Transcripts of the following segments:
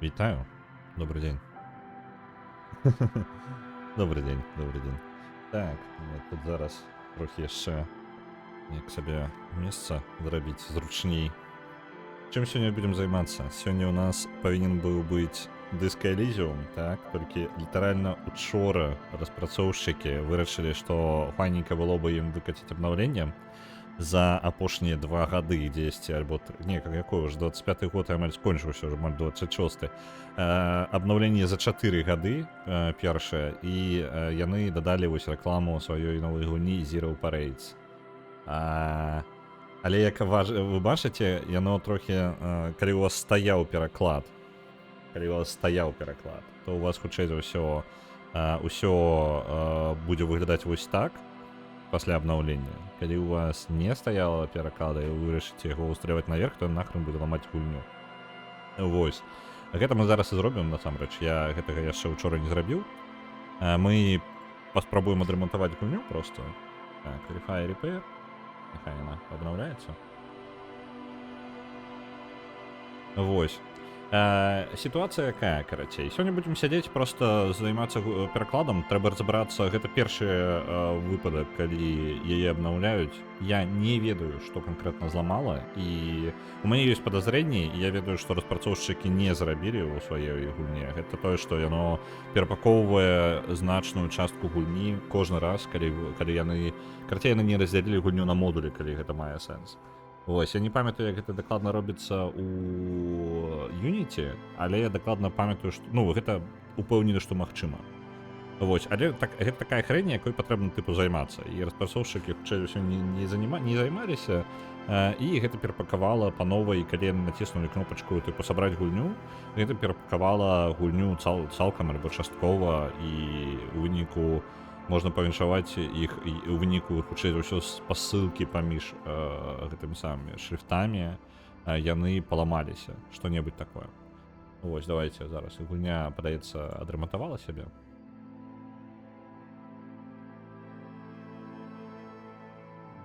Вітаю. Добрий день. Добрий день, добрий день. Так, тут зараз трохи яшчэ як сабе месца зрабіць зручней. Чым сёння будзем займацца? Сёння у нас павінен быў быць Disco Elysium, так? Толькі літаральна учора распрацоўшчыкі вырашылі, што файненька было бы ім выкаціць абнаўленне за апошнія 2 гады дзесьці альбо не, якой уже 25-й год амаль скончыўся уже амаль 26-й. Абнаўленне за 4 гады першае, і яны дадалі вось рэкламу сваёй новай гульні Zero Parades. Але як вы бачыце, яно трохі, калі у вас стаяў пераклад, то у вас хутчэй за ўсё будзе выглядаць вось так пасля абнаўлення. Калі у вас не стаяла пераклада і вы вырашыце яго усталяваць наверх, то нахрен будзе ламаць гульню. Вось. Гэта мы зараз і зробім, насамрэч. Я гэтага яшчэ учора не зрабіў. Мы паспрабуем адрамантаваць гульню проста. Так, Verify Repair. Няхай яна абнаўляецца. Вось. Сітуацыя якая, карацей. Сёння будзем сядзець, проста займацца перакладам. Трэба разабрацца, гэта першы выпадак, калі яе абнаўляюць. Я не ведаю, што канкрэтна зламала, і у мяне ёсць падазрэнні, і я ведаю, што распрацоўшчыкі не зрабілі ў сваёй гульне. Гэта тое, што яно перапакоўвае значную частку гульні кожны раз, калі яны... Карацей, яны не раздзялілі гульню на модулі, калі гэта мае сэнс. Вось, я не памятаю, як гэта дакладна робіцца ў Unity, але я дакладна памятаю, што... Ну, гэта упэўнены, што магчыма. Вось, але гэта такая хрень, якой патрэбна, тыпу, займацца. І распрацоўшчыкі, хутчэй усё, не займаліся, і гэта перапакавала па новай, і калі яны націснулі кнопачку, тыпу, сабраць гульню, гэта перапакавала гульню цалкам альбо часткова, і ў выніку можна павіншаваць іх у выніку, хутчэй за ўсё, спасылкі паміж гэтымі самымі шрифтамі, яны паламаліся, што-небудзь такое. Вось, давайте зараз. Гульня, падаецца, адрамантавала сябе.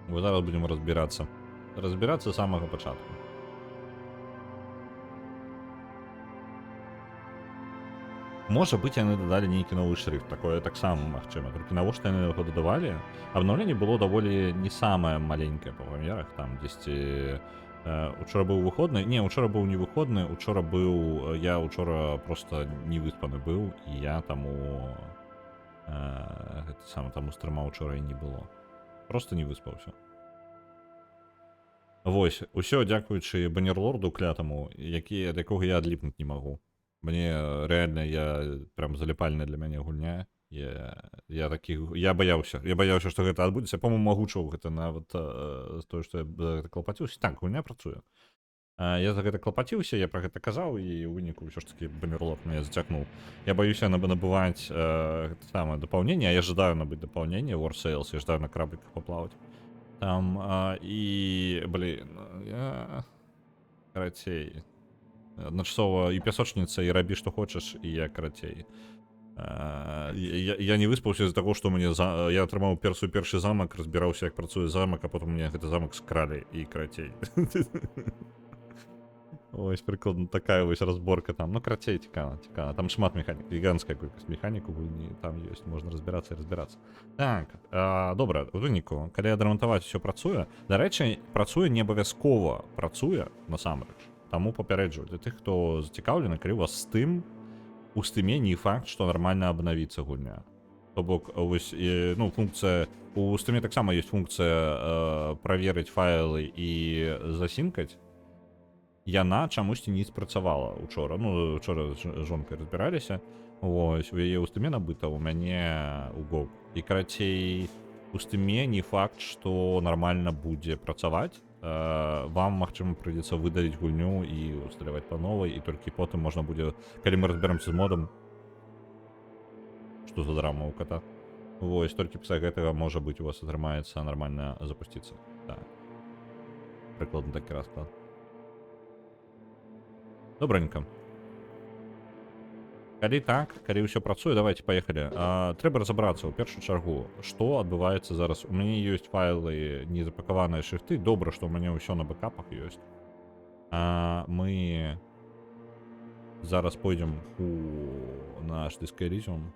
Вот зараз будзем разбірацца. Разбірацца з самага пачатку. Можа быць, яны дадалі нейкі новы шрифт, такое таксама магчыма. Толькі навошта яны яго дадавалі? Абнаўленне было даволі не самае маленькае па памерах, там дзесьці учора быў выходны. Не, учора быў не выходны, учора быў... Я учора проста не выспаны быў, і я таму... Гэта сама, таму стрыма учора і не было. Проста не выспаўся. Вось, усё дзякуючы баннерлорду клятаму, ад якога я адліпнуць не магу. Мне реально, прям заліпальная для мяне гульня. Я баяўся, што гэта адбудзецца. По-моему, агучваў гэта нават тое, што я клапаціўся. Так, гульня працуе. Я за гэта клапаціўся, я пра гэта казаў, і ў выніку ўсё ж такі баннерлорд мяне зацякнуў. Я баюся набываць гэта самае дапаўненне, а я жадаю набыць дапаўненне War Sales, я жадаю на крабліках паплаваць. Там, і, блін, карацей... Адначасова і пясочніца, і рабі, што хочаш, і я, карацей. Я не выспаўся з-за таго, што я атрымаў першы замак, разбіраўся, як працуе замак, а потым мне гэты замак скралі, і карацей. Ось, прыкладна такая вось разборка там. Ну, карацей, цікава. Там шмат механік, гіганцкая колькасць механік у гульні, там ёсць, можна разбірацца і разбірацца. Так, добра, у выніку, калі адрамантаваць, усё працуе. Дарэчы, працуе не абавязкова, працуе насамрэч. Таму папярэджваю для тых, хто зацікаўлены, калі у вас Steam, у Steam не факт, што нармальна абнавіцца гульня. То бок, вось, ну, функцыя... У Steam таксама ёсць функцыя праверыць файлы і засінкаць. Яна чамусьці не спрацавала учора. Ну, учора з жонкай разбіраліся. Вось, у яе ў Steam набыта, у мяне у GOG. І, карацей, у Steam не факт, што нармальна будзе працаваць. Вам, магчыма, прыйдзецца выдаліць гульню і усталяваць па новай, і толькі потым можна будзе, калі мы разберемся з модам, што за драма ў кота, вось, толькі після гэтага, можа быць, у вас атрымаецца нармальна запусціцца. Так. Прыкладна такі расклад. Добраненька. Калі так, калі ўсё працуе, давайте паехалі. Трэба разабрацца ў першую чаргу, што адбываецца зараз. У мяне ёсць файлы, незапакаваныя шрифты. Добра, што ў мяне ўсё на бэкапах ёсць. Мы Зараз пойдем у наш Disco Elysium.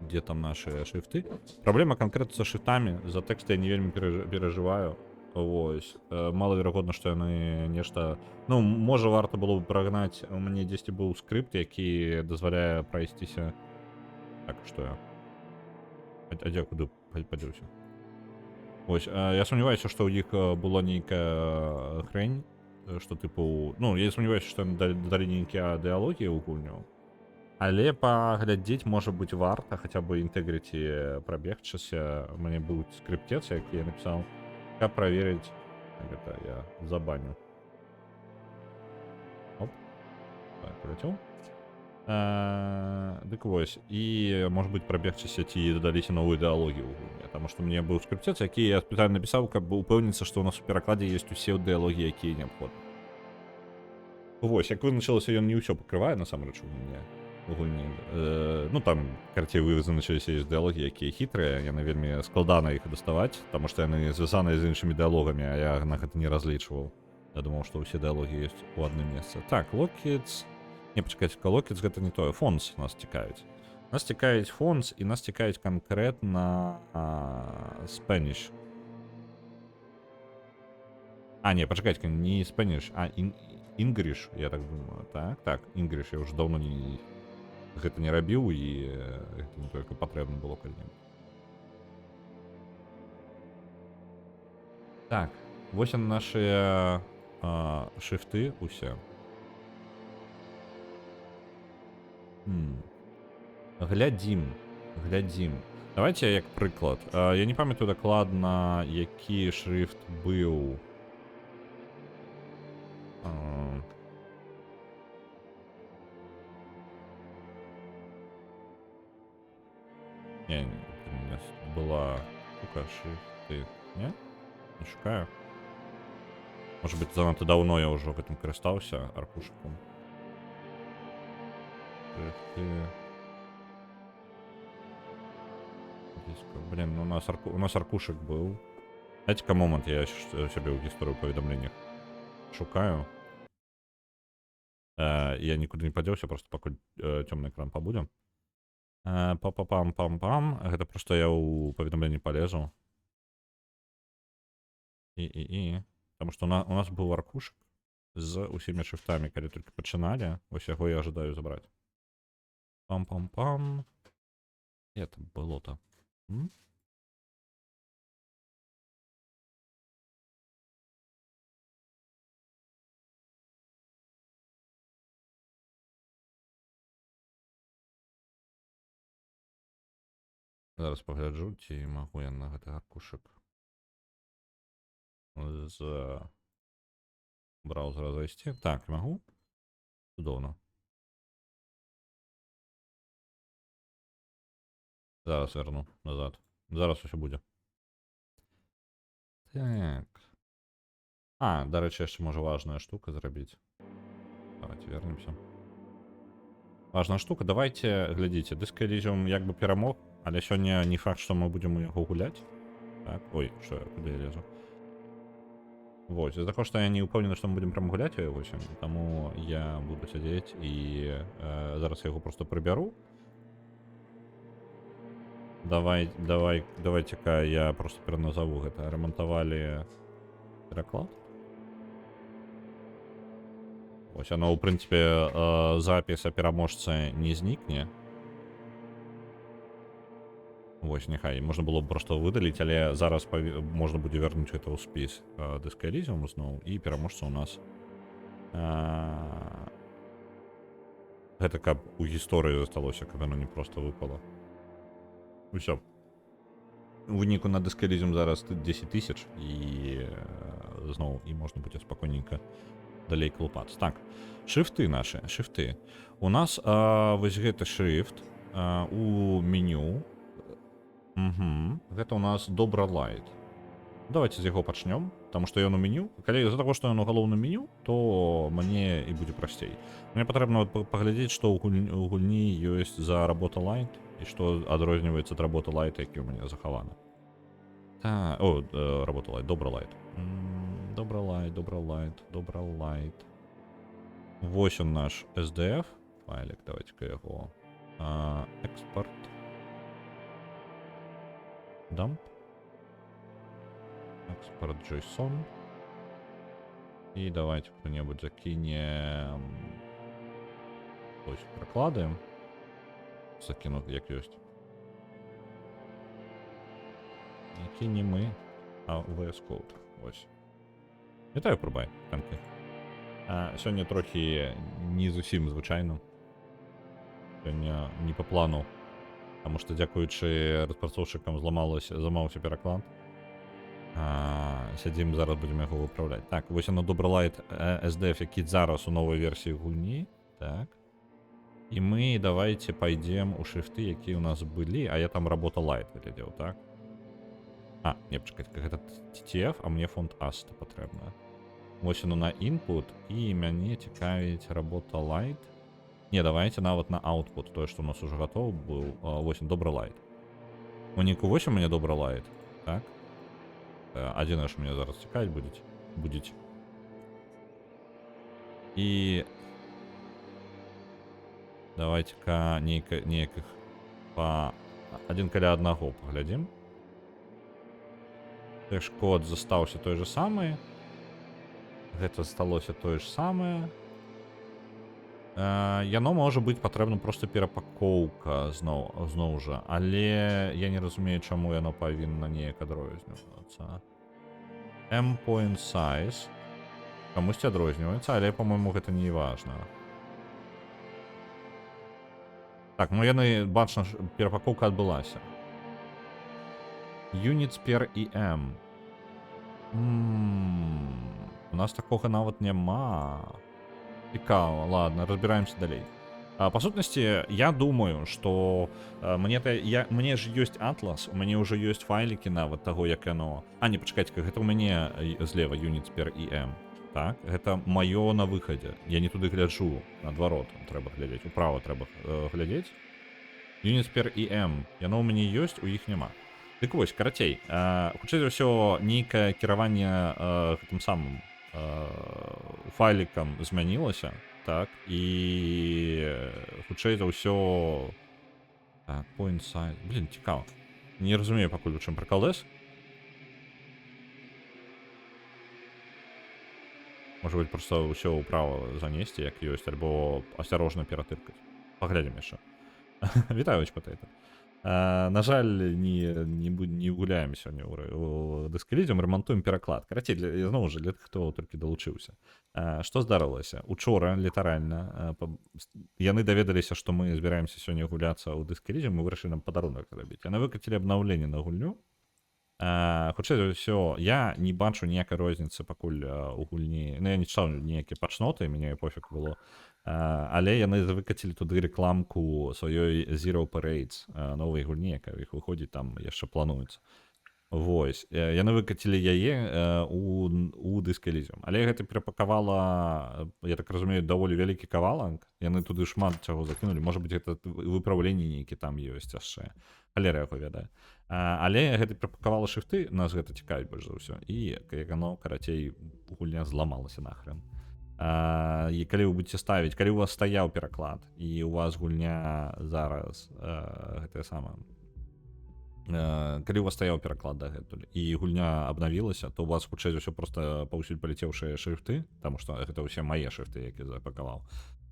Где там наши шрифты? Проблема конкретно со шрифтами. За тексты я не вельмі переживаю. Вось. Малаверагодна, што яны нешта... Ну, можа, варта было б прагнаць. У мяне дзесьці быў скрипт, які дазваляе прайсціся... Так, што я? А дзе куды падзеўся? Вось, я сумняваюся, што ў іх была нейкая хрень, што тыпу... Ну, я сумняваюся, што яны далі нейкія дыалогі ў гульню. Але паглядзець, можа быць, варта, хаця бы інтэгрыці прабегчыся. У мяне быў скриптец, які я напісаў, каб праверыць... Гэта я забаню. Оп. Так, паляцеў. Дык вось. І, можа быць, прабегчыся, ці дадаліся новую дыалогію ў гульне. Таму што мне быў скриптец, які я спецыяльна напісаў, каб упэўніцца, што ў нас у перакладзе ёсць усе дыалогі, якія неабходны. Вось, як вызначылася, ён не ўсё пакрывае, насамрэч, у мяне. Гульні. Ну там, карцей, вызначыліся ёсць дыалогі, якія хітрыя, яны вельмі складана іх даставаць, таму што яны звязаныя з іншымі дыалогамі, а я на гэта не разлічваў. Я думаў, што ўсе дыалогі ёсць у адным месцы. Так, Lockheed's... Не, пачакайце, Lockheed's гэта не тое. Фонс нас цікавіць. Нас цікавіць фонс, і нас цікавіць канкрэтна Spanish. Не, пачакайце, не Spanish, а English, я так думаю. Так, English, я ўжо даўно гэта не рабіў, і гэта не толькі патрэбна было калі-небудзь. Так, вось яны нашыя шрифты усе. Глядзім. Давайте як прыклад. Я не памятаю дакладна, які шрифт быў. Не, была штука шрифты. Не? Не шукаю. Может быть, занадто давно я уже гэтым карыстаўся аркушыком. Шрифты. Блин, ну у нас аркушек был. Дайте-ка момент, я себе в историю поведомлениях шукаю. Я никуда не подделся, просто пока темный экран побудем. Па-па-пам-пам-пам. Это просто я у поведомлений полезу. Потому что у нас был аркушек з усімі шрифтами, калі только пачыналі. Вось яго я ожидаю забрать. Пам-пам-пам. Это было-то. Зараз пагляджу, ці магу я на гэты аркушак з браузера зайсці. Так, магу? Цудоўна. Зараз верну назад. Зараз усё будзе. Так. До рэчы, яшчэ можа важная штука зрабіць. Давайте вернемся. Важная штука, давайте, глядзіце, Disco Elysium як бы перамог, але сёння не факт, што мы будзем у яго гуляць. Так, ой, што я, куды я лезу? Вось, з-за таго, што я не ўпэўнены, што мы будзем прям гуляць у яго сёння, таму я буду сядзець і зараз я яго просто прыбяру. Давайте-ка я просто пераназову гэта. Ремонтавалі пераклад. Вось оно, ў прынцыпе, запіс пераможцы не знікне. Вось, няхай. Можна было б просто выдаліць, але зараз можна будзе вярнуць гэта ў спіс Disco Elysium зноў, і пераможца ў нас. Гэта каб у гісторыі засталося, каб яно не просто выпало. Усё. У выніку на Disco Elysium зараз 10 000, і зноў і можна будзе спакойненька далей клупацца. Так, шрифты наши, шрифты. У нас вось гэты шрифт у меню. Гэта у нас Добра Light. Давайте з яго пачнём, таму што ён у меню. Калі з-за таго, што ён у галоўным меню, то мне і будзе прасцей. Мне патрэбна паглядзець, што ў гульні ёсць за работа Light і што адрозніваецца ад работа Light, які ў мяне захаваны. Работа Light, Добра Light. добра лайт. Вось он наш SDF файлик, давайте-ка его экспорт. Dump. Экспорт JSON. И давайте кто-нибудь закинем. Ось прокладаем. Закину як ёсць. Які не мы, а VS Code. Ось. Вітаю, Пурбай, танки. Сьогодні трохи не зусім звичайно. Сьогодні не по плану. Тому що, дякуючи розпрацовщикам, зламався переклад. Сидім, зараз будемо його виправляти. Так, ось воно Добролайт SDF, який зараз у новій версії гульні. Так. І ми давайте пойдем у шрифти, які у нас були, а я там работа Light глядів, так? Не, почекайте, как это TTF, а мне фонд AST потрібно. Ось воно на input, і мені цікавить робота Light. Не, давайте навіть на output, то, що у нас уже готов був. Ось він, Добролайт. Моніку, ось у мене Добролайт, так? Один що мене зараз цікавить будуть. І давайте-ка ніяких по один каля одного поглядим. Теж код застався той же самий. Гэта сталося тое ж самае. Яно можа быць патрэбна просто перапакоўка зноў жа, але я не разумею, чаму яно павінна неяк адрознівацца. Endpoint size камусьці адрозніваецца, але, по-мойму, гэта не важна. Так, ну яны, бачна, перапакоўка адбылася. Units per EM. У нас такого нават няма. Цікаво, ладно, разбираемся далей. По сутнасці, я думаю, что мне ж ёсць атлас, у мяне уже ёсць файлікі нават таго, як яно... не, пачакайце, гэта у мяне злева Units per EM. Так, гэта маё на выхадзе. Я не туды гляджу, наадварот, трэба глядзець, управа трэба глядзець. Units per EM, яно у мяне ёсць, у іх няма. Дык вось, карацей, хутчэй за ўсё, нейкае кіраванне гэтым самым файлікам змянілася, так, і хутчэй за ўсё... Так, point size... Блин, цікава. Не разумею пакуль, у чым прыкол дэс. Можа быць, проста ўсё ўправа занесці, як ёсць, альбо асцярожна ператыркаць. Паглядзім яшчэ. Вітаю, Патэйта. На жаль, не гуляем сёння ў дыскалідзем, рамантуем пераклад. Карацей, зноў жа, для тых, хто толькі далучыўся. Што здарылася? Учора, літаральна, яны даведаліся, што мы збіраемся сёння гуляцца ў дыскалідзе, мы вырашылі нам падарунак зрабіць. Яны выкацілі абнаўленне на гульню. Хутчэй за ўсё, я не бачу ніякай розніцы пакуль у гульні. Ну, я не чытаў ніякія пачноты, мяне пофіг было. Але яны выкацілі туды рэкламку сваёй Zero Parades, новай гульні, якая ў іх выходзіць, там яшчэ плануецца. Вось. Яны выкацілі яе у дыскалізіум. Але гэта перапакавала, я так разумею, даволі вялікі кавалак. Яны туды шмат чаго закінулі. Можа быць, гэта выпраўленні нейкі там ёсць яшчэ. Халера яго ведае. Але гэта перапакавала шрифты, нас гэта цікавіць больш за ўсё. І як яно, карацей, гульня зламалася нахрен. І калі вы будете ставіць, калі у вас стаяў пераклад і у вас гульня зараз гэтае самае, калі у вас стаяў пераклад дагэтуль і гульня абнавілася, то у вас хутчэй за ўсё просто паўсюль паляцеўшыя шрифты, таму што гэта ўсе мае шрифты, які запакаваў.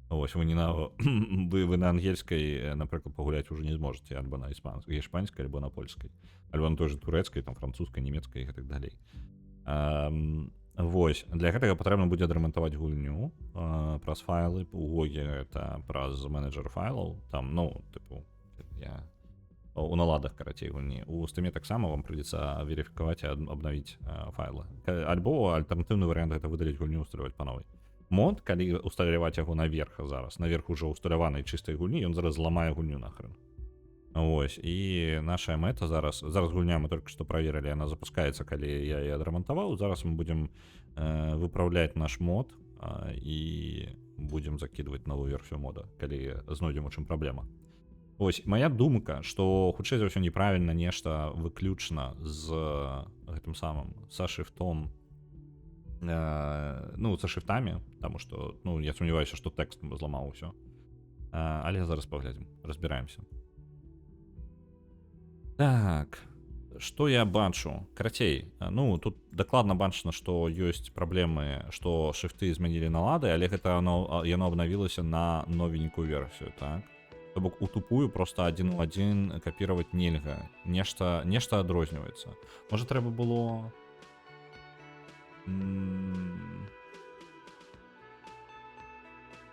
Вось вы на ангельскай, напрыклад, пагуляць уже не зможаце, альбо на іспанскай, альбо на польскай, альбо на той же турэцкай, там французскай, нямецкай і так далей. Вось, для гэтага патрэбна будзе адрамантаваць гульню праз файлы, у Гоге это праз менеджер файлаў, там, ну, тыпу, я у наладах, карацей, гульні. У Steam таксама вам прыйдзецца верыфікаваць і абнавіць файлы. Альбо альтэрнатыўны варыянт гэта выдаліць гульню, усталяваць па новай. Мод, калі усталяваць яго наверх зараз, наверх ужо усталяванай чыстай гульні, ён зараз зламае гульню нахрен. Вось, і наша мэта зараз гульня мы только што праверылі, яна запускаецца, калі я яе адрамантаваў. Зараз мы будзем выпраўляць наш мод і будзем закідваць новую версію мода, калі знойдзем, у чым праблема. Вось, моя думка, што хутчэй за ўсё неправільна нешта выключна з гэтым самым, са шрифтом Ну, са шрифтамі, таму што, ну, я сумняваюся, што тэкст зламаў усё. Але зараз паглядзім, разбіраемся. Так, што я бачу? Карацей, ну, тут дакладна бачна, што ёсць праблемы, што шрифты змянілі налады, але гэта яно абнавілася на новенькую версію, так? То бок у тупую просто адзін у адзін капіраваць нельга. Нешта адрозніваецца. Можа, трэба было...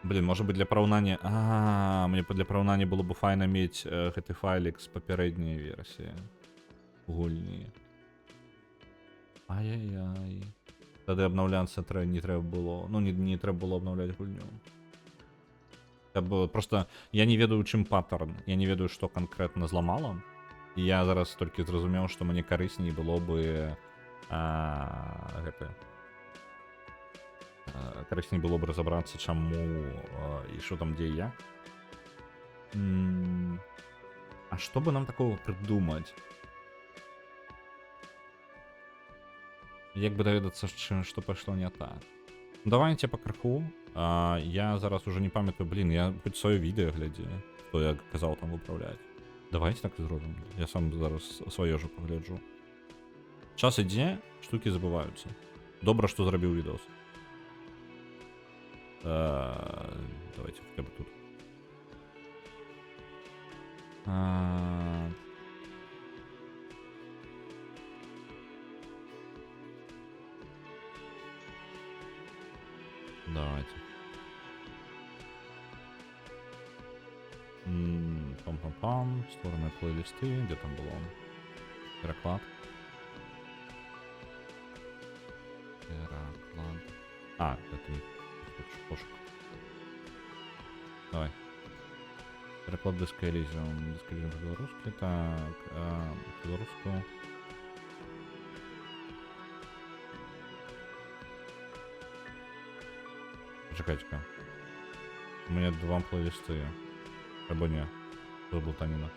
Блин, можа быць для параўнання... Мне для параўнання было б файна мець гэты файлік з папярэдняй версіі гульні. Ай-яй-яй. Тады абнаўляцца не трэба было. Ну, не трэба было абнаўляць гульню. Просто я не ведаю, чым паттерн. Я не ведаю, што канкрэтна зламала. І я зараз толькі зразумеў, што мне карысней было бы гэта... Карысней было б разабрацца, чаму і што там, дзе і як. А што бы нам такого прыдумаць? Як бы даведацца, што пайшло не так? Давайте па крыху. Я зараз уже не памятаю, блин, я хоць сваё відэо глядзі, што я казаў там выпраўляць. Давайте так і зробім. Я сам зараз сваё ж пагляджу. Час ідзе, штукі забываюцца. Добра, што зрабіў відос. Давайте хотя бы тут. Давайте. Пам-пам-пам. Створені плейлисти. Где там было? Переклад. Это не пошук. Давай. Переклад Disco Elysium. Disco Elysium по-белорусски. Так, по-белоруску. Чекайте-ка. У меня два плейлисты. Або не. Це болтаніна.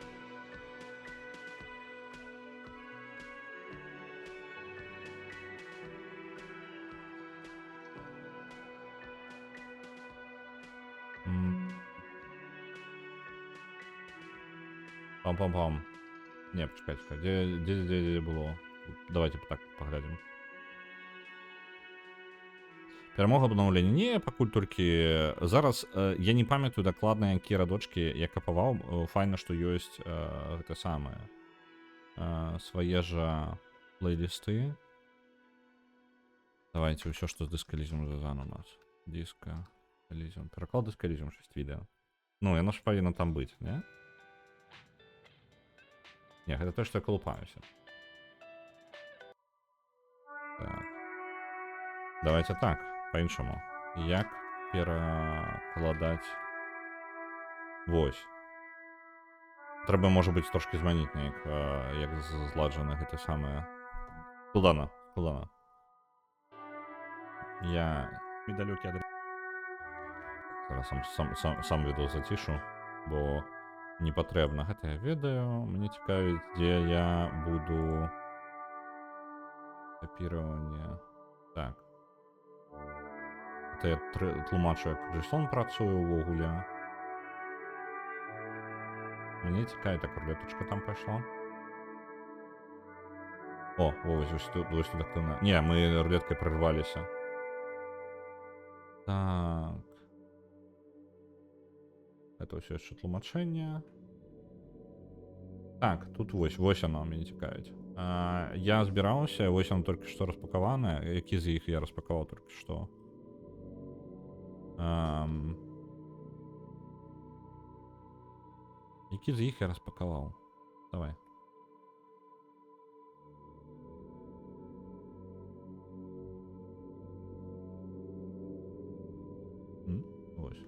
Пам-пам-пам. Не, почекайте. Де було? Давайте так поглядим. Перамога абнаўлення. Не, пакуль толькі зараз я не памятаю дакладна, якія радочкі я капаваў. Файна, што ёсць гэта самае. Свае жа плейлісты. Давайте ўсё, што з Disco Elysium звязана у нас. Disco Elysium. Пераклад Disco Elysium 6 відэа. Ну, яно ж павінна там быць, не? Не, гэта то, што я колупаюся. Так. Давайте так. По-іншаму. Як перакладаць... Вось. Трэба, можа быць, трошки змяніць неяк, як зладжана гэта самае. Складана. Я недалёкі ад... Зараз сам відос зацішу, бо не патрэбна гэтае відэо. Мне цікавіць, дзе я буду... Копирование. Так. Это я тлумачу, як JSON працую увогуле. Мне цікавить, так рулеточка там пішла. О, ось тут активно. Не, ми рулеткою прорвалися. Так. Это все ще тлумачення. Так, тут ось оно мені цікавить. Я збирався, ось воно тільки що розпаковане. Які з їх я розпакував тільки що? Які з їх я розпакував? Давай. Ось.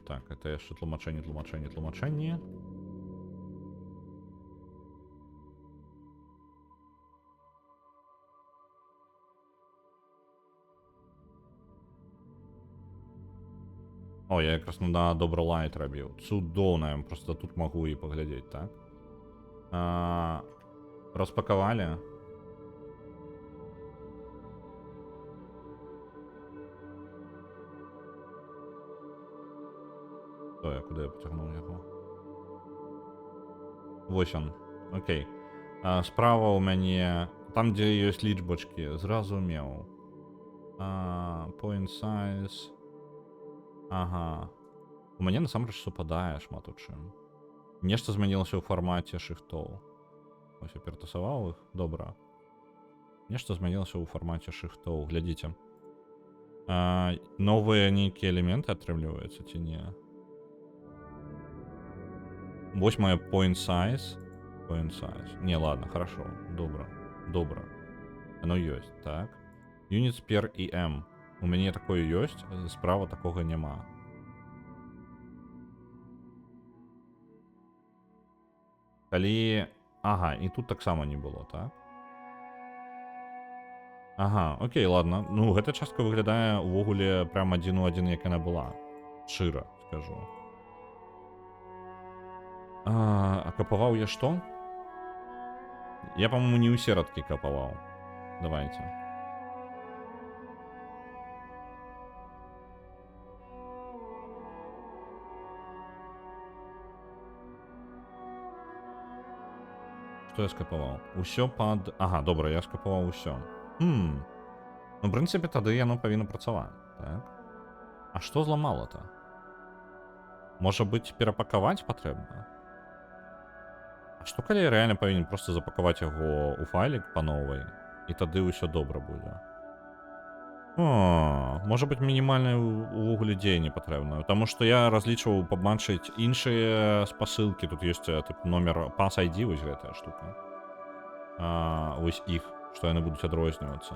Так, это ще тлумачення. О, я якраз на Добролайт робив. Цудовно, я просто тут могу і поглядеть, так? Розпаковали. Куди я потягнув його? Ось он. Окей. Справа у мене, там, де є лічбочки, зрозумів. Point size. Ага. У мене насамрэч супадае шмат у чым. Нешта змянілася ў фармаце шрифтоў. Ось я ператасаваў іх. Добра. Нешта змянілася ў фармаце шрифтоў. Глядзіце. Новыя нейкія элементы атрымліваюцца ці не? Вось моя point size. Point size. Не, ладно, хорошо. Добра. Добра. Оно ёсць, так. Units per EM. У мяне такое ёсць, справа такога няма. Калі... Ага, і тут таксама не было, так? Ага, окей, ладно. Ну, гэта частка выглядае увогуле прям адзін у адзін, як яна была. Шчыра, скажу. Капаваў я што? Я, по-моему, не ўсе радкі капаваў. Давайте. Што я скапаваў? Усё пад... Ага, добра, я скапаваў усё. Ну, в прынцыпе, тады яно павінна працаваць, так? А што зламала-то? Можа быць, перапакаваць патрэбна? А што калі я рэальна павінен проста запакаваць яго ў файлік па новай, і тады ўсё добра будзе? Можа быць, мінімальнае увогуле дзеянне патрэбна, таму што я разлічваў пабачыць іншыя спасылкі, тут ёсць тып номер Pass ID, вось гэтая штука. Вось іх, што яны будуць адрознівацца.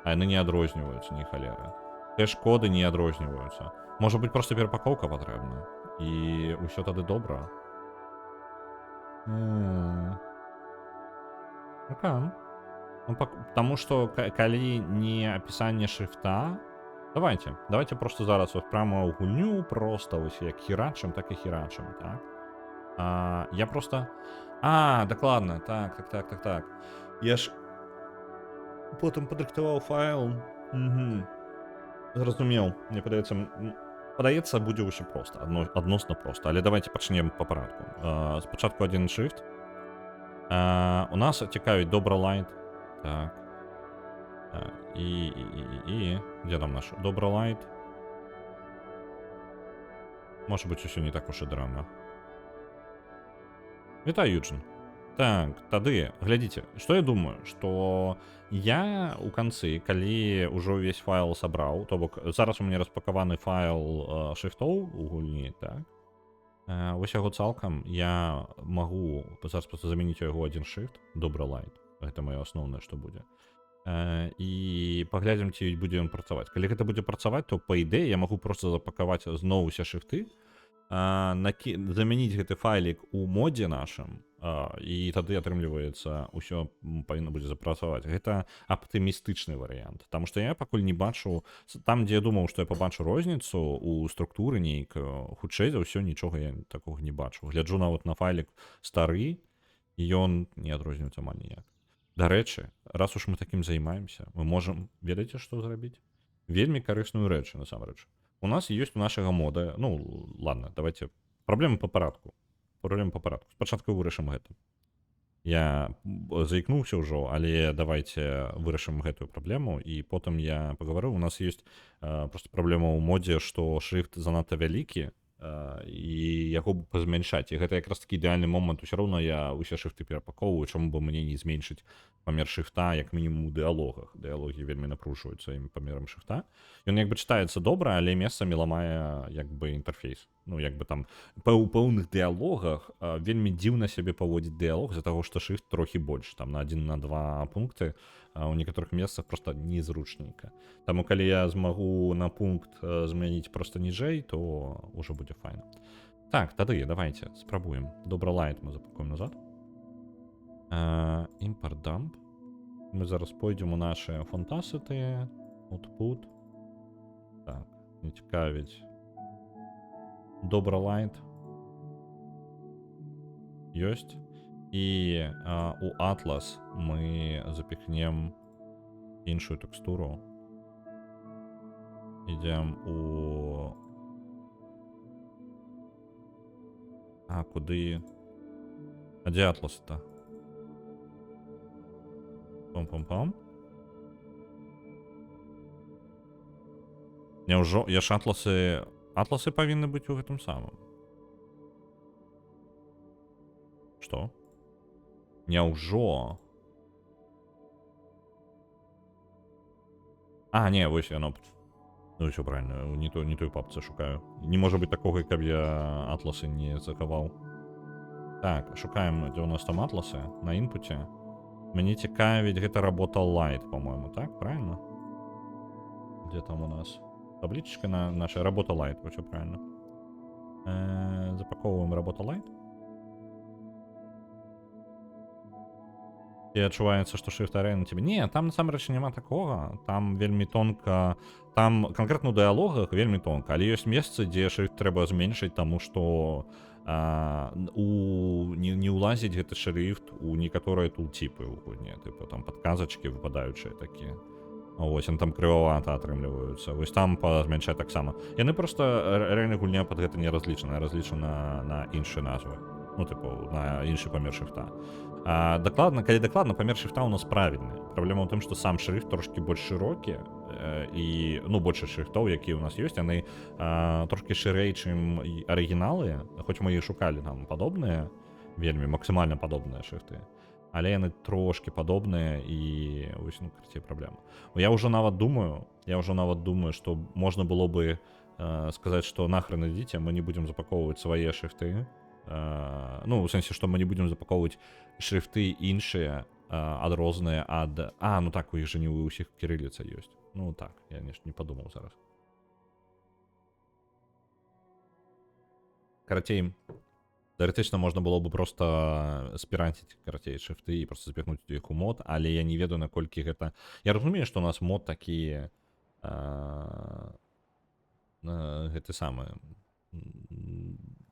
А яны не адрозніваюцца, ні халеры. Хэш-коды не адрозніваюцца. Можа быць, проста перапакоўка патрэбна, і ўсё тады добра. Окей. Ну, потому что, калі не описание шрифта... Давайте просто зараз вот прямо в гульню, просто ось як херачим, так и херачим, так? Я просто... докладно, так. Я ж потом подрыхтовал файл. Зразумел, мне падаецца, будзе ўсё просто, адносна просто. Але давайте пачнем по парадку. Спачатку один шрифт. У нас цікавіць Добролайт. Так. И где там наш Добролайт? Может быть, усё не так уж и драма. Вітаю, Юджин. Так, тады, глядзіце, што я думаю, што я у канцы, калі ўжо ўвесь файл сабраў, то бок зараз у мяне распакаваны файл шрифтоў у гульні, так? Вось яго цалкам я магу зараз проста замяніць яго адзін шрифт, Добролайт. Гэта маё асноўнае, што будзе. І паглядзім, ці будзе ён працаваць. Калі гэта будзе працаваць, то па ідэі я магу проста запакаваць зноў усе шрифты, замяніць гэты файлік у модзе нашым, і тады атрымліваецца ўсё павінна будзе запрацаваць. Гэта аптымістычны варыянт. Таму што я пакуль не бачу, там, дзе я думаў, што я пабачу розніцу у структуры нейкую, хутчэй за ўсё нічога я такога не бачу. Гляджу нават на файлік стары, і ён не адрозніваецца амаль ніяк. Дарэчы, раз уж мы такім займаемся, мы можам, ведаеце, што зрабіць? Вельмі карысную рэч, насамрэч. У нас ёсць у нашага мода, ну, ладно, давайте, праблема по парадку. Спачатку вырашым гэта. Я заікнуўся ўжо, але давайте вырашым гэтую праблему, і потым я пагаварыў, у нас ёсць просто праблема ў модзе, што шрифт занадта вялікі, і яго пазмяншаць. І гэта якраз такі ідэальны момант, усё роўна я ўсе шрифты перапакоўваю, чаму бы мне не зменшыць памер шрифта, як мінімум у дыалогах. Дыалогі вельмі напружваюць сваім памерам шрифта. Ён як бы чытаецца добра, але месцамі ламае як бы інтэрфейс. Ну, як бы там у пэўных дыалогах вельмі дзіўна сябе паводзіць дыалог з-за таго, што шрифт трохі больш, там на 1-2 пункты, у некаторых месцах просто незручненька. Таму калі я змагу на пункт змяніць просто ніжэй, то ўжо будзе файна. Так, тады давайте спрабуем. Добролайт мы запакуем назад. Import dump. Мы зараз пойдзем у наши фонтасіты. Output. Так, не цікавіць. Добролайт. Ёсць. І у Atlas мы запихнем іншую тэкстуру. Ідем у А, куди? А де атласи-то? Пам-пам-пам. Няўжо? Я ж атласы... Атласы павінны быць у гэтым самым. Што? Няўжо? А, не, вось яно. Ну, все правильно, не той папцы шукаю. Не можа быць такога, каб я атласы не захаваў. Так, шукаем, дзе у нас там атласы на інпуце. Мне цікавіць, гэта работа Light, по-моему, так? Правильно? Где там у нас? Табличка на наша работа Light, все правильно. Запаковываем работа Light. І адчуваецца, што Shift Array на тебе. Не, там насамрэч няма такога. Там вельмі тонка. Там канкрэтна ў дыалогах вельмі тонка. Але ёсць месцы, дзе Shift трэба зменшыць, таму што не ўлазіць гэты шрифт у некаторыя тултипы ў гульне. Тыпу там падказачкі выпадаючыя такія. Вось, яны там крывавата атрымліваюцца. Вось там змяншаць таксама. Яны проста рэальна гульня пад гэта не разлічана. Разлічана на іншыя назвы. Ну, тыпу, на іншы памер шрифта. Дакладна, калі дакладна, памер шрифта ў нас правільны. Праблема ў тым, што сам шрифт трошкі больш шырокі і, ну, больш шрифтоў, якія ў нас ёсць, яны трошкі шырэй, чым арыгіналы, хоць мы і шукалі там падобныя, вельмі максімальна падобныя шрифты, але яны трошкі падобныя і вось, ну, карацей, праблема. Я ўжо нават думаю, што можна было бы сказаць, што нахрен ідзіце, мы не будзем запаковваць свае шрифты. Ну, у сэнсе, што мы не будзем запаковваць шрифты іншыя, адрозныя ад... ну так, у іх жа не ў ўсіх кірыліца ёсць. Ну так, я нешта не падумаў зараз. Карацей, тэарэтычна можна было бы проста спіранціць, карацей, шрифты і проста запихнуць іх у мод, але я не ведаю, наколькі гэта... Я разумею, што у нас мод такі... гэты самы...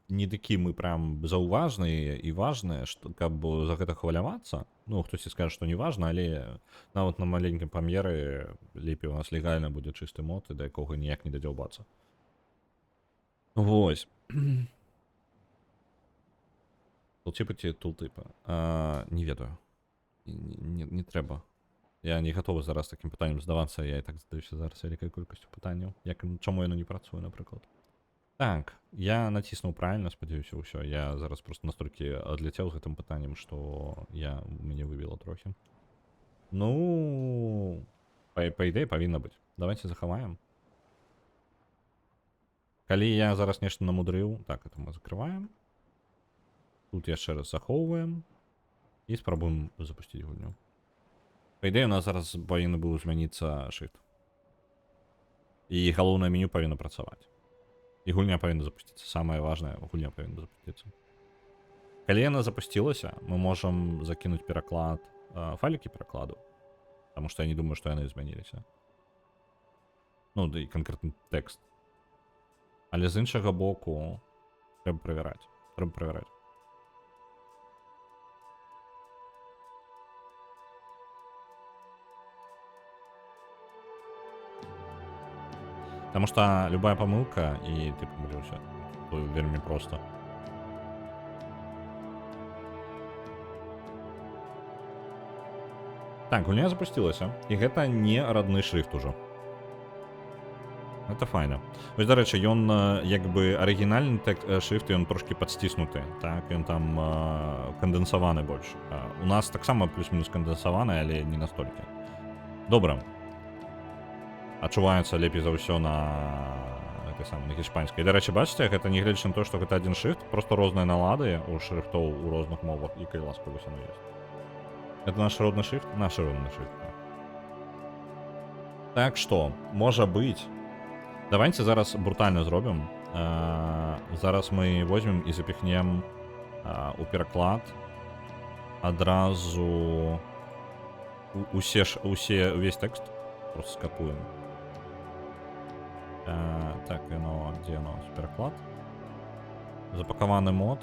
не такі мы прям заўважныя і важныя, што каб за гэта хвалявацца. Ну, хтосьці скажа, што не важна, але нават на маленькім памеры лепей у нас легальна будзе чысты мод, і да якога ніяк не дадзяўбацца. Вось. Тултипы ці тултипы? Не ведаю. Не трэба. Я не гатовы зараз такім пытаннем здавацца, я і так задаюся зараз вялікай колькасцю пытанняў. Чаму яно не працуе, напрыклад? Так, я націснуў правильно, спадзяюся, ўсё. Я зараз просто настолькі адляцеў з гэтым пытаннем, што мяне вывела трохі. Ну, па ідэі павінна быць. Давайте захаваем. Калі я зараз нешта намудрыў, так, это мы закрываем. Тут яшчэ раз захоўваем і спрабуем запусціць гульню. Па ідэі у нас зараз павінен быў змяніцца шрифт. І галоўнае меню павінна працаваць. І гульня павінна запусціцца. Самае важнае, гульня павінна запусціцца. Калі яна запусцілася, мы можам закінуць пераклад, файлікі перакладу, таму што я не думаю, што яны змяніліся. Ну, да і канкрэтны тэкст. Але з іншага боку трэба правяраць. Таму што любая памылка, і ты памыліўся, то вельмі проста. Так, гульня запусцілася, і гэта не родны шрифт ужо. Гэта файна. Вось, дарэчы, ён, як бы, арыгінальны шрифт, ён трошкі падсціснуты, так, ён там кандэнсаваны больш. У нас таксама плюс-мінус кандэнсаваны, але не настолькі. Добра. Адчуваецца лепей за ўсё на гішпанскай. Дарэчы, бачыце, гэта не гледзячы на то, што гэта адзін шрифт, просто розныя налады у шрифтоў у розных мовах, і калі ласка, вось оно ёсць. Это наш родны шрифт? Наш родны шрифт. Так што, можа быць, давайте зараз брутальна зробім. Зараз мы возьмем і запіхнем у пераклад адразу увесь тэкст просто скапуем. Так, где оно? Пераклад. Запакаваны мод.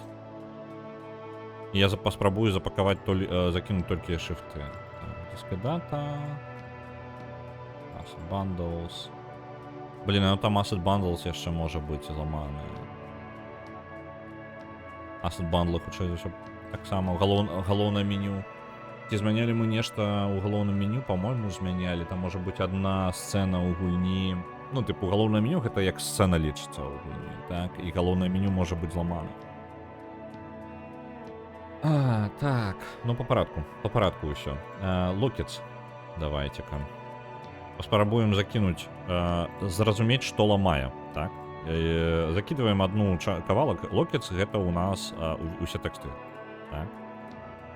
Я паспрабую запакаваць, закінуць толькі шрифты. Дискадата. Asset Bundles. Блин, там Asset Bundles яшчэ можа быць зламаны. Asset бандлы, хутчэй за ўсё, таксама галоўнае меню. Ці змянялі мы нешта ў галоўным меню, па-мойму, змянялі. Там можа быць адна сцэна ў гульні. Ну, тыпу, галоўнае меню гэта як сцэна лічыцца ў гульні, так? І галоўнае меню можа быць зламана. Так, ну па парадку ўсё. Локетс, давайте-ка. Паспрабуем закінуць, зразумець, што ламае, так? Закидываем одну кавалак. Локетс гэта у нас усе тэксты, так?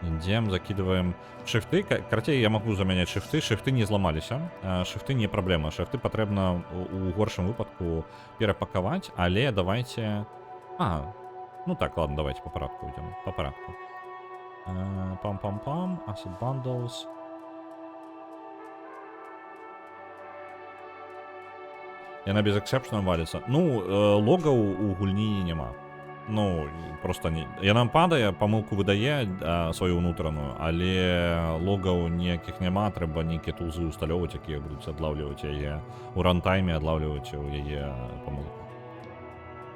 Ідзем, закидываем шрифты. Карацей, я магу замяняць шрифты. Шрифты не зламаліся. Шрифты не праблема. Шрифты патрэбна у горшым выпадку перапакаваць, але давайте... Ну так, ладно, давайте по парадку ідем. По парадку. Пам-пам-пам. Asset bundles. Яна без эксепшена валіцца. Ну, логаў у гульні няма. Ну, просто не... Яна падае, памылку выдае сваю ўнутраную, але логаў ніякіх няма, трэба нейкія тулзы усталёўваць, якія будуць адлаўліваць яе у рантайме, адлаўліваць у яе памылку.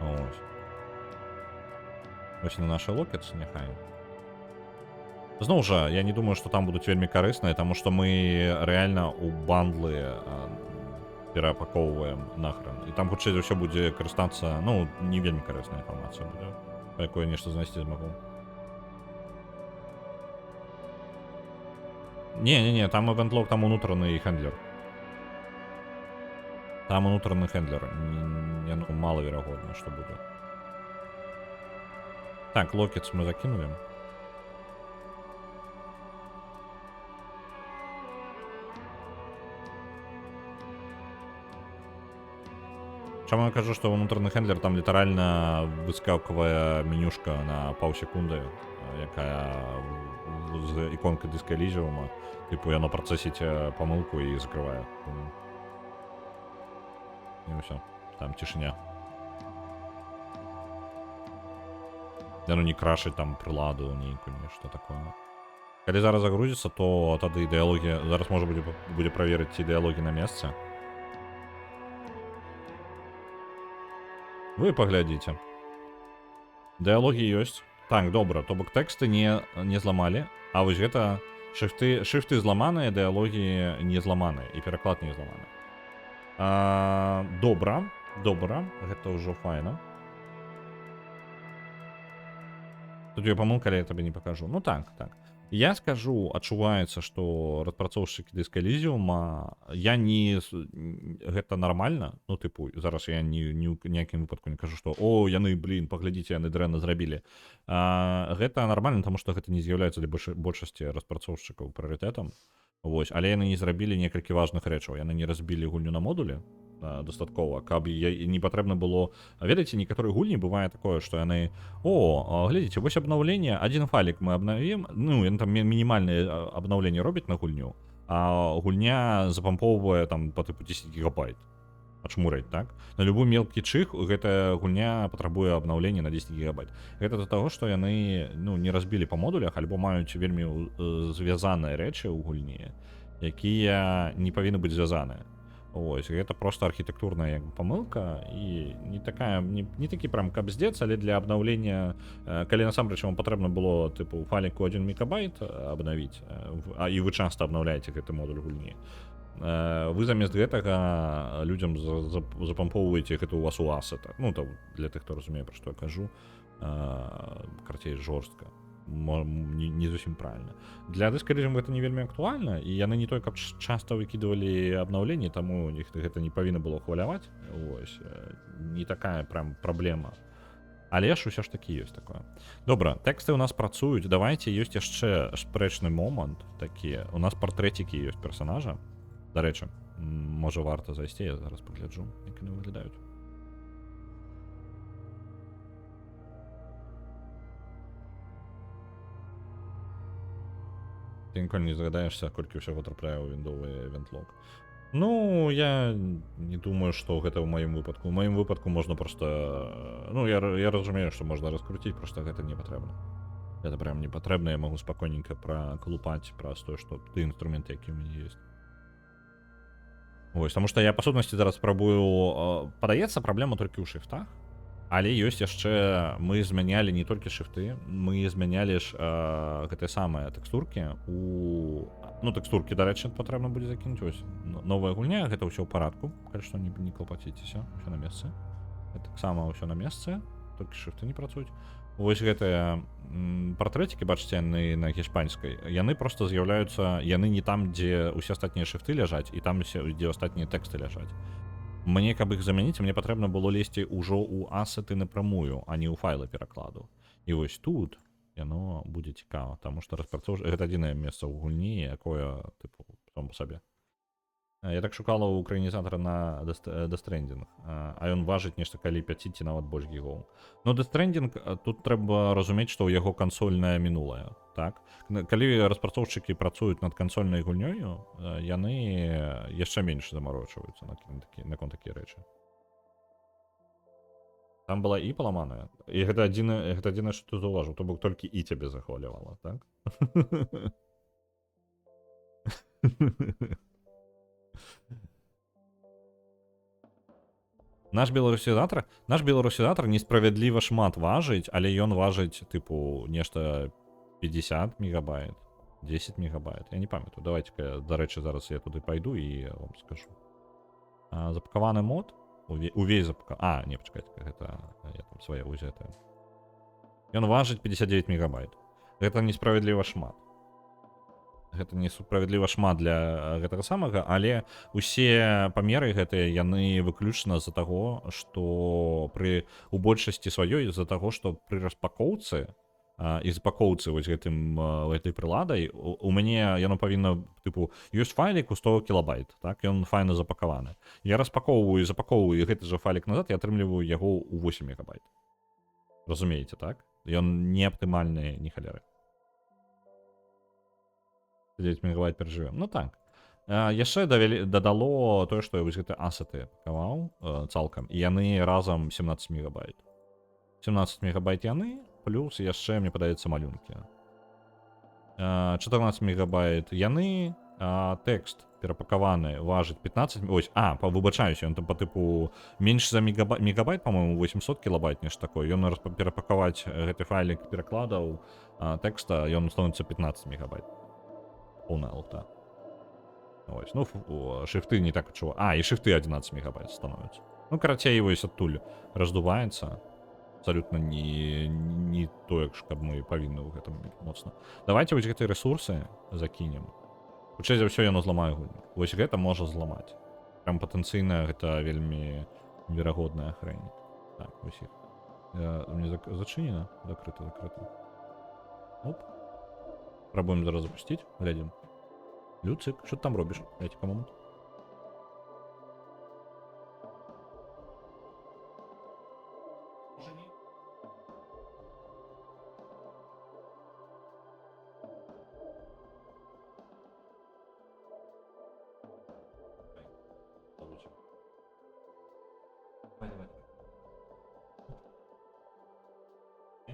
Ось. Вось на нашы локетс, няхай. Зноў жа, я не думаю, што там будуць вельмі карысныя, таму што мы рэальна ў бандлы перапаковываем нахрен. І там хутчэй за ўсё будзе карыстацца, ну, не вельмі карысная інфармацыя будзе, па якой нешта знайсці змагу. Не, там event-log, там унутраны хендлер. Там унутраны хендлер. Ну, малаверагодна, што будзе. Так, локетс мы закінули. Чаму я кажу, што ўнутраны хендлер там літаральна выскаквае менюшка на паўсекунды, якая з іконкай дыска Elysium, типу яно працэсіць памылку і закрывае. І ўсё, там цішыня. Яно не крашыць там прыладу нейкую, нешта такое. Калі зараз загрузіцца, то тады ідэалогія, зараз можа будзе праверыць, ці ідэалогія на месцы. Вы паглядзіце. Дыалогі ёсць. Так, добра, то бок тэксты не зламалі, а вось гэта шрифты зламаныя, дыалогі не зламаныя, і пераклад не зламаны. Добра, гэта ўжо файна. Тут ёй памылка, але я табе не пакажу. Ну так. Я скажу, адчуваецца, што распрацоўшчыкі дыска Elysium, гэта нармальна, ну, тыпу, зараз я ні ў ніякім выпадку не кажу, што яны, паглядзіце, яны дрэнна зрабілі. Гэта нармальна, таму што гэта не з'яўляецца для большасці распрацоўшчыкаў прыярытэтам. Вось, але яны не зрабілі некалькі важных рэчаў. Яны не разбілі гульню на модулі дастаткова, каб не патрэбна было. Ведаеце, некаторыя гульні бывае такое, што яны глядзіце, вось абнаўленне, адзін файлік мы абнавім, ну, яны там мінімальнае абнаўленне робяць на гульню, а гульня запампоўвае там па тыпу 10 гигабайт. Ачмураць, так? На любы мелкі чых гэтая гульня патрабуе абнаўлення на 10 гигабайт. Гэта да таго, што яны, ну, не разбілі па модулях, альбо маюць вельмі звязаныя рэчы ў гульні, якія не павінны быць звязаныя. Ось, гэта просто архітэктурная памылка і не такі прям капздец, але для абнаўлення, калі насамрэч вам патрэбна было тыпу файліку 1 мегабайт абнавіць, і вы часта абнаўляеце гэты модуль гульні, вы замест гэтага людзям запампоўваеце гэта у вас у асета. Ну, то для тых, хто разумее, пра што я кажу, карацей, жорстка. Не зусім правильно. Для дыска Elysium гэта не вельмі актуальна, і яны не той, каб часта выкідывалі абнаўленні, таму іх гэта не павінна было хваляваць. Вось, не такая прям праблема. Але ж усё ж такі ёсць такое. Добра, тэксты ў нас працуюць. Давайте, ёсць яшчэ спрэчны момант такі. У нас партрэцікі ёсць персонажа. Дарэчы, можа варта зайсці, я зараз пагляджу, як яны выглядаюць. Ты ніколі не згадаешься, колькі ўсяго трапляе ў віндовы event-log. Ну, я не думаю, што гэта ў маім выпадку. У маім выпадку можна просто... Ну, я разумею, што можна раскруціць, просто гэта не патрэбна. Гэта прям не патрэбна, я магу спакойненька пракалупаць праз тое, што ты інструменты, які ў мяне ёсць. Вось, таму што я, па сутнасці, зараз спрабую... Падаецца, праблема толькі ў шрифтах. Але ёсць яшчэ мы змянялі не толькі шрифты, мы змянялі ж гэтыя самыя тэкстуркі у тэкстуркі, дарэчы, патрэбна будзе закінуць. Вось новая гульня, гэта ўсё ў парадку, калі што не клапаціцеся, ўсё на месцы. Таксама ўсё на месцы, толькі шрифты не працуюць. Вось гэтыя партрэцікі, бачыце, яны на гішпанскай, яны проста з'яўляюцца, яны не там, дзе ўсе астатнія шрифты ляжаць, і там, дзе астатнія тэксты ляжаць. Мне, каб іх замяніць, мне патрэбна было лезці ўжо ў асеты напрамую, а не ў файлы перакладу. І вось тут яно будзе цікава, таму што гэта адзінае месца ў гульні, якое, тыпу, сам па сабе. Я так шукала ў украінізатара на Death Stranding, а ён важыць нешта калі 5 ці нават больш гігоў. Но Death Stranding, тут трэба разумець, што ў яго кансольнае мінулае, так? Калі распрацоўшчыкі працуюць над кансольнай гульнёю, яны яшчэ менш замарочваюцца наконт такія рэчы. Там была і паламаная, і гэта адзінае, што ты заўважыў, то бок толькі і цябе захвалявала, так? Наш беларусізатар несправядліва шмат важыць, але ён важыць, тыпу, нешта 50 мегабайт, 10 мегабайт. Я не памятаю. Давайте-ка, дарэчы, зараз я туды пайду і вам скажу. Запакаваны мод, увесь запакаваны. Не, пачакайце, гэта я там свая узятая. Ён важыць 59 мегабайт. Гэта несправядліва шмат. Гэта несправядліва шмат для гэтага самага, але усе памеры гэтыя, яны выключна з-за таго, што у большасці сваёй з-за таго, што пры распакоўцы і запакоўцы вось гэтай прыладай у мяне яно павінна, тыпу, ёсць файлік у 100 кілабайт, так, ён файна запакаваны. Я распакоўваю і запакоўваю гэты жа файлік назад, я атрымліваю яго ў 8 мегабайт. Разумееце, так? Ён не аптымальны ні халеры. 9 мегабайт перажывем. Ну так. Яшчэ дадало тое, што я вось гэты асеты пакаваў цалкам, і яны разам 17 мегабайт. 17 мегабайт яны, плюс яшчэ, мне падаецца, малюнкі. 14 мегабайт яны, тэкст перапакаваны важыць 15... Ось, выбачаюся, ён там па тыпу менш за мегабайт, па-моему, 800 кілабайт, нешта такое. Ён перапакаваць гэты файлік перакладаў тэкста, ён становіцца 15 мегабайт. Полная лута. Ось, ну, шрифты не так адчуваю. І шрифты 11 мегабайт становятся. Ну, карацей, вось адтуль раздуваецца. Абсолютно не то, каб мы павінны ў гэтым моцна. Давайте вось гэтыя рэсурсы закінем. Хутчэй за ўсё яно зламае гульню. Вось гэта можа зламаць. Прям патэнцыйна гэта вельмі верагодная хрень. Так, вось іх. Мне зачынена? Закрыта. Оп. Пробуем зараз запустить. Глядим. Люцик, что ты там робишь? Дайте-ка момент.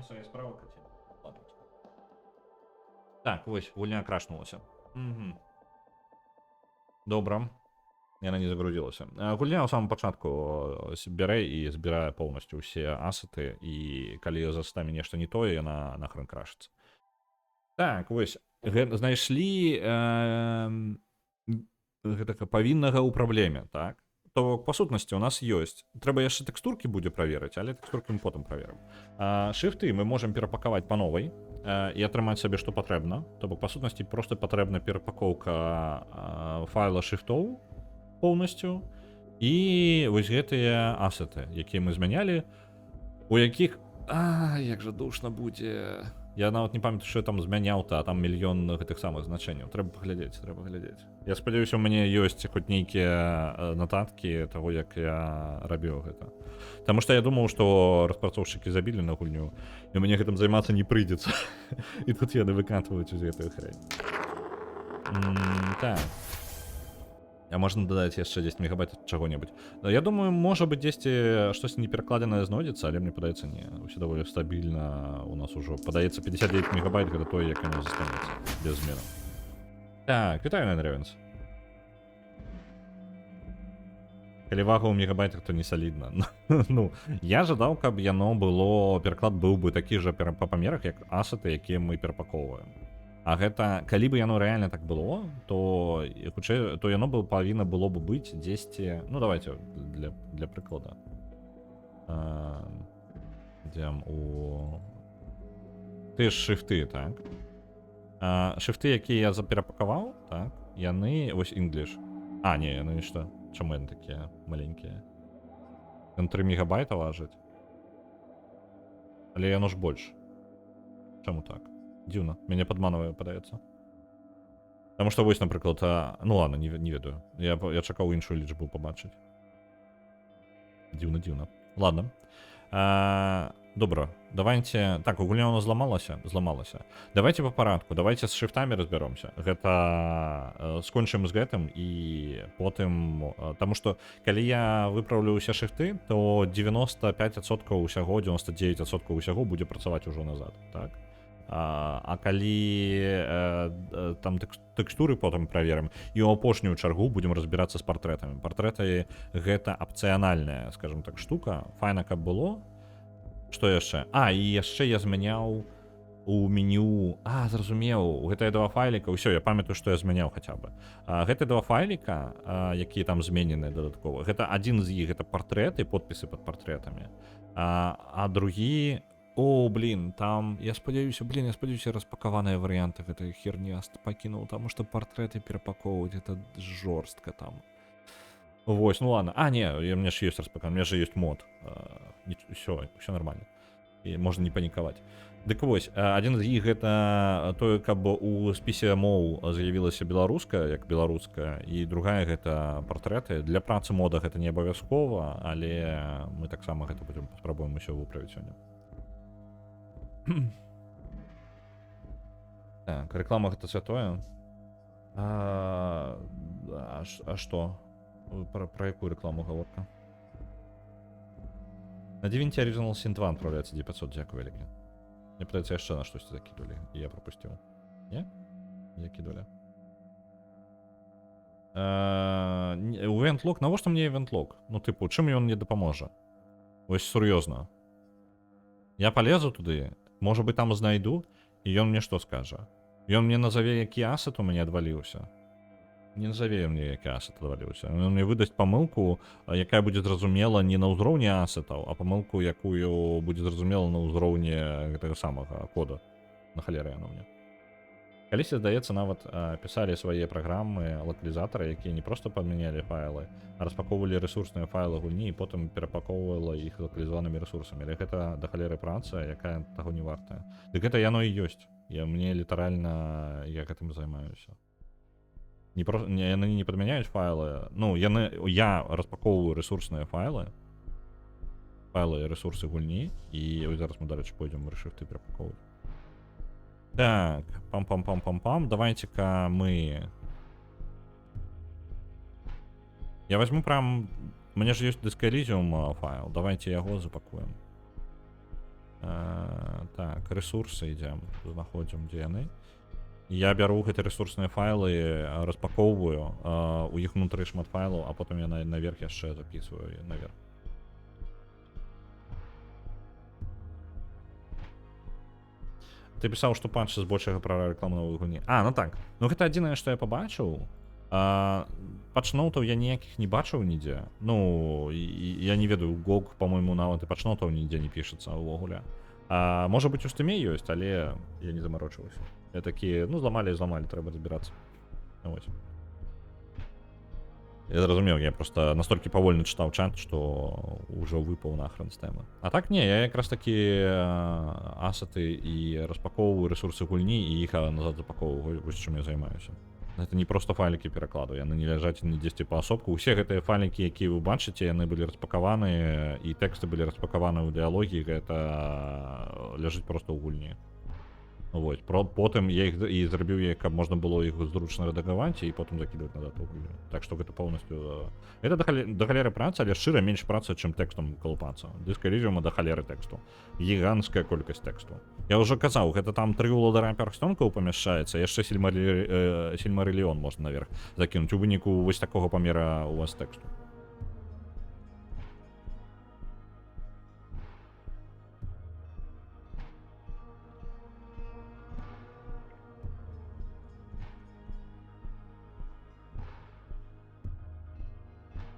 Своя справа хотел. Ладно. Так, вось, гульня крашнулася. Угу. Добра. Яна не загрузілася. Гульня ў самым пачатку бярэ і збірае поўнасцю ўсе асеты, і калі за стамі нешта не тое, яна нахрен крашыцца. Так, вось, знайшлі гэтага павіннага ў праблеме, так? То, па сутнасці, у нас ёсць. Трэба яшчэ тэкстуркі будзе праверыць, але тэкстуркі мы потым праверым. Шрифты мы можам перапакаваць па новай і атрымаць сабе, што патрэбна. То бок, па сутнасці, проста патрэбна перапакоўка файла шрифтоў поўнасцю і вось гэтыя асеты, якія мы змянялі, у якіх... як жа душна будзе... Я нават не памятаю, што я там змяняў-то, а там мільён гэтых самых значэнняў. Трэба паглядзець. Я спадзяюся, у мяне ёсць хоць нейкія нататкі таго, як я рабіў гэта. Таму што я думаў, што распрацоўшчыкі забілі на гульню, і мне гэтым займацца не прыйдзецца. І тут яны выкатваюць з гэтую хрень. Так. А можна дадаць яшчэ 10 мегабайт чаго-небудзь. Я думаю, можа быць, дзесьці штось неперакладзенае знойдзецца, але мне падаецца, не. Усё даволі стабільна у нас ужо. Падаецца 59 мегабайт, гэта тое, як яно застанецца. Без зменаў. Так, вітаю, Найн Ревенс. Калі вага ў мегабайтах, то не салідна. Ну, я жадаў, каб яно было, пераклад быў бы такі жа па памерах, як асеты, якія мы перапаковваем. А гэта, калі бы яно рэальна так было, то хутчэй, то яно павінна было бы быць дзесьці, ну давайте для прыклада. Ідзем у тыя ж шрифты, так? Шрифты, якія я перапакаваў, так, яны, вось English. Не, яны што? Чаму яны такія маленькія? Ён 3 мегабайта важыць. Але яно ж больш. Чаму так? Дзіўна, мяне падманвае, падаецца. Таму што вось, напрыклад, ну ладно, не ведаю. Я чакаў іншую лічбу пабачыць. Дзіўна. Ладно. Добра, давайте... Так, гульня у нас зламалася. Давайте по парадку, давайте з шрифтамі разбяромся. Гэта скончым з гэтым і потым... Таму што, калі я выпраўлю ўсе шрифты, то 95% усяго, 99% усяго будзе працаваць ужо назад, так? А калі там тэкстуры потым праверым, і ў апошнюю чаргу будзем разбірацца з партрэтамі. Партрэты гэта апцыянальная, скажем так, штука. Файна, каб было. Што яшчэ? І яшчэ я змяняў у меню... Зразумеў, гэтыя два файліка, ўсё, я памятаю, што я змяняў хаця бы. Гэтыя два файліка, якія там змененыя дадаткова, гэта адзін з іх, гэта партрэты, подпісы пад партрэтамі. А другі... там, я спадзяюся, распакаваныя варыянты гэтай херні пакінуў, таму што партрэты перапаковваць, это жорстка там. Вось, ну ладно. Не, у меня же есть распакан, у меня же есть мод. Все нормально. І можна не панікаваць. Дык вось, адзін з іх гэта тое, каб у спісе моў з'явілася беларуская, як беларуская, і другая гэта партрэты. Для працы мода гэта не абавязкова, але мы таксама гэта будзем паспрабуем усё выправіць сёння. Так, рэклама гэта святое. Што? Про якую рекламу гаворка? На Divinity Original Sin 2 отправляется 900, дзякую вялікі. Мне пытаецца яшчэ на штосьці закидывали, і я пропусціў. Не? Закидывали. Event log, навошта мне event log? Ну, типу, чым ён мне дапаможа? Вось сур'ёзна. Я полезу туды, можа быть, там знайду, і ён мне што скажа? Ён мне назаве, які асет у мяне адваліўся. Не назове мне, які асет адваліўся. Ён мне выдасць памылку, якая будзе зразумела не на ўзроўні асетаў, а памылку, якую будзе зразумела на ўзроўні гэтага самага кода. На халеры яно мне. Калісьці, здаецца, нават пісалі свае праграмы, лакалізатары, якія не проста падмянялі файлы, а распаковвалі рэсурсныя файлы гульні і потым перапаковвала іх лакалізаванымі рэсурсамі. Але гэта да халеры праца, якая таго не вартая. Дык гэта яно і ёсць. Мне літаральна, я гэтым займаюся. Яны не падмяняюць файлы. Ну, я распаковваю рэсурсныя файлы і рэсурсы гульні, і зараз мы, дарэчы, пойдзем у рэшрыфты перапаковваць. Так, пам-пам-пам-пам-пам. Давайте-ка мы... Я возьму прям... У меня же есть Disco Elysium файл. Давайте яго запакуем. Так, рэсурсы ідзем. Знаходзім, дзе яны. Я бяру гэтыя рэсурсныя файлы, распаковваю, у іх унутры шмат файлаў, а потым я наверх яшчэ записываю наверх. Ты пісаў, што патчы збольшага пра рэкламу новай гульні. Ну так. Ну гэта адзінае, што я пабачыў. Патчноутаў я ніякіх не бачыў нідзе. Ну, я не ведаю, GOG, па-мойму, нават і патчноутаў нідзе не пішацца ўвогуле. Можа быць, у Steam ёсць, але я не замарочваўся. Я такі, ну, зламалі, трэба разбірацца. Вось. Я зразумеў, я просто настолькі павольна чытаў чат, што ўжо выпаў нахрен з тэмы. А так не, я якраз такі асеты і распаковваю рэсурсы гульні і іх назад запаковваю, вось чым я займаюся. Гэта не проста файлікі перакладу, яны не ляжаць не дзесьці паасобку. Усе гэтыя файлікі, якія вы бачыце, яны былі распакаваны, і тэксты былі распакаваны ў дыялогі, гэта ляжыць проста ў гульні. Вось, потым я іх і зрабіў, каб можна было іх зручна рэдагаваць і потым закідваць назад у гульню. Так што гэта поўнасцю... Гэта да халеры праца, але шчыра менш праца, чым тэкстам калупацца. Disco Elysium да халеры тэксту. Гіганцкая колькасць тэксту. Я ўжо казаў, гэта там 3 уладара перстонкаў памяшчаецца, яшчэ Сільмарыліон можна наверх закінуць. У выніку вось такога памера у вас тэксту.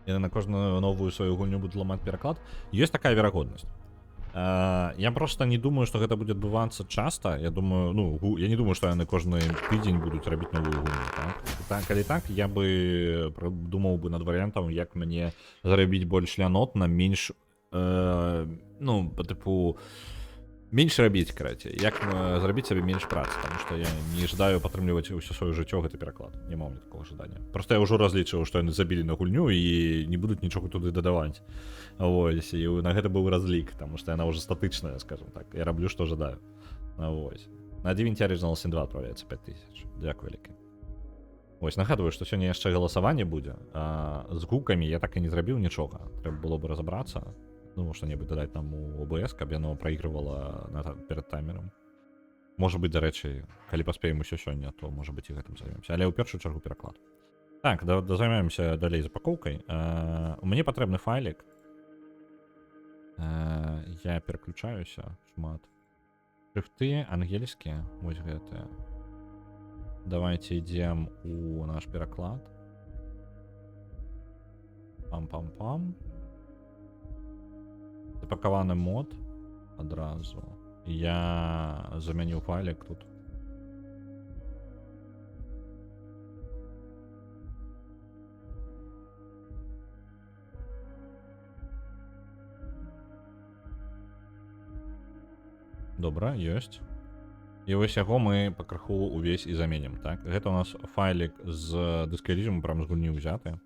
яны на кожную новую сваю гульню будуць ламаць пераклад. Ёсць такая верагоднасць. Я просто не думаю, што гэта будзе адбывацца часта. Я думаю, ну, я не думаю, што яны кожны тыдзень будуць рабіць новую гульню, так? Калі так, я бы думаў бы над варыянтам, як мне зрабіць больш лянотна, менш, ну, по тыпу, менш рабіць, карацей, як зрабіць сабе менш працы, таму што я не жадаю падтрымліваць усё сваё жыццё гэты пераклад. Няма ў мяне такога жадання. Просто я ўжо разлічваў, што яны забілі на гульню і не будуць нічога туды дадаваць. Вось, і на гэта быў разлік, таму што яна ўжо статычная, скажем так. Я раблю, што жадаю. Вось. На Divinity Original Sin 2 адправляецца 5000. Дзякуй вялікі. Вось, нагадваю, што сёння яшчэ галасаванне будзе. З гукамі я так і не зрабіў нічога. Трэба было бы разабрацца. Думаю, што-небудзь дадаць нам у OBS, каб яно праігрывала перад таймером. Можа быць, дарэчы, калі паспеем усё сёння, то, можа быць, і гэтым займемся. Але ў першую чаргу пераклад. Так, займаемся далей запакоўкай. Мне патрэбны файлік. Я пераключаюся шмат. Шрифты ангельскія, вось гэтыя. Давайте ідзем у наш пераклад. Пам-пам-пам. Запакаваны мод адразу. Я замяніў файлік тут. Добра, ёсць. І вось яго мы пакрыху увесь і заменім, так? Гэта у нас файлік з дыскалізму, прям з гульні ўзяты.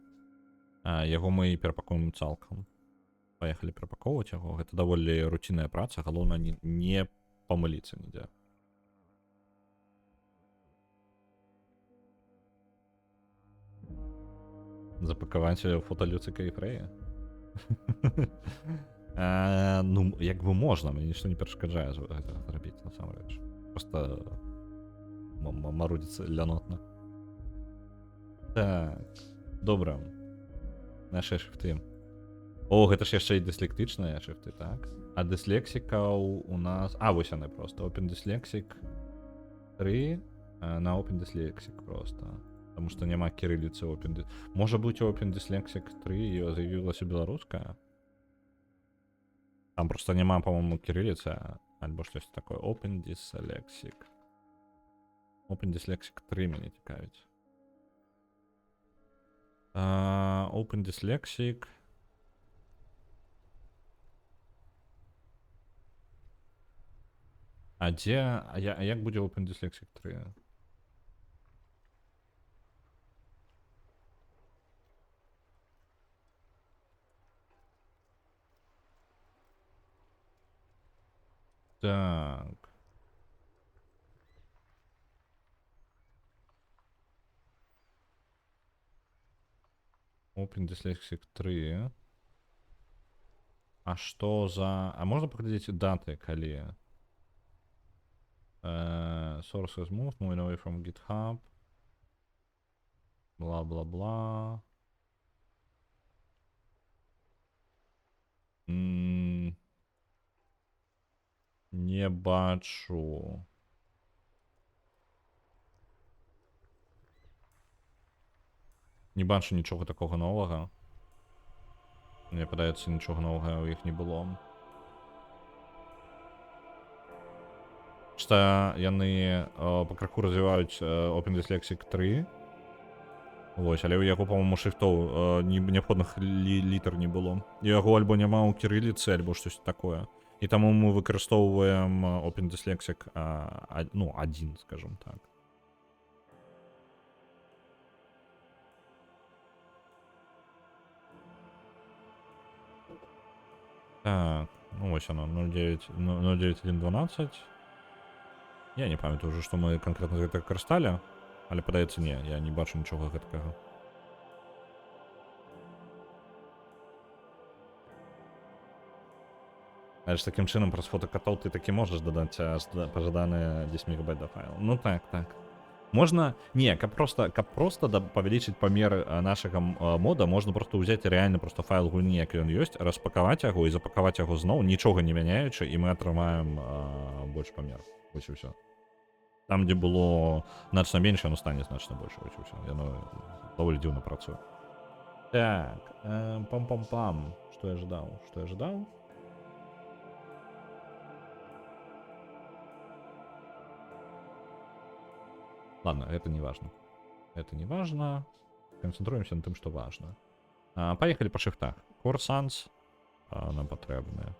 Яго мы перапакуем цалкам. Паехалі перапаковваць яго. Гэта даволі руцінная праца, галоўна не памыліцца нідзе. Запакаваць фоталюцыка і фрэя? Ну, як бы можна, мне нічто не перашкаджае гэта зрабіць, насамрэч. Просто марудзіцца лянотна. Так, добра. Нашы шрифты. О, гэта ж яшчэ і дыслектычныя шрифты, так? А дыслексікаў у нас... вось яны просто. Open Dyslexic 3 на Open Dyslexic просто. Потому што няма кірыліцы Open Dyslexic. Можа быць, Open Dyslexic 3 з'явілася беларуская? Там просто няма, по-моему, кірыліцы, альбо штось такое. Open Dyslexic. Open Dyslexic 3 мяне цікавіць. Open Dyslexic... А як будзе Open Dyslexic 3? Так. Open Dyslexic 3. А што за... А можна паглядзець даты, калі... Source is moved, moving away from GitHub. Бла-бла-бла. Не бачу. Не бачу нічога такога новага. Мне падаецца, нічога новага ў іх не было. Што яны пакраху развіваюць Open Dyslexic 3. Вось, але ў яго, па-моему, шрифтоў неабходных літар не было. І яго альбо няма ў кірыліцы, альбо штось такое. І таму мы выкарыстоўваем Open Dyslexic 1, скажем так. Так, ну вось оно, 0.9.1.12. Я не памятаю ўжо, што мы канкрэтна гэта карысталі, але падаецца не, я не бачу нічога гэткага. Але ж такім чынам праз фотакатал ты такі можаш дадаць пажаданыя 10 мегабайт да файла. Ну так, так. Можна, не, каб просто павялічыць памер нашага мода, можна просто ўзяць рэальна просто файл гульні, як ён ёсць, распакаваць яго і запакаваць яго зноў, нічога не мяняючы, і мы атрымаем больш памер. Вось і ўсё. Там, дзе было значна менш, яно стане значна больш. Вось і ўсё. Яно даволі дзіўна працуе. Так, пам-пам-пам. Что я ожидал? Что я ожидал? Ладно, это не важно. Это не важно. Концентруемся на том, что важно. Поехали по шифтах. Core Sans нам патрэбны.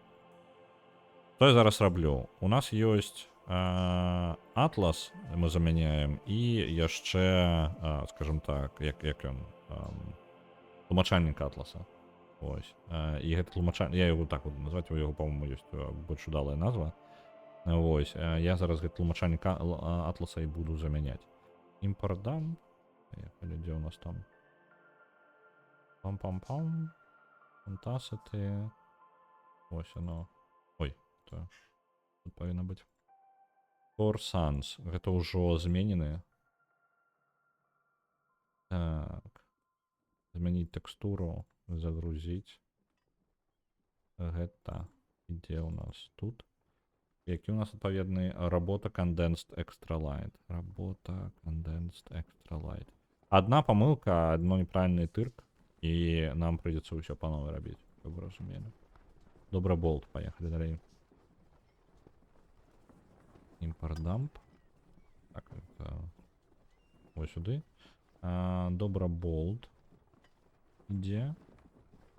Что я зараз раблю? У нас есть Atlas, мы заменяем, и яшчэ, скажем так, як ён, тлумачальнік Атласа. Ось. І гэты тлумачальнік, я его так буду назвать, у яго, по-моему, есть больш удалая назва. Ось. Я зараз гэты тлумачальнік Атласа і буду замяняць. Імпорт-дамп. Поехали, где у нас там? Пам-пам-пам. Фантасити. Ось оно. Ой, то тут повинно бути. Core Sans. Гэта ўжо зменены. Так. Змяніць тэкстуру. Загрузіць. Гэта. Ідзе у нас тут. Які у нас адпаведны? Работа Condensed Extra Light. Работа Condensed Extra Light. Одна помылка, одно неправильный тырк. И нам придется все по новой робить. Как вы разумели. Добро болт. Поехали далее. Импорт-дамп. Так, это... Вот сюда. Добро болт. Иде.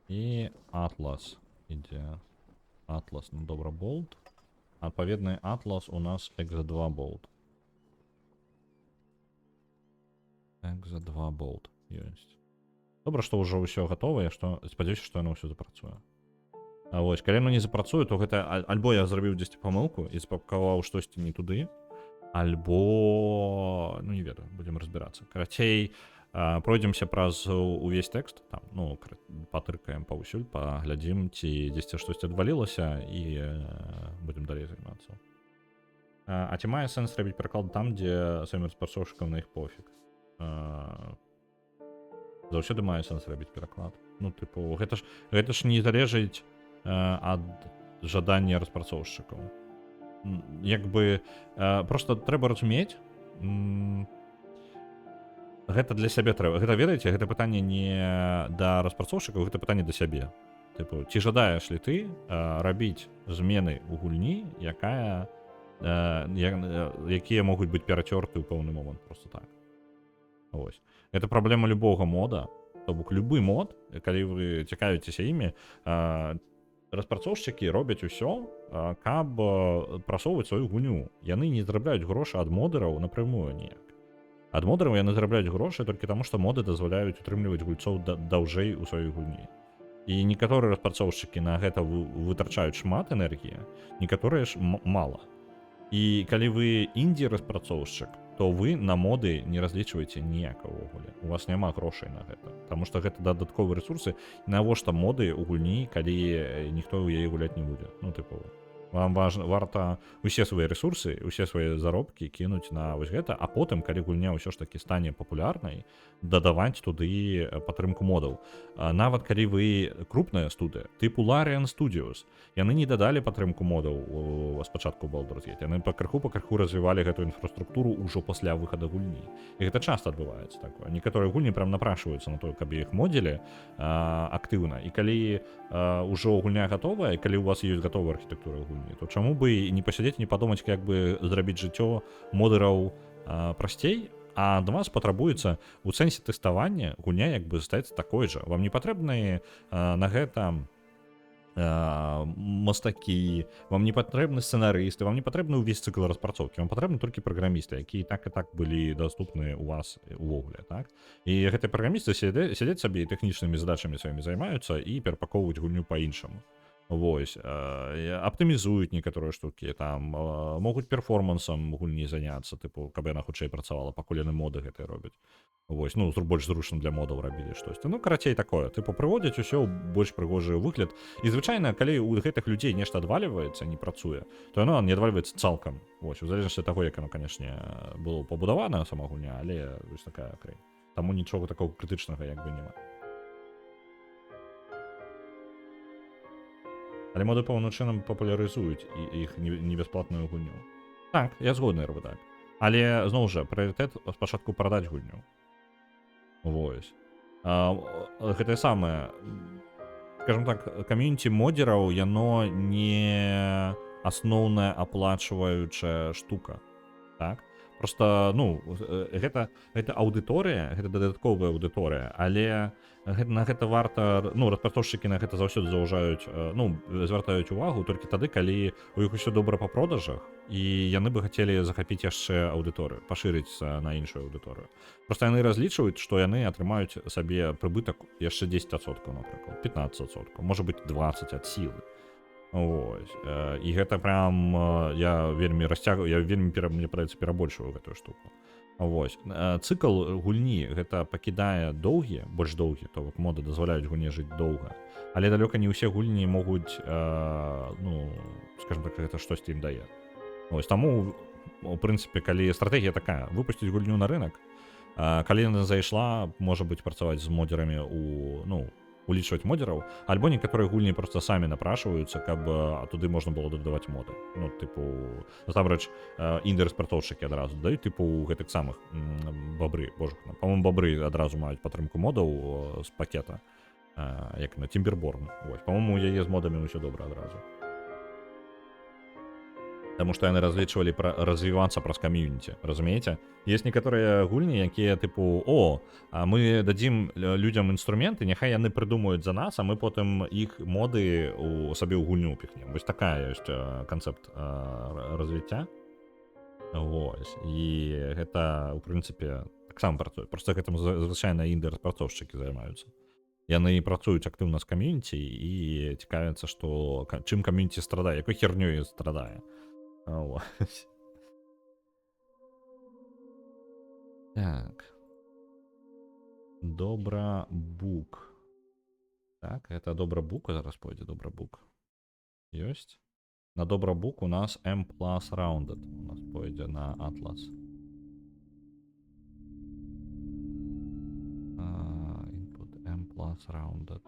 И Atlas. Иде. Atlas на добро болт. Отповедный Atlas у нас Exa2 болт. Exa2 болт. Есть. Добра, што ўжо ўсё гатовае, што спадзяюся, што яно ўсё запрацуе. А вось, калі яно не запрацуе, то гэта альбо я зрабіў дзесьці памылку і спакаваў штосьці не туды, альбо ну не ведаю, будзем разбірацца. Карацей, пройдземся праз увесь тэкст, там, ну, патыркаем паўсюль, паглядзім, ці дзесьці штосьці адвалілася і будзем далей займацца. А ці мае сэнс рабіць пераклад там, дзе самім распрацоўшчыкам на іх пофіг? Заўсёды мае сэнс рабіць пераклад. Ну, тыпу, гэта ж не залежыць ад жадання распрацоўшчыкаў. Як бы, просто трэба разумець, гэта для сябе трэба. Гэта, ведаеце, гэта пытанне не да распрацоўшчыкаў, гэта пытанне да сябе. Тыпу, ці жадаеш ли ты рабіць змены ў гульні, якія могуць быць перацёрты ў пэўны момант просто так. Ось. Это праблема любого мода. То бок любы мод, калі вы цікавіцеся імі, распрацоўшчыкі робяць усё, каб прасоўваць сваю гульню. Яны не зарабляюць грошы ад модэраў напрямую ніяк. Ад модэраў яны зарабляюць грошы толькі таму, што моды дазваляюць утрымліваць гульцоў даўжэй у сваёй гульні. І некаторыя распрацоўшчыкі на гэта вытрачаюць шмат энергіі, некаторыя ж мала. І калі вы інді-распрацоўшчык, то вы на моды не разлічваеце ніяк увогуле. У вас няма грошай на гэта. Таму што гэта дадатковыя рэсурсы. Навошта моды ў гульні, калі ніхто ў яе гуляць не будзе. Ну, тыпу, вам варта усе свае рэсурсы, усе свае заробкі кінуць на вось гэта, а потым, калі гульня ўсё ж такі стане папулярнай, дадаваць туды падтрымку модаў. Нават калі вы крупная студыя, тыпу Larian Studios, яны не дадалі падтрымку модаў спачатку Baldur's Gate. Яны пакрыху развівалі гэту інфраструктуру ўжо пасля выхада гульні. І гэта часта адбываецца такое. Некаторыя гульні прям напрашваюцца на то, каб іх модзілі актыўна. І калі ўжо гульня гатовая, і калі у вас ёсць гатовая архітэктура гульні, то чаму бы не пасядзець, не падумаць, як бы зрабіць жыццё модэраў прасцей, а да вас патрабуецца у сэнсе тэставання гульня як бы застаецца такой жа. Вам не патрэбны на гэта мастакі, вам не патрэбны сцэнарысты, вам не патрэбны ўвесь цыкл распрацоўкі, вам патрэбны толькі праграмісты, якія так і так былі даступны у вас увогуле, так? І гэтыя праграмісты сядзяць сабе і тэхнічнымі задачамі сваімі займаюцца і перапакоўваюць гульню па-іншаму. Вось, аптымізуюць некаторыя штукі, там могуць перформансам гульні заняцца, тыпу, каб яна хутчэй працавала, пакуль яны моды гэтыя робяць. Вось, ну, больш зручна для модаў рабілі штосьці. Ну, карацей, такое, тыпу, прыводзяць усё ў больш прыгожы выгляд. І, звычайна, калі ў гэтых людзей нешта адвальваецца, не працуе, то яно не адвальваецца цалкам. Вось, у залежнасці ад таго, як яно, канешне, было пабудавана, сама гульня, але вось такая край. Таму нічога такого крытычнага як бы няма. Але моды пэўным чынам папулярызуюць іх небясплатную гульню. Так, я згодны робы так. Але, зноў жа, прыярытэт спачатку прадаць гульню. Вось. Гэтае самае, скажем так, камьюніці модзераў, яно не асноўная аплачваючая штука. Так? Просто, ну, гэта аўдыторыя, гэта дадатковая аўдыторыя, але на гэта варта, ну, распрацоўшчыкі на гэта заўсёды заўжаюць, ну, звяртаюць увагу толькі тады, калі у іх усё добра па продажах, і яны бы хацелі захапіць яшчэ аўдыторыю, пашырыць на іншую аўдыторыю. Просто яны разлічваюць, што яны атрымаюць сабе прыбытак яшчэ 10%, напрыклад, 15%, можа быць 20 ад сілы. Ось. І гэта прям я вельмі расцягваю, я вельмі мне падаецца перабольшваю гэтую штуку. Вось. Цыкл гульні гэта пакідае доўгі, больш доўгі, то бок моды дазваляюць гульні жыць доўга. Але далёка не ўсе гульні могуць, ну, скажем так, гэта штосьці ім дае. Ось таму, у прынцыпе, калі стратэгія такая, выпусціць гульню на рынок, калі яна зайшла, можа быць працаваць з модерамі ну, улічваць модераў, альбо некаторыя гульні проста самі напрашваюцца, каб туды можна было дадаваць моды. Ну, тыпу, насамрэч, інды-распрацоўшчыкі адразу даюць, тыпу, гэтых самых бабры, божух, па-моему, бабры адразу маюць падтрымку модаў з пакета, як на Timberborn. Па-моему, у яе з модамі ўсё добра адразу. Таму што яны разлічвалі развівацца праз камьюніці, разумееце? Ёсць некаторыя гульні, якія тыпу, мы дадзім людзям інструменты, няхай яны прыдумаюць за нас, а мы потым іх моды сабе ў гульню ўпіхнем. Вось такая ёсць канцэпт развіцця. Вось. І гэта, у прынцыпе, таксама працуе. Проста гэтым звычайна інды-распрацоўшчыкі займаюцца. Яны працуюць актыўна з камьюніці і цікавяцца, што чым камьюніці страдае, якой хернёй страдае. Ось. Так. Добрабук. Так, это Добрабук зараз пойдзе, Добрабук. Ёсць. На Добрабук у нас M+ Rounded. У нас пойдзе на Atlas. Input M+ Rounded.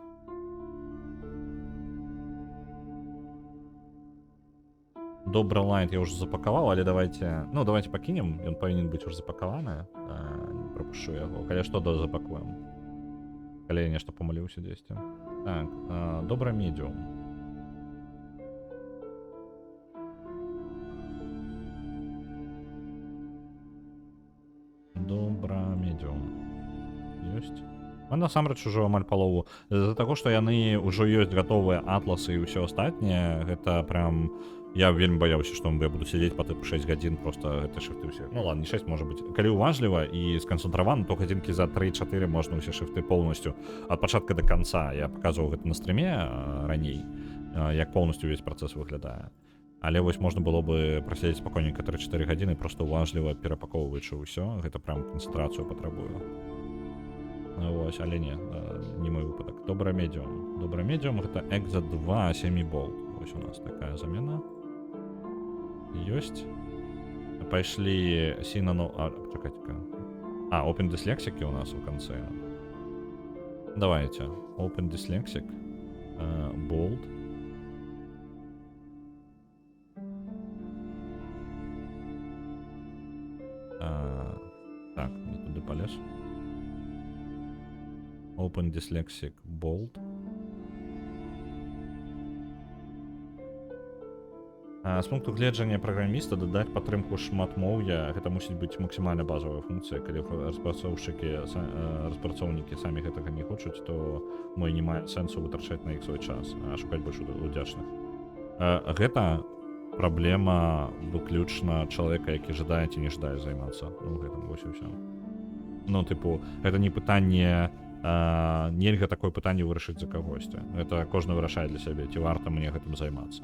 Добралайт я уже запаковал, але давайте, ну, давайте пакінем, ён павінен быць уже запакаваны, не пропущу яго, калі што запакуем, калі я нешта памыліўся дзесьці. Так, добра медіум. Добра медіум. Ёсць. Насамрэч ужо амаль палову. З-за таго, што яны ўжо ёсць гатовыя атласы і ўсё астатняе, гэта прям... Я вельмі баяўся, што я буду сядзець па тыпу 6 гадзін, просто гэта шрифты ўсе. Ну ладно, не 6, можа быць. Калі уважліва і сканцэнтравана, то гадзінкі за 3-4 можна ўсе шрифты поўнасцю ад пачатка да канца. Я паказваў гэта на стрыме раней, як поўнасцю увесь працэс выглядае. Але вось можна было бы прасядзець спакойненька 3-4 гадзіны, просто уважліва перапакоўваючы ўсё. Гэта прям канцэнтрацыю патрабую. Вось, але не мой выпадак. Добра медіум. Добра медіум гэта Exa 2 7-болт. Вось у нас такая замена. Ёсць. Пайшлі Синану... чакайце-ка. Open Dyslexic у нас у канцы. Давайте. Open Dyslexic. Bold. Так, не туди полез. Open Dyslexic Bold. З пункту гледжання праграміста дадаць падтрымку шматмоўя, гэта мусіць быць максімальна базовая функцыя. Калі распрацоўнікі самі гэтага не хочуць, то не мае сэнсу вытрачаць на іх свой час, а шукаць больш удзячных. Гэта праблема выключна чалавека, які жадае ці не жадае займацца. Ну, гэтым вось і ўсё. Ну, тыпу, гэта не пытанне, нельга такое пытанне вырашыць за кагосьці. Гэта кожны вырашае для сябе, ці варта мне гэтым займацца.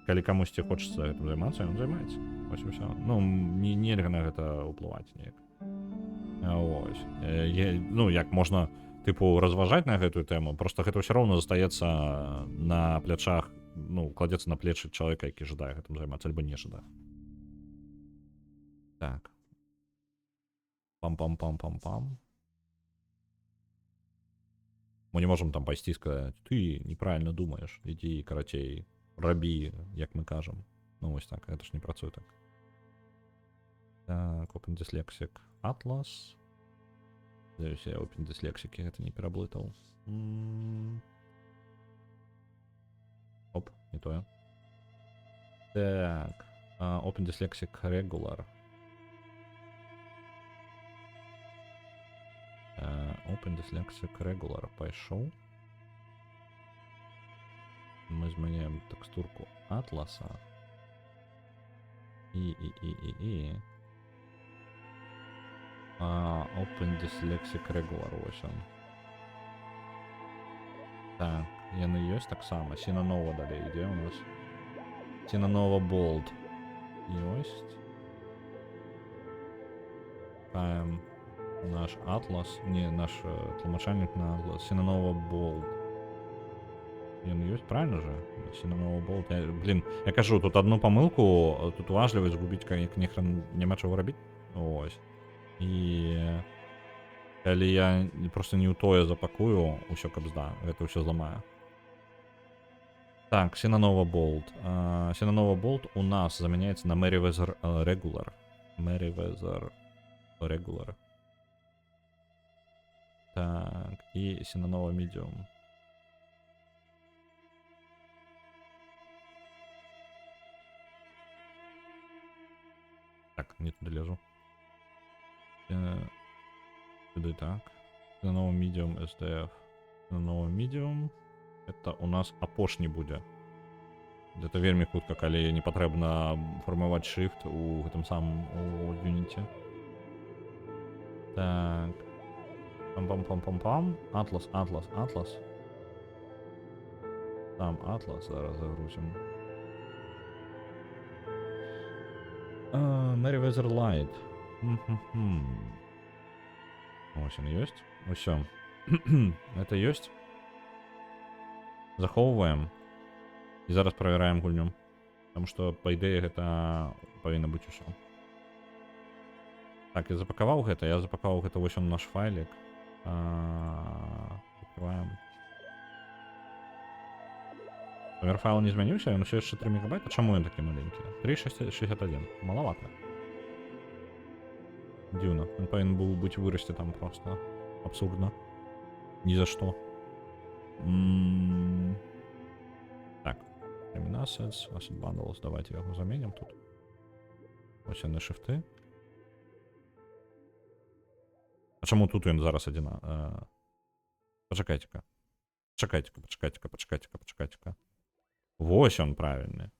Калі камусьці хочацца гэтым займацца, ён займаецца. Вось і ўсё. Ну, нельга на гэта ўплываць неяк. Ось. Ну, як можна, тыпу, разважаць на гэтую тэму, просто гэта ўсё роўна застаецца на плячах, ну, кладзецца на плечы чалавека, які жадае гэтым займацца, альбо не жадае. Так. Пам-пам-пам-пам-пам. Мы не можам там пайсці сказаць, ты неправільна думаеш, ідзі, карацей, рабі, як мы кажам. Ну, вось так, гэта ж не працуе так. Так, Open Dyslexic Atlas. Надеюсь, я Open Dyslexic это не пераблытал. Оп, не то. Так. Open Dyslexic Regular. Open Dyslexic Regular пошел. Мы изменяем текстурку атласа. И. Open Dyslexic Regular ось он. Так, яны ёсць таксама. Сінанова далей ідзе у нас. Сінанова Bold. Ёсць. Наш атлас, не наш тлумачальник на атлас. Сінанова Bold. Ён ёсць, правильно же? Сінанова Bold. Блин, я кажу, тут одну помылку, тут уважливость згубіць, як ніхрен няма чого рабіць. Ось. І калі я просто не ў тое запакую, усё кабзда, гэта ўсё зламае. Так, Сінанова Bold. Сінанова Bold у нас заменяется на Merryweather Regular. Merryweather Regular. Так, и Сінанова Medium. Так, не туда лежу. Сюда так. Сінанова Medium SDF. Сінанова Medium. Это у нас апошні буде. Гэта вельмі хутка, калі не патрэбна фармаваць shift у гэтым самым у Unity. Так. Пам-пам-пам-пам-пам. Атлас. Там Атлас зараз загрузим. Merryweather Light. Ось он ёсць. Усё. Это ёсць. Захоўваем. І зараз правяраем гульню. Потому что, по ідэі, гэта павінна быць усё. Так, я запакаваў гэта, вось он наш файлік. Закрываем. Памер файла не змяніўся, ён усё яшчэ 3 мегабайта. Чаму ён такі маленькі? 3,61. Маловато. Дзіўна. Ён павінен быў быць вырасці там просто. Абсурдна. Ні за што. Так. Termin Assets, Asset Bundles. Давайте його замінимо тут. Ось на шифти. А чому тут він зараз один? Почекайте-ка. Почекайте-ка. Вось он правильный.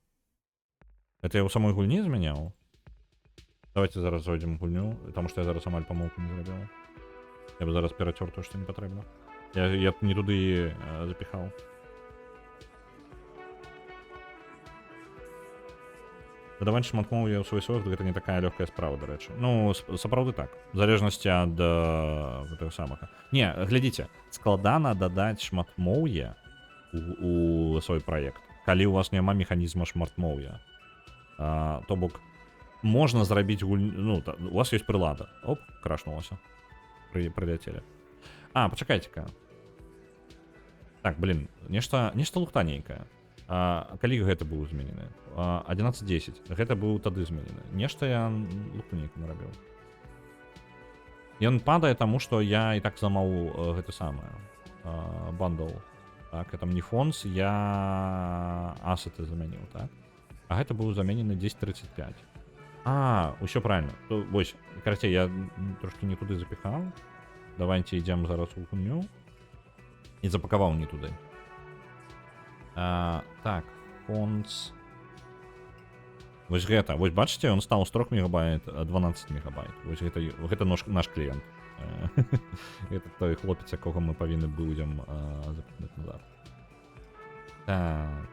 Это я у самой гульні зміняв? Давайте зараз зайдем в гульню, потому что я зараз амаль помилку не зробив. Я бы зараз перетер то, що не потрібно. Я не туди запихав. Дадаваць шматмоў я ў свой софт, гэта не такая лёгкая справа, дарэчы. Ну, сапраўды так. В залежнасці ад гэтага самага. Не, глядзіце, складана дадаць шматмоўе у свой праект, калі у вас няма механізма шматмоўя. То бок, можна зрабіць гульню... Ну, у вас ёсць прылада. Оп, крашнулася. Прыляцелі. Пачакайце-ка. Так, блин, нешта лухтаненькае. Калі гэта быў зменены? 11.10. Гэта быў тады зменены. Нешта я лухтаненька нарабіў. Ён падае таму, што я і так замаў гэта самае. Бандл. Так, это не фонс, я асеты заменіў, так? А гэта быў заменены 10.35. Усё правильно. Вось, карацей, я трошки не туды запіхаў. Давайте ідзем зараз у гульню. І запакаваў не туды. Так, фонс. Вось гэта. Вось бачыце, он стаў з 3 мегабайт 12 мегабайт. Вось гэта наш кліент. Это той хлопец, якога мы павінны будзем запихнуць назад. Так.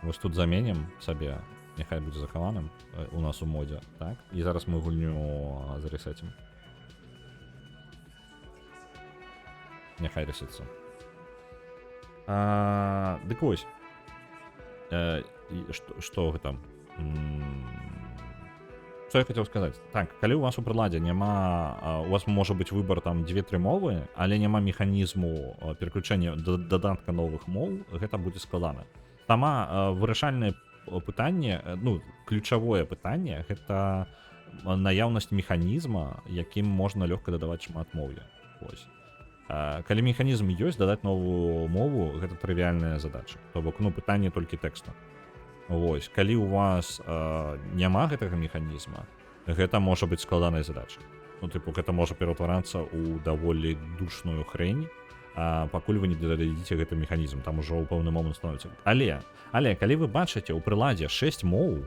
Вось тут заменім сабе. Няхай будзе захаваным у нас у модзе. Так. І зараз мы гульню заресетим. Няхай реситься. Дык вось. Што гэта? Что я хотел сказать? Так, калі у вас у прыладзе няма... У вас можа быць выбор там 2-3 мовы, але няма механізму пераключэння дадатка новых моў, гэта будзе складана. Сама вырашальнае пытанне, ну, ключавое пытанне, гэта наяўнасць механізма, якім можна лёгка дадаваць шматмоўе. Вось. Калі механізм ёсць, дадаць новую мову, гэта трывіальная задача. То бок, ну, пытанне толькі тэкста. Вось. Калі у вас няма гэтага механізма, гэта можа быць складанай задачай. Ну, тыпу, гэта можа ператварацца ў даволі душную хрень, пакуль вы не дададзіце гэты механізм, там ужо ў пэўны момант становіцца. Але, калі вы бачыце ў прыладзе 6 моў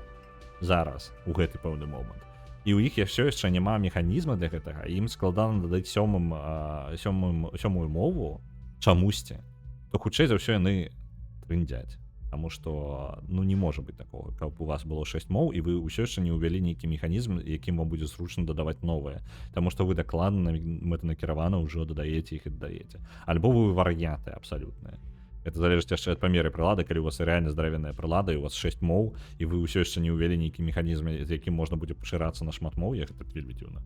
зараз у гэты пэўны момант, і ў іх ўсё яшчэ няма механізма для гэтага, ім складана дадаць сёмую мову чамусьці, то хутчэй за ўсё яны трындзяць. Таму што, ну, не можа быць такога, каб у вас было 6 моў, і вы ўсё яшчэ не ўвялі нейкі механізм, якім вам будзе зручна дадаваць новыя. Таму што вы дакладна мэтанакіравана ўжо дадаеце іх і дадаеце. Альбо вы вар'яты абсалютныя. Это залежыць яшчэ ад памеры прылады, калі у вас рэальна здаравенная прылада, і у вас 6 моў, і вы ўсё яшчэ не ўвялі нейкі механізм, з якім можна будзе пашырацца на шмат моў, гэта вельмі дзіўна.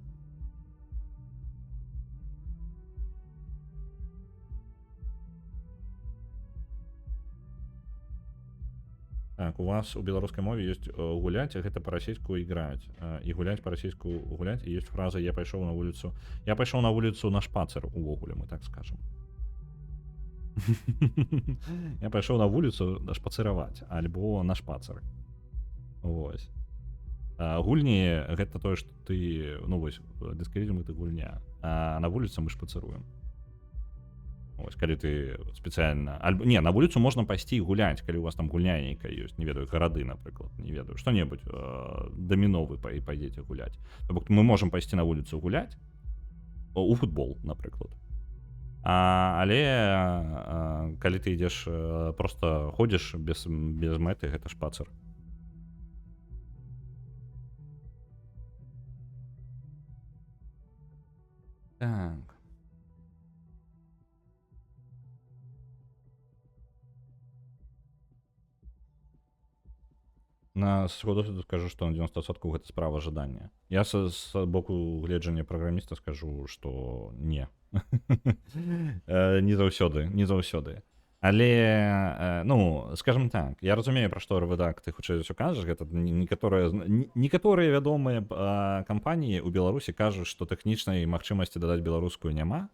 Так, у вас у беларускай мове ёсць гуляць, гэта па-расейску іграць. І гуляць па-расейску гуляць, і ёсць фраза «я пайшоў на вуліцу». Я пайшоў на вуліцу на шпацыр, увогуле, мы так скажам. Я пайшоў на вуліцу шпацыраваць, альбо на шпацыр. Вось. Гульні — гэта тое, што ты, ну вось, дыскалізм — гэта гульня, а на вуліцы мы шпацыруем. Ось, калі ты спецыяльна... Не, на вуліцу можна пайсці гуляць, калі у вас там гульня нейкая ёсць, не ведаю, гарады, напрыклад, не ведаю, што-небудзь, даміно вы пайдзеце гуляць. То бок мы можам пайсці на вуліцу гуляць, у футбол, напрыклад. Але калі ты ідзеш, проста ходзіш без мэты, гэта шпацыр. Так. На свой досвід скажу, што на 90% гэта справа жадання. Я з боку гледжання праграміста скажу, што не. Не заўсёды. Але, ну, скажем так, я разумею, пра што рэдак ты хутчэй ўсё кажаш, гэта некаторыя вядомыя кампаніі ў Беларусі кажуць, што тэхнічнай магчымасці дадаць беларускую няма.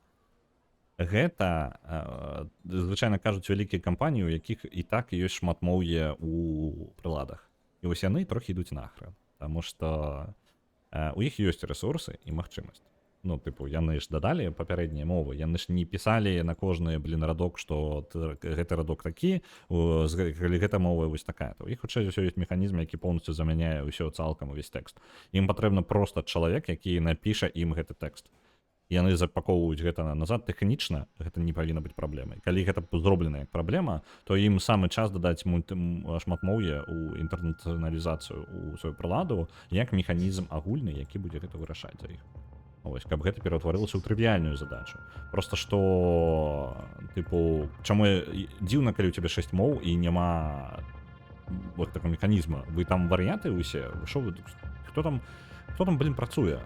Гэта звычайна кажуць вялікія кампаніі, у якіх і так ёсць шматмоўе ў прыладах. І вось яны трохі ідуць нахрен, таму што у іх ёсць рэсурсы і магчымасць. Ну, тыпу, яны ж дадалі папярэднія мовы, яны ж не пісалі на кожны, радок, што гэты радок такі, калі гэта мова вось такая, то у іх хутчэй усё ёсць механізм, які поўнасцю замяняе ўсё цалкам увесь тэкст. Ім патрэбна проста чалавек, які напіша ім гэты тэкст. Яны запакоўваюць гэта назад, тэхнічна гэта не павінна быць праблемай. Калі гэта зроблена як праблема, то ім самы час дадаць шматмоўе ў інтэрнацыяналізацыю ў сваю прыладу як механізм агульны, які будзе гэта вырашаць за іх. Ось, каб гэта пераўтварылася ў трывіальную задачу. Проста што, тыпу, чаму дзіўна, калі ў цябе 6 моў і няма вот такого механізма. Вы там варыянты ўсе? Што вы? Хто там, блін, працуе?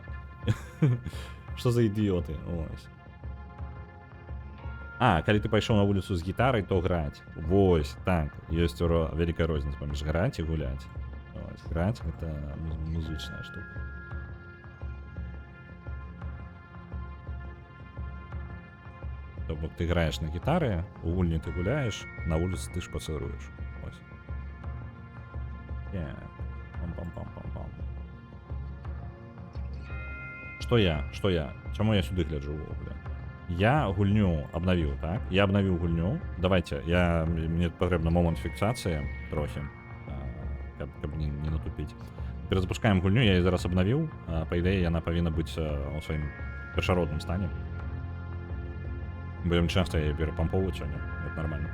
Што за ідыёты? Ось. Калі ты пайшоў на вуліцу з гітарай, то граць. Вось, так, ёсць вялікая розніца паміж граць і гуляць. Ось, граць — гэта музычная штука. То бок ты граеш на гітары, у гульні ты гуляеш, на вуліцы ты шпацыруеш. Ось. Пам-пам-пам-пам-пам. Што я? Чаму я сюды гляджу ўвогуле? Я гульню абнавіў, так? Я абнавіў гульню. Давайте, мне патрэбна момант фіксацыі трохі, каб не натупіць. Перазапускаем гульню, я яе зараз абнавіў. Па ідэі, яна павінна быць у сваім першародным стане. Будем часто яе перапампоўваць сёння. Это нормально.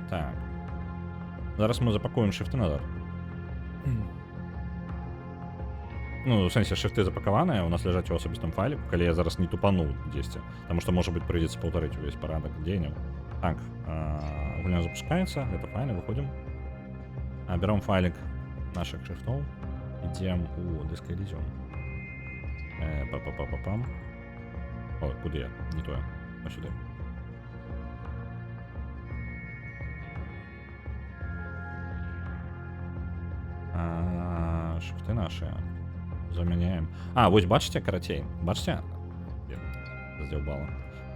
Так. Зараз мы запакуем шрифты назад. Ну, в сэнсе, шрифты запакаваныя, у нас ляжаць у асабістым файліку, калі я зараз не тупануў дзесьці, таму што, можа быць, прыйдзецца паўтарыць увесь парадак дзеянняў. Так, гульня запускаецца, гэта файна, выходзім. Берём файлік нашых шрифтоў, ідзем у Disco Elysium. Па-па-па-па-пам. Ой, куди я? Не то я. Ось сюди. Шифти наші. Заміняємо. А, ось бачите, каратей? Бачите? Здівбало.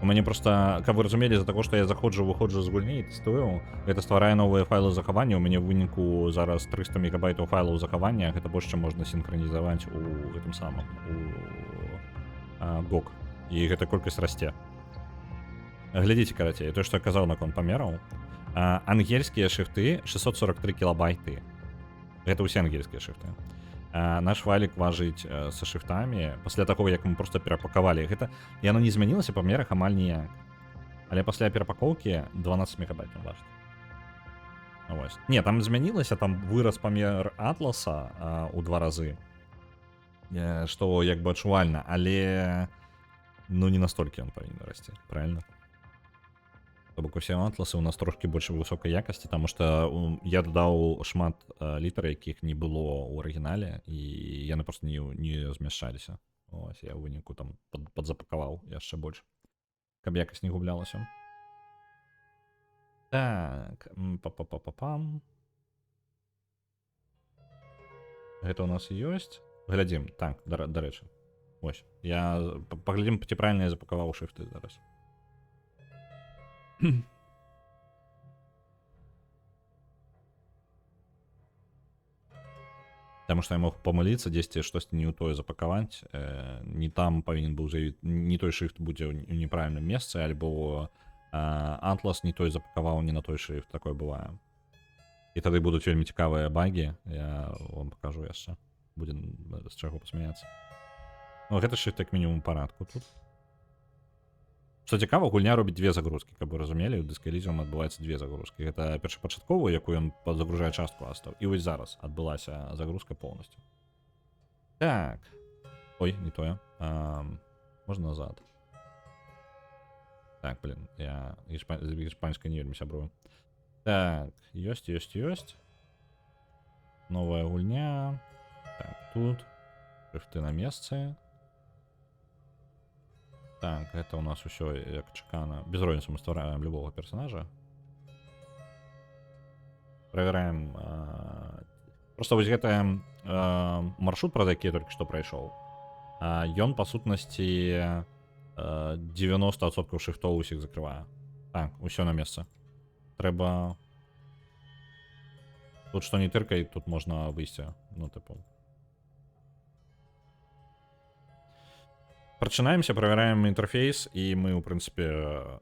У мене просто, как вы разумели, из-за того, что я заходжу, выходжу з гульні і тестую, это стварае новые файлы захавання. У мяне ў выніку зараз 300 мегабайтаў файлаў захавання. Гэта больш, чым можна синхронізаваць у гэтым самым, у GOG. І гэта колькасць расце. Глядзіце, карацей, то, што я казаў наконт памераў. Ангельскія шрифты 643 кілабайты. Гэта ўсе ангельскія шрифты. Наш файлик важыць са шрифтамі пасля таго, як мы просто перапакавалі. Гэта яно не змянілася па мерах амаль ніяк. Але пасля перапакоўкі 12 мегабайтаў важыць. Вось. Не, там змянілася, там вырас памер атласа у 2 разы. Што як бы адчувальна, але ну не настолькі ён павінен расці, правильно? То бок усе атласы у нас трошки больш высокай якасці, таму што я дадаў шмат літар, якіх не было ў арыгінале, і яны просто не змяшчаліся. Ось я ў выніку там падзапакаваў яшчэ больш, каб якасць не гублялася. Так, па-па-па-па-пам. Гэта у нас ёсць. Глядзім, так, дарэчы. Ось, я паглядзім, ці правільна я запакаваў шрифты зараз. Таму што я мог памыліцца, дзесьці штосьці не ў тое запакаваць, не там павінен быў заявіць, не той шрифт будзе ў неправільным месцы, альбо атлас не той запакаваў, не на той шрифт, такое бывае. І тады будуць вельмі цікавыя багі, я вам пакажу яшчэ, будзе з чаго пасмяяцца. Ну, гэта шрифт як мінімум парадку тут. Што цікава, гульня робіць 2 загрузкі, каб вы разумелі, у Disco Elysium адбываецца 2 загрузкі. Гэта першапачатковую, якую ён загружае частку астаў. І вось зараз адбылася загрузка поўнасцю. Так. Ой, не тое. Можна назад. Так, блин, я іспанскай не вельмі сябрую. Так, ёсць. Новая гульня. Так, тут. Шрифты на месцы. Так, это у нас усё як чакана. Без розніцы мы ствараем любого персонажа. Правераем. Просто вось гэты маршрут, праз які я толькі што прайшоў. Ён, па сутнасці, 90% шрифтоў усіх закрывае. Так, усё на месцы. Трэба... Тут што не тыркай, тут можна выйсці. Ну, тыпу... Прачынаемся, правяраем інтэрфейс, і мы, у прынцыпе...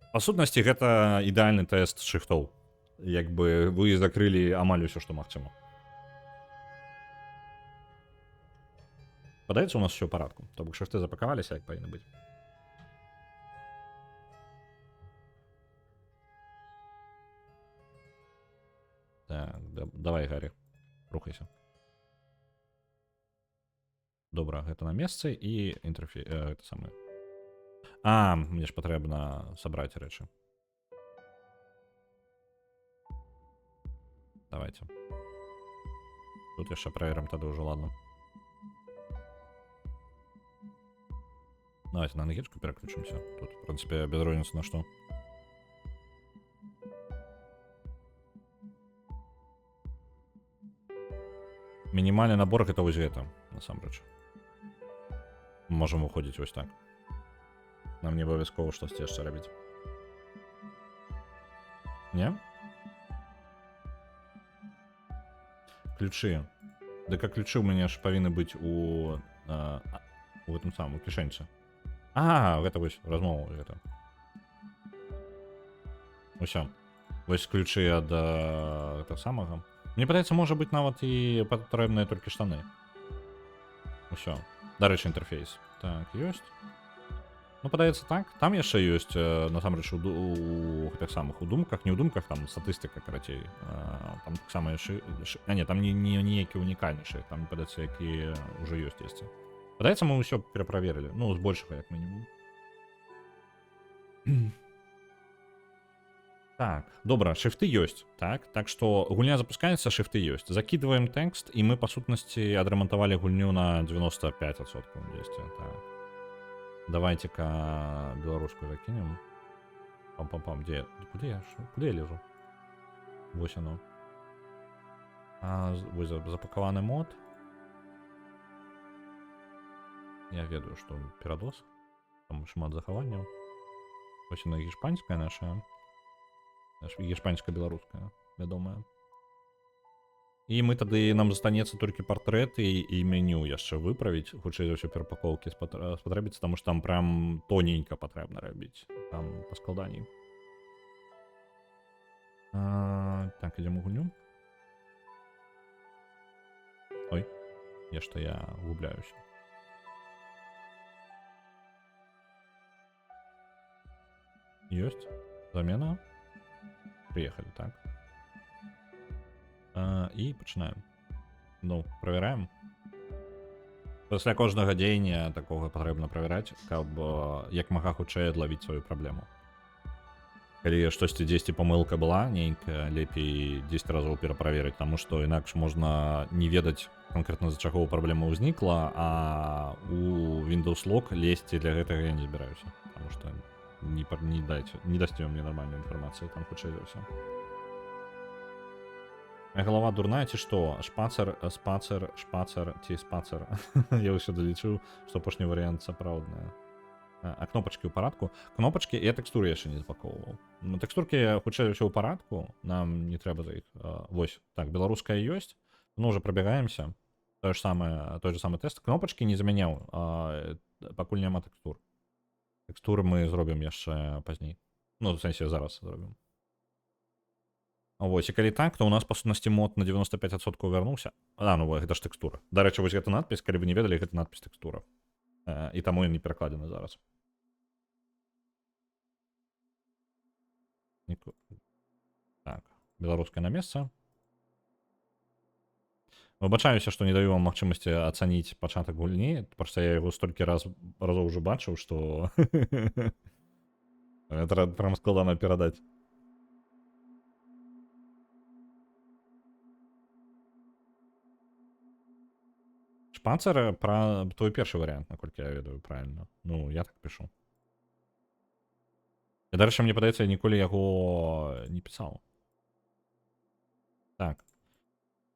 Па сутнасці, гэта ідэальны тэст шрифтоў. Як бы вы закрылі амаль усё, што магчыма. Падаецца, у нас усё ў парадку. То бок шрифты запакаваліся, як павінны быць. Так, давай, Гарри, рухайся. Добра, гэта на месцы і інтэрфейс, гэта самае. Мне ж патрэбна сабраць рэчы. Давайте. Тут яшчэ праверым тады ўжо, ладно. Давайте на ангельскую пераключимся. Тут, в прынцыпе, без розніцы на што. Мінімальны набор гэта вось гэта, насамрэч. Можем выходзіць вось так. Нам не абавязкова штосьці яшчэ рабіць. Не? Ключы. Дык а ключы у мяне ж павінны быць у гэтым самым, у кішэньцы. Гэта вось размова гэта. Усё. Вось ключы ад гэтага самага. Мне падаецца, можа быць нават і патрэбныя толькі штаны. Усё. Дарэчы, інтэрфейс. Так, ёсць. Ну, падаецца так. Там яшчэ ёсць, насамрэч, у гэтых самых, у думках, не ў думках, там статыстыка, карацей. Там таксама яшчэ... Не, там не ніякі унікальнейшы. Там, падаецца, які ўжо ёсць есці. Падаецца, мы ўсё пераправерылі. Ну, з большага, як мінімум. Так, добра, шрифты ёсць, так што гульня запускаецца, шрифты ёсць. Закидываем тэкст, і мы, па сутнасці, адрамантавалі гульню на 95%, дзесьці, так. Давайте-ка беларускую закинем. Пам-пам-пам, куды я лежу? Вось оно. Вось запакаваны мод. Я ведаю, што перадос. Там шмат захаванняў. Вось оно гішпанская наша. Гішпанска-беларуская, вядомая. І мы тады, нам застанецца толькі партрэт і меню яшчэ выправіць. Хутчэй за ўсё перапакоўкі спатрэбіцца, таму што там прям тоненька патрэбна рабіць. Там паскладаней. Так, ідзем у гульню. Ой, я углубляюсь. Ёсць. Замена. Приехали, так. І пачынаем. Ну, правяраем. Пасля кожнага дзеяння такога патрэбна правяраць, каб як мага хутчэй адлавіць сваю праблему. Калі штосьці дзесьці памылка была, нейкая, лепей 10 разоў пераправерыць, таму што інакш можна не ведаць канкрэтна з-за чаго праблема ўзнікла, а у Windows Log лезці для гэтага я не збіраюся, таму што не дасце мне нармальную інфармацыю, там хутчэй за ўсё. Галава дурная ці што? Шпацар ці спацар. Я ўсюды лічыў, што апошні варыянт сапраўдная. А кнопачкі ў парадку? Кнопачкі я тэкстуры яшчэ не запакоўваў. Тэкстуркі хутчэй за ўсё ў парадку, нам не трэба за іх. Вось, так, беларуская ёсць. Ну, ўжо прабягаемся. Той же самы тэст. Кнопачкі не замяняў, пакуль няма тэкстур. Тэкстуры мы зробім яшчэ пазней. Ну, в сэнсе, зараз зробім. Вось, і калі так, то у нас, па сутнасці, мод на 95% вярнуўся. Ну, гэта ж тэкстура. Дарэчы, вось гэта надпіс, калі вы не ведалі, гэта надпіс тэкстура. І таму ён не перакладзены зараз. Так, беларуская на месца. Выбачаюся, што не даю вам магчымасці ацаніць пачатак гульні, проста я яго столькі разоў уже бачыў, што прям складана перадаць. Шпацар пра твой першы варыянт, наколькі я ведаю правільна. Ну, я так пішу. І дарэчы, мне падаецца, я ніколі яго не пісаў. Так.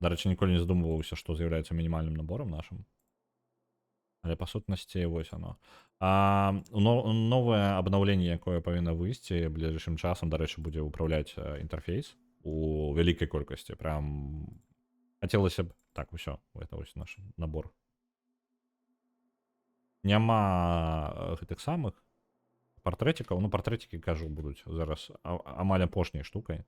Дарэчы, ніколі не задумваўся, што з'яўляецца мінімальным наборам нашым. Але па сутнасці, вось оно. Новае абнаўленне, якое павінна выйсці бліжэйшым часам, дарэчы, будзе ўпраўляць інтэрфейс у вялікай колькасці. Прям хацелася б... Так, усё, гэта вось наш набор. Няма гэтых самых партрэцікаў. Ну, партрэцікі, кажу, будуць зараз амаль апошняй штукай.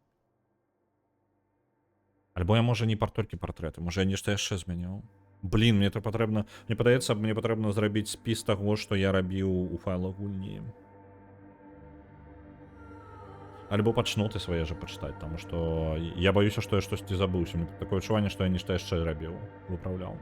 Альбо я, можа, не толькі партрэты, можа, я нешта яшчэ змяняў. Блін, мне падаецца, мне патрэбна зрабіць спіс таго, што я рабіў у файлах гульні. Альбо пачноты свае же пачытаць, таму што я баюся, што я штосьці забыўся. Мне такое адчуванне, што я нешта яшчэ рабіў, выпраўляў.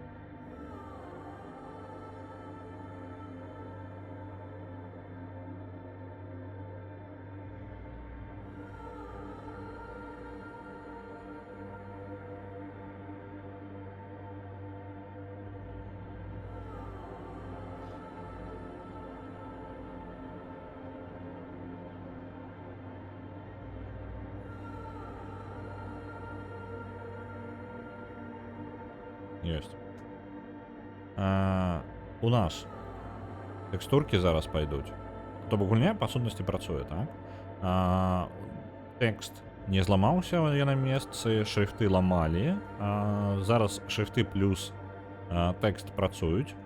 Ёсць. У нас тэкстуркі зараз пайдуць. То бок гульня, па сутнасці, працуе, так? Тэкст не зламаўся, я на месцы, шрифты ламалі. Зараз шрифты плюс тэкст працуюць.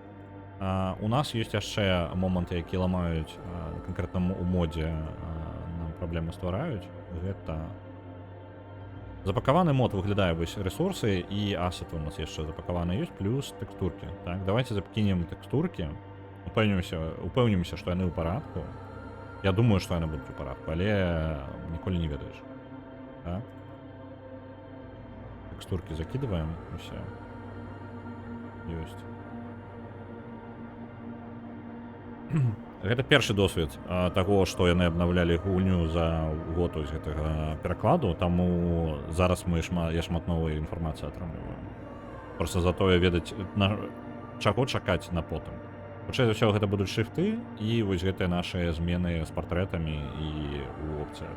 У нас ёсць яшчэ моманты, які ламаюць канкрэтна у модзе, нам праблемы ствараюць. Гэта... Запакаваны мод выглядае вось ресурсы, і асеты у нас яшчэ запакаваны ёсць, плюс тэкстуркі. Так, давайте закінем тэкстуркі, упэўнімся, што яны ў парадку. Я думаю, што яны будуць у парадку, але ніколі не ведаеш. Так. Тэкстуркі закидываем, усе. Ёсць. Гэта першы досвед таго, што яны абнаўлялі гульню за год ось гэтага перакладу, таму зараз я шмат новай інфармацыі атрымліваю. Просто затое ведаць, чаго чакаць на потым. Хутчэй за ўсё, гэта будуць шрыфты і вось гэтыя нашыя змены з партрэтамі і ў опцыях.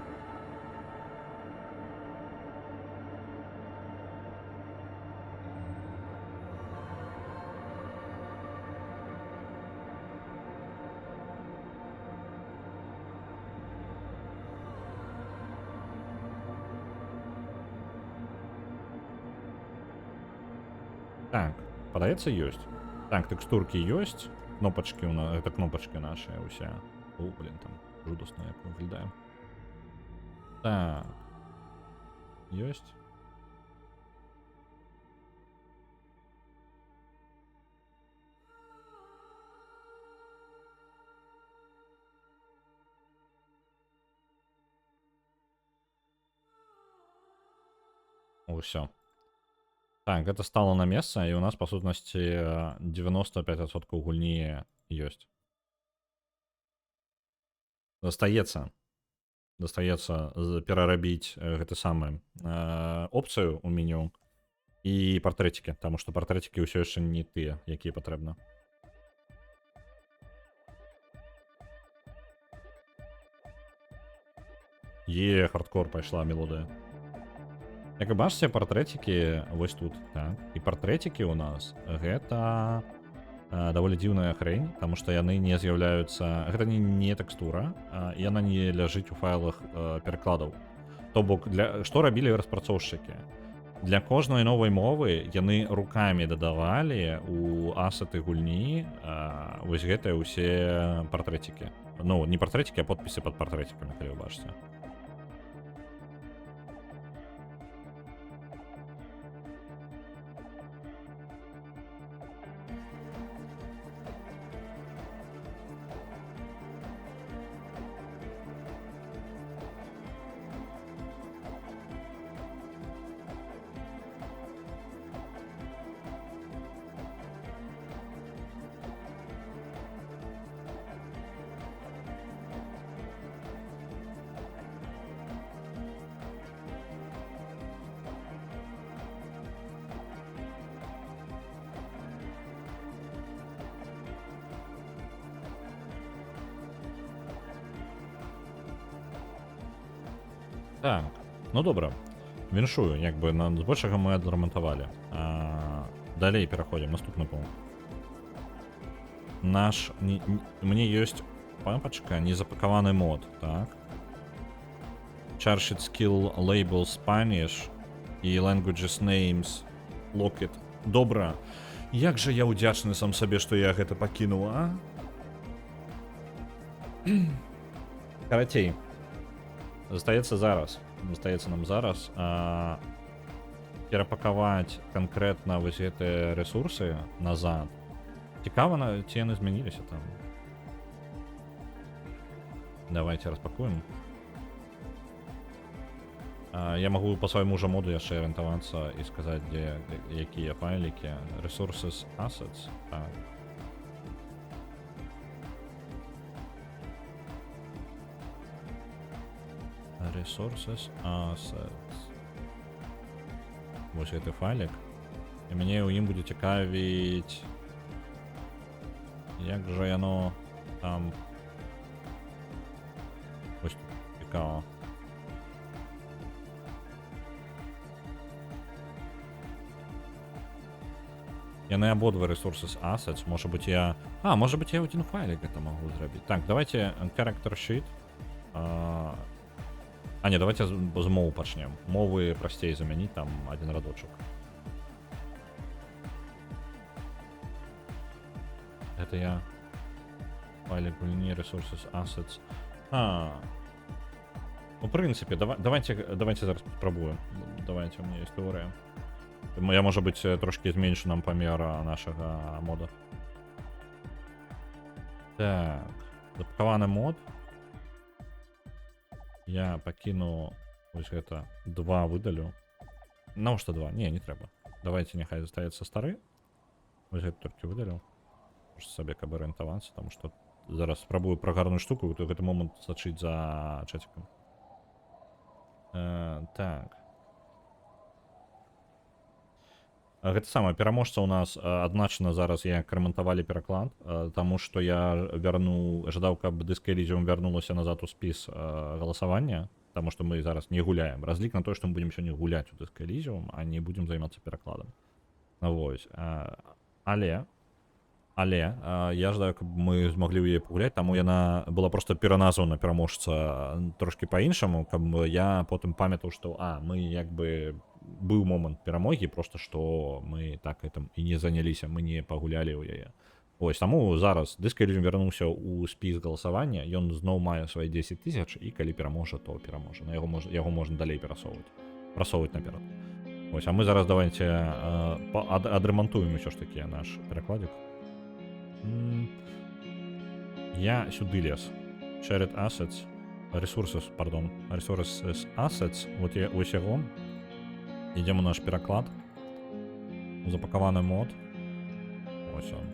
Так, падаецца, ёсць. Так, тэкстуркі ёсць, кнопачкі ў нас, гэта кнопачкі нашыя ўсе. О, блин, там жудасна як выглядае. Так. Ёсць. Усё. Так, гэта стала на месца, і у нас, па сутнасці, 95% гульні ёсць. Застаецца перарабіць гэты самы опцыю ў меню і партрэцікі, таму што партрэцікі ўсё яшчэ не тыя, якія патрэбна. Хардкор пайшла мелодыя. Як вы бачыце, партрэцікі вось тут, так. І партрэцікі ў нас гэта даволі дзіўная хрень, таму што яны не з'яўляюцца, гэта не тэкстура, яна не ляжыць у файлах перакладаў. То бок, што рабілі распрацоўшчыкі? Для кожнай новай мовы яны рукамі дадавалі у асеты гульні вось гэтыя ўсе партрэцікі. Ну, не партрэцікі, а подпісы пад партрэтикамі, калі вы бачыце. Так, ну добра. Віншую, як бы збольшага мы адрамантавалі. Далей пераходзім, наступны пункт. Мне ёсць папачка, незапакаваны мод, так? Charged skill label Spanish і languages names locket. Добра. Як жа я ўдзячны сам сабе, што я гэта пакінуў, а? Карацей. Застаецца нам зараз перапакаваць канкрэтна вось гэтыя рэсурсы назад. Цікава, ці яны змяніліся там. Давайте распакуем. Я магу па свайму жа моду яшчэ арыентавацца і сказаць, якія файлікі. Resources assets. Так. Resources assets. Вось гэты файлік. І мяне ў ім будзе цікавіць, як жа яно там. Вось цікава. Яны абодва resources assets. Можа быць я один файлік гэта магу зрабіць. Так, давайте character sheet. Не, давайте з мову пачнем. Мовы прасцей замяніць, там один радочак. Гэта я файлік гульні, resources, assets. У прынцыпе, давайте зараз спрабуем. Давайте, у меня есть тэорыя. Я, можа быць, трошки зменшу нам памер нашага мода. Так, запакаваны мод. Я пакіну вось гэта 2 выдалю. Навошта 2? Не трэба. Давайте няхай застаецца стары. Вось гэта толькі выдалю. Сабе каб арыентавацца, таму што зараз спрабую пра гарную штуку, то гэты момант сачыць за чацікам. Так. Гэта самае пераможца ў нас адзначана зараз, як рамантавалі пераклад, таму што я вярнуў, жадаў, каб Disco Elysium вярнулася назад у спіс галасавання, таму што мы зараз не гуляем. Разлік на тое, што мы будзем сёння гуляць у Disco Elysium, а не будзем займацца перакладам. Вось. Але я жадаю, каб мы змаглі ў яе пагуляць, таму яна была проста пераназвана пераможца трошкі па-іншаму, каб я потым памятаў, што мы як бы быў момант перамогі, просто што мы так гэтым і не заняліся, мы не пагулялі ў яе. Вось, таму зараз Disco Elysium вярнуўся ў спіс галасавання, ён зноў мае свае 10 000, і калі пераможа, то пераможа. Яго можна далей прасоўваць наперад. Вось, а мы зараз давайте адрамантуем усё ж такі наш перакладзік. Я сюды лез. Shared assets. Resources assets. Вот ось яго. Ідзем у наш пераклад. Запакаваны мод. Ось он.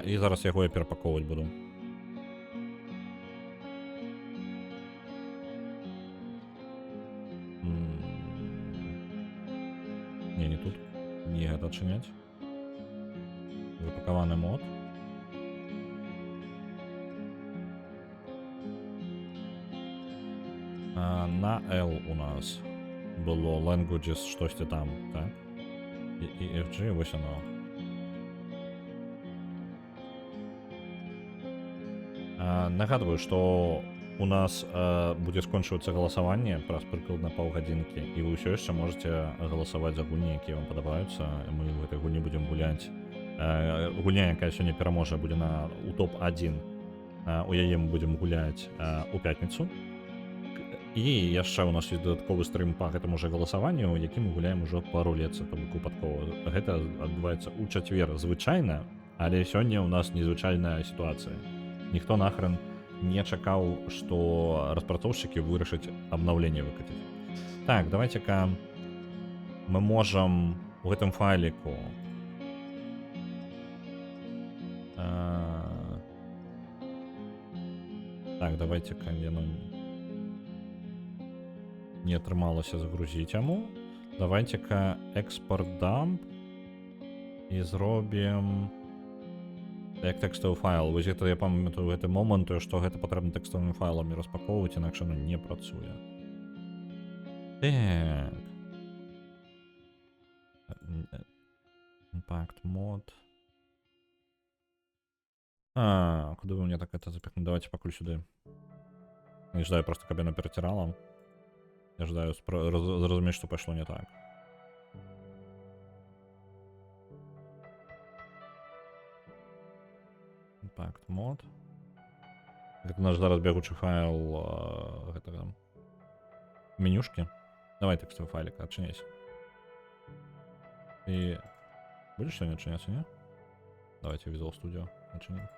І зараз яго я перапаковваць буду. Не тут. Не гэта адчыняць. Запакаваны мод. На L у нас было languages, штосьці там, так? І FG, вось оно. Нагадваю, што у нас будзе скончвацца галасаванне праз прыкладна паўгадзінкі, і вы ўсё яшчэ можете галасаваць за гульні, якія вам падабаюцца. Мы ў гэтай гульні будзем гуляць. Гульня, якая сёння пераможа, будзе у топ-1. У яе мы будзем гуляць у пятніцу. І яшчэ у нас ёсць дадатковы стрым па гэтаму жа галасаванню, які мы гуляем ужо па рулетцы, то бок выпадкова. Гэта адбываецца ў чацвер звычайна, але сёння ў нас незвычайная сітуацыя. Ніхто нахрен не чакаў, што распрацоўшчыкі вырашаць абнаўленне выкаціць. Так, давайте-ка мы можам у гэтым файліку так, давайте-ка яно не атрымалася загрузіць яму. Давайте-ка экспорт дамп і зробім як тэкставы файл. Вось гэта я памятаю гэты момант, што гэта патрэбна тэкставымі файламі распаковваць, інакш оно не працуе. Так. Impact mod. Куды вы мне так это запихнули? Давайте пакуль сюды. Не ждаю просто, каб яна перацірала. Я ждаю зразумець, што пайшло не так. Impact mod. Гэта наш зараз бегучы файл гэтага менюшкі. Давай тэкставы файлік, адчыняйся. І будзеш сёння адчыняцца, не? Давайте Visual Studio адчынім.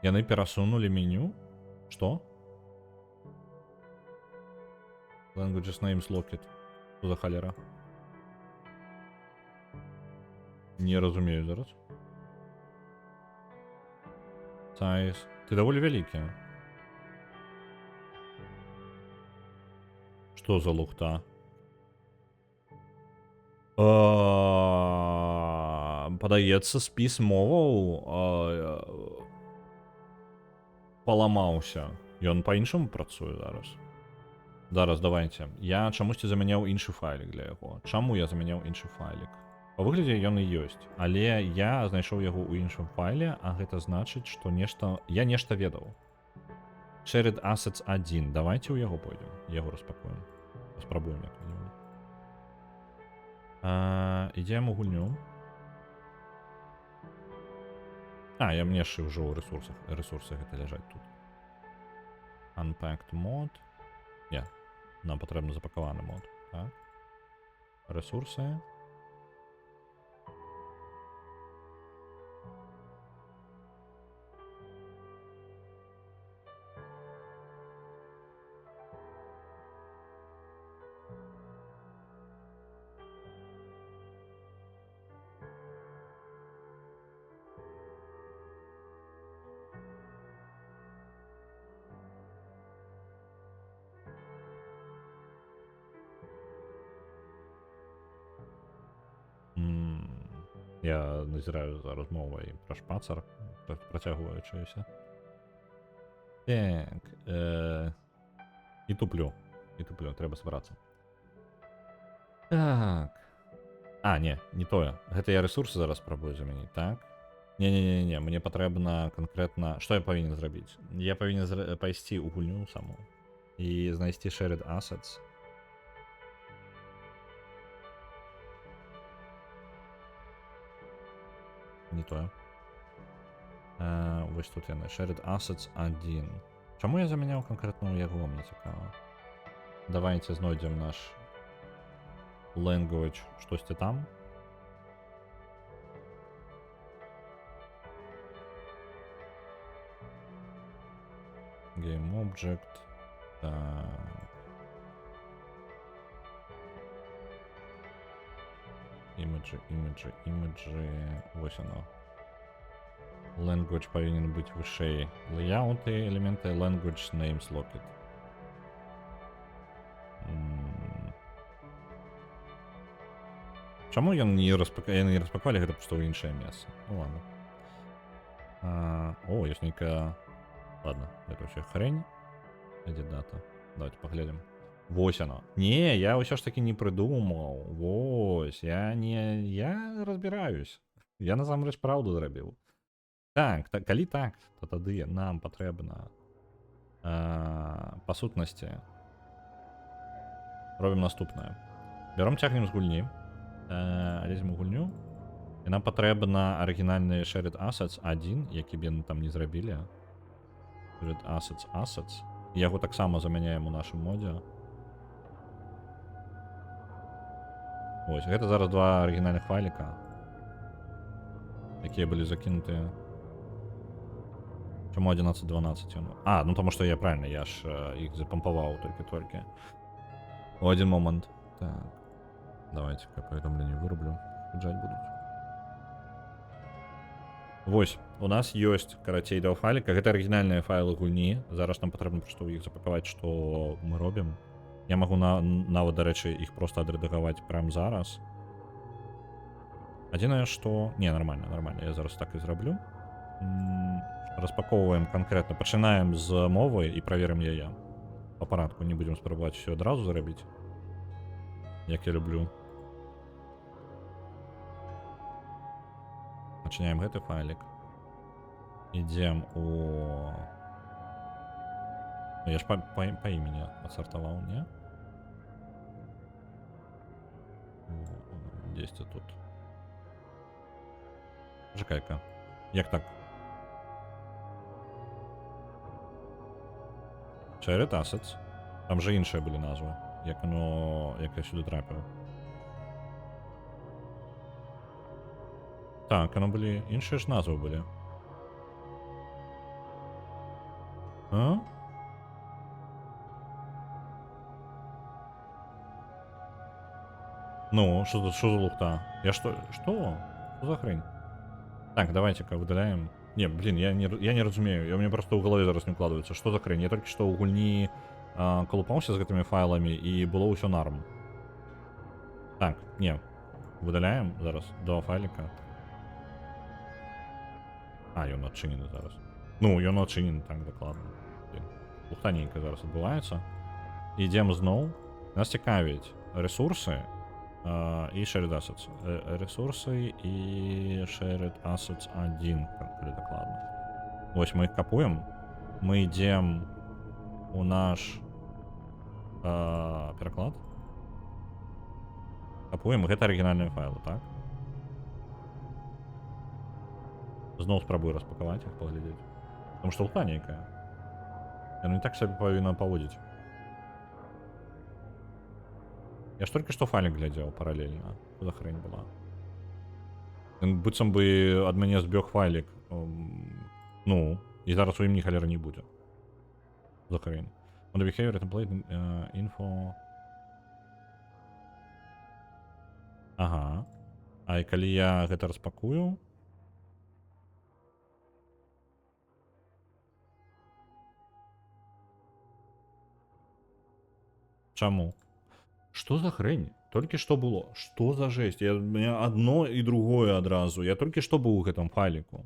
Яны перасунулі меню? Што? Languages names locked. Што за халера? Не разумею зараз. Size. Ты даволі вялікі. Што за лухта? Падаецца, спіс моваў паламаўся. Ён па-іншаму працуе зараз. Зараз, давайте. Я чамусьці замяняў іншы файлік для яго. Чаму я замяняў іншы файлік? Па выглядзе ён і ёсць. Але я знайшоў яго ў іншым файле, а гэта значыць, што я нешта ведаў. Shared assets 1. Давайте ў яго пойдзем. Яго распакуем. Спрабуем як-небудзь. Ідзем у гульню. Я мне яшчэ ўжо ў ресурсах. Ресурсы гэта ляжаць тут. Unpacked mod. Не, нам патрэбна запакаваны мод. Так. Ресурсы. Я назіраю за розмовою про шпацер, протягуючися. Так, і туплю, треба збиратися. Так. А, не тое. Гэта я ресурсы зараз спрабую замяніць, так? Не, мне патрэбна канкрэтна... Што я павінен зрабіць? Я павінен пайсці ў гульню саму і знайсці shared assets. Не тое. Вось тут яны. Shared assets 1. Чаму я замяняў канкрэтна ў яго, мне цікава. Давайте знойдзем наш language, штосьці там. Game object. Так. Імеджі. Ось оно. Language повинен бути вищий. Layout елементи, language names locket. Чому я не розпакували, гэта просто в іншае месца? Ну ладно. О, есть некая... Ладно, это вообще хрень. Где дата? Давайте поглядим. Вось оно. Не, я ўсё ж таки не придумал. Вось, я разбираюсь. Я насамрэч праўду зрабіў. Так, калі так, то тады нам патрэбна па сутнасці робім наступнае. Бяром цягнем з гульні. Лезем у гульню. І нам патрэбна арыгінальны shared assets 1, які б яны там не зрабілі. Shared assets. Яго таксама замяняем у нашым модзе. Ось, гэта зараз два арыгінальных файліка, якія былі закінутыя. Чаму 11.12? Ну тому что я правильно, я ж их запомповал только-только. В один момент. Так. Давайте-ка поведомление вырублю. Бюджет будут. Вось, у нас ёсць, карацей, два файліка. Гэта арыгінальныя файлы гульні. Зараз нам патрэбна проста ў іх запакаваць, што мы робім. Я магу нават, дарэчы, іх проста адрэдагаваць прямо зараз. Адзінае, што... Не, нормально. Я зараз так і зраблю. Распаковываем конкретно. Пачынаем з мовы і праверым яе. По парадку не будзем спрабаваць все адразу зарабіць. Як я люблю. Начинаем гэты файлик. Идем у... Я ж по имени отсортовал, не? Здесь тут. Жекайка. Як так? Shared assets. Там же іншыя былі назвы. Як я сюди трапив. Так, воно були... Інші ж назви були. А? Ну, что за лухта? Я что? Что за хрень? Так, давайте-ка выдаляем. Не, блин, я не разумею. У меня просто в голове зараз не укладывается. Что за хрень? Я только что у гульни колупался с этими файлами и было все норм. Так, не. Выдаляем зараз два файлика. Ён адчынены зараз. Ну, ён адчынены, так, дакладна. Лухтаненька зараз адбываецца. Ідзем зноў. Нас цікавіць ресурсы і shared assets. Ресурсы і shared assets 1, калі дакладна. Вось мы іх капуем. Мы ідзем у наш пераклад. Капуем. Гэта арыгінальныя файлы, так? Зноў спрабую распакаваць іх, паглядзець. Потому што лута нейкая. Яно не так сабе павінна паводзіць. Я ж толькі што файлік глядзеў паралельна. Што за хрень была? Быццам бы ад мяне збег файлік. Ну, і зараз у ім ні халеры не будзе. За хрень. On the behavior template info. Ага. А і калі я гэта распакую... Чаму? Что за хрень? Толькі што было. Што за жесть? У меня одно і другое адразу. Я толькі што быў у гэтым файліку.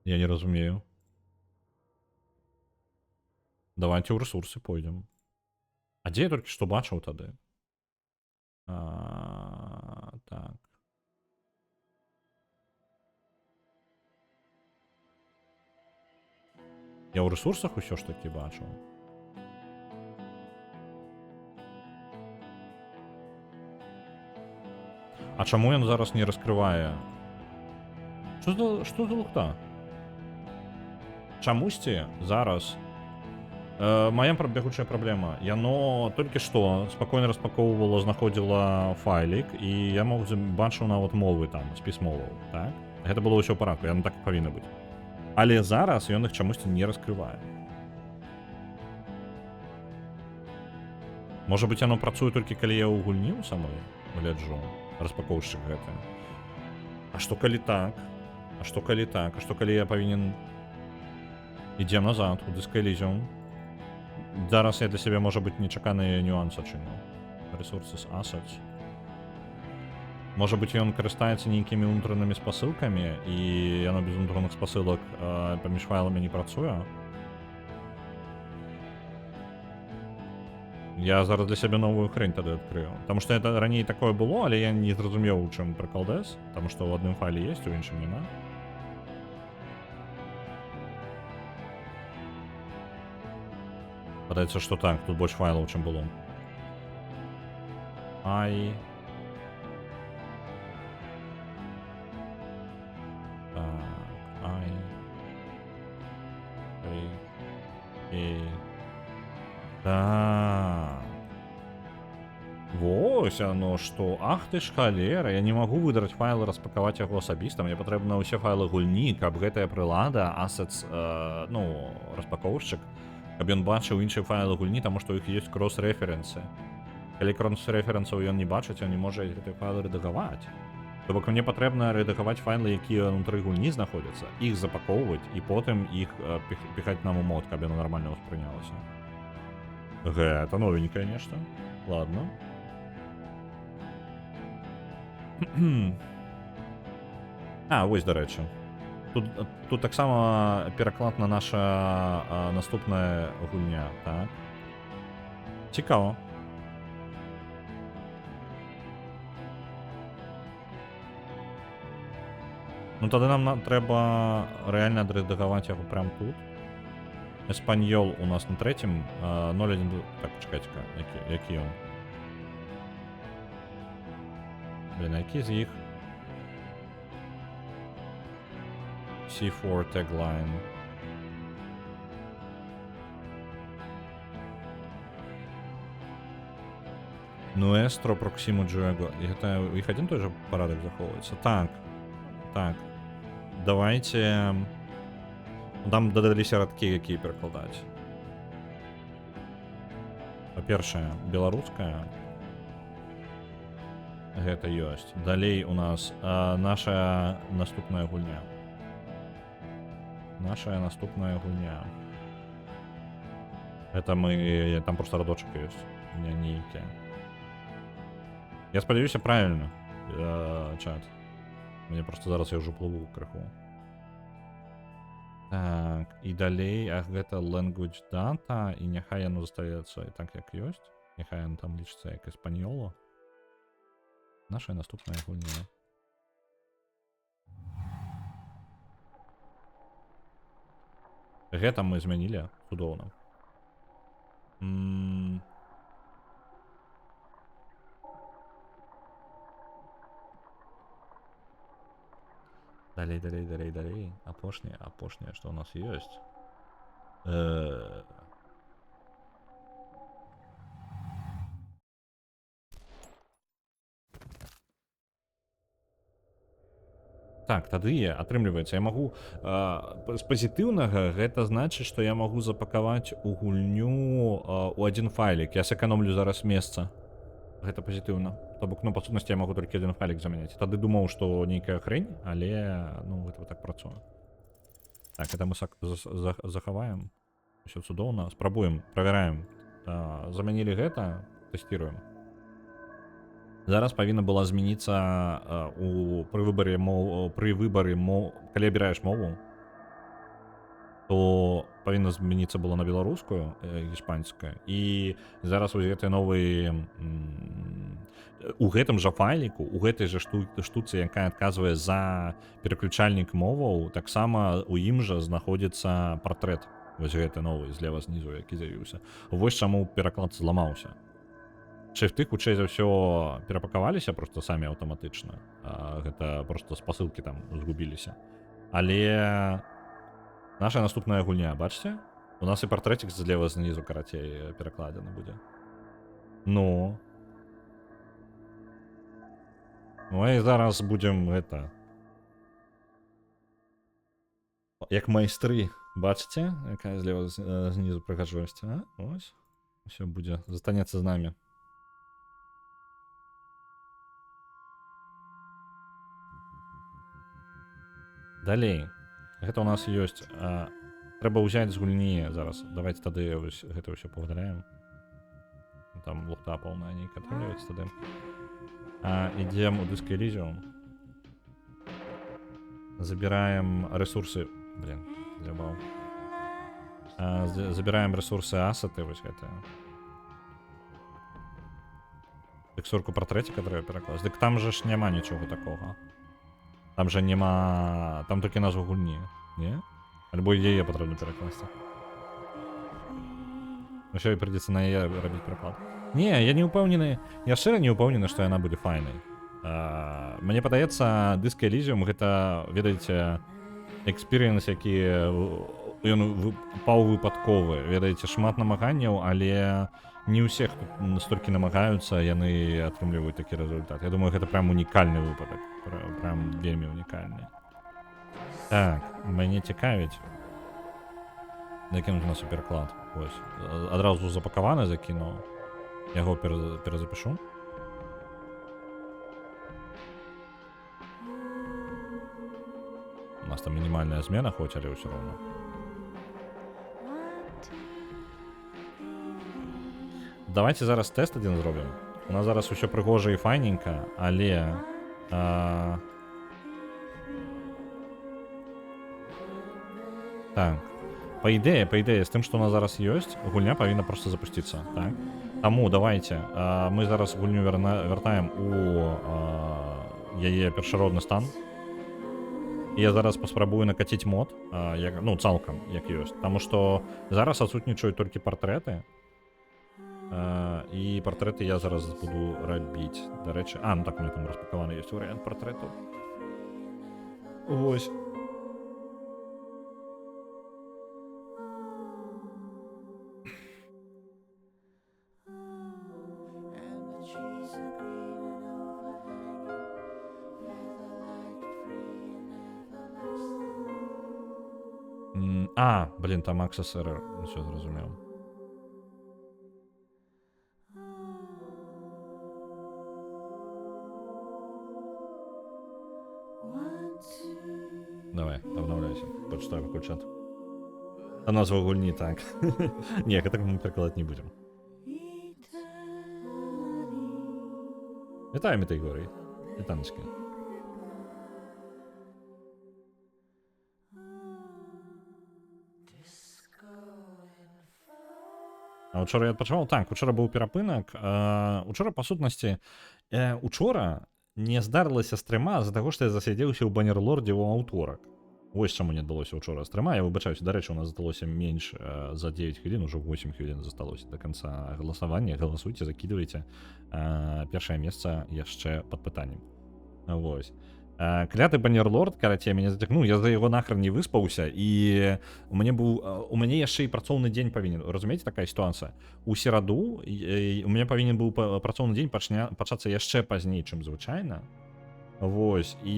Я не разумею. Давайте ў рэсурсы пойдзем. А дзе я толькі што бачыў тады? Так. Я ў рэсурсах усё ж такі бачыў. А чаму ён зараз не раскрывае? Што за лухта? Чамусьці зараз моя бягучая праблема. Яно толькі што спакойна распакоўвала, знаходзіла файлік, і я бачыў нават мовы там, спіс моваў, так? Гэта было ўсё ў парадку, яно так і павінна быць. Але зараз ён іх чамусьці не раскрывае. Можа быць, яно працуе толькі калі я ў гульні ў самой гляджу, распакоўшчык гэты. А што калі так? А што калі так? А што калі я павінен... Ідзем назад, у Disco Elysium. Зараз я для сябе, можа быць, нечаканыя нюансы чыну. Resources, assets. Можа быць, ён карыстаецца нейкімі унутранымі спасылкамі, і яно без унутраных спасылак паміж файламі не працуе. Я зараз для сябе новую хрень тады адкрыю. Таму што это раней такое было, але я не зразумеў, у чым прыкалдэс. Таму што ў адным файле ёсць, у іншым няма. Падаецца, што так, тут больш файлаў, чым было. Ай. Так, ай. І... Так. Вось оно што. Ах ты ж халера, я не магу выдраць файл і распакаваць яго асабіста. Мне патрэбна ўсе файлы гульні, каб гэтая прылада, assets, ну, распакоўшчык, каб ён бачыў іншыя файлы гульні, таму што ў іх ёсць крос-рэферэнсы. Калі крос-рэферэнсаў ён не бачыць, ён не можа гэтыя файлы рэдагаваць. То бок мне патрэбна рэдагаваць файлы, якія ўнутры гульні знаходзяцца, іх запакоўваць і потым іх піхаць нам у мод, каб яно нармальна ўспрынялася. Гэта новенькае нешта. Ладно. Вось, дарэчы. Тут таксама пераклад на наша наступная гульня, так? Цікава. Ну тады нам трэба рэальна адрэдагаваць яго прям тут. Эспаньол у нас на третьем, 0.1... Так, чекайте-ка, які он? Блин, а які з їх? C4 tagline. Nuestro Proximo Juego. І гэта у іх один той же парадак захоўваецца. Так. Давайте... Там дадаліся радкі, якія перакладаць. Па-першае, беларуская. Гэта ёсць. Далей у нас наша наступная гульня. Это мы... Там просто радочак ёсць. Не нейкія. Я спадзяюся правильно, чат. Мне просто зараз я ўжо плыву крыху. Так, і далей, гэта language data, і няхай яно застаецца і так, як ёсць. Няхай яно там лічыцца як эспаньоло. Наша наступная гульня. Гэта мы змянілі цудоўна. Далей. Апошняе, што у нас ёсць. Так, тады атрымліваецца, я магу з пазітыўнага, гэта значыць, што я магу запакаваць у гульню у адзін файлік. Я сэканомлю зараз месца. Гэта пазітыўна. То бок, ну, па сутнасці, я магу толькі адзін файлік замяняць. Тады думаў, што нейкая хрень, але, ну, гэта так працуе. Так, это мы захаваем. Усё цудоўна. Спрабуем, правяраем. Замянілі гэта, тэсціруем. Зараз павінна была змяніцца пры выбары калі абіраеш мову, то павінна змяніцца было на беларускую, іспанская, і зараз вось гэты новы у гэтым жа файліку, у гэтай жа штуцы, якая адказвае за пераключальнік моваў, таксама у ім жа знаходзіцца партрэт, вось гэты новы злева знізу, які з'явіўся. Вось чаму пераклад зламаўся. Шрифты, хутчэй за ўсё, перапакаваліся проста самі аўтаматычна. Гэта проста спасылкі там згубіліся. Але наша наступная гульня, бачыце? У нас і партрэцік злева знізу, карацей, перакладзены будзе. Ну. Ну і зараз будзем гэта... Як майстры, бачыце? Якая злева знізу прыгажосць, а? Ось. Усё будзе, застанецца з намі. Далей. Гэта у нас ёсць. Трэба ўзяць з гульні зараз. Давайте тады вось гэта ўсё паўдаляем. Там лухта поўная нейкая атрымліваецца тады. Ідзем у дыск Elysium. Забіраем ресурсы. Блин, з'ябаў. Забіраем ресурсы асеты, вось гэтыя. Тэкстурку партрэціка трэба перакласць. Дык там же ж няма нічога такога. Там же нема... Там толькі назву гульні, не? Альбо яе патрэбна перакласці. Усё, і прыйдзецца на яе рабіць пераклад. Не, я не ўпэўнены... Я шчыра не ўпэўнены, што яна будзе файнай. Мне падаецца, дыск Elysium гэта, ведаеце, экспірыенс, які... Ён паўвыпадковы. Ведаеце, шмат намаганняў, але не ўсе, хто настолькі намагаюцца, яны атрымліваюць такі рэзультат. Я думаю, гэта прям унікальны выпадак. Прям вельмі унікальны. Так, мяне цікавіць. Закінуць на суперклад. Ось. Адразу запакаваны закінуў. Яго перазапішу. У нас там мінімальная змена, хоць, але ўсё роўна. Давайте зараз тест один зробім. У нас зараз усё прыгожа і файненька, але... Так. По ідэі, з тым, што у нас зараз ёсць, гульня павінна проста запусціцца, так? Таму давайте, мы зараз гульню вяртаем у яе першародны стан. І я зараз паспрабую накаціць мод, ну, цалкам, як ёсць. Таму што зараз адсутнічаюць толькі партрэты. І партрэты я зараз буду рабіць. Дарэчы, ну так, у меня там распакаваны ёсць варыянт партрэтаў. Вось. Блин, там Access Error. Все зразумеў. Давай, обновляйся. Почитай поки чат. А назва гульні, так. Не, гэтак мы перакладаць не будзем. Вітаем, Ігорі. Вітанечки. А учора я адпачываў? Так, учора быў перапынак. Учора, па сутнасці, учора не здарылася стрыма з-за таго, што я засядзеўся ў баннерлордзе ў аўторак. Вось чаму не адбылося учора стрыма. Я выбачаюся, дарэчы, у нас засталося менш за 9 хвілін, ужо 8 хвілін засталося да канца галасавання. Галасуйце, закидывайце. Першае месца яшчэ пад пытаннем. Вось. Кляты баннерлорд, карацей, мяне зацягнуў, я за яго нахрен не выспаўся, і у мяне яшчэ і працоўны дзень павінен, разумееце, такая сітуацыя. У сераду у мяне павінен быў працоўны дзень пачацца яшчэ пазней, чым звычайна. Вось, і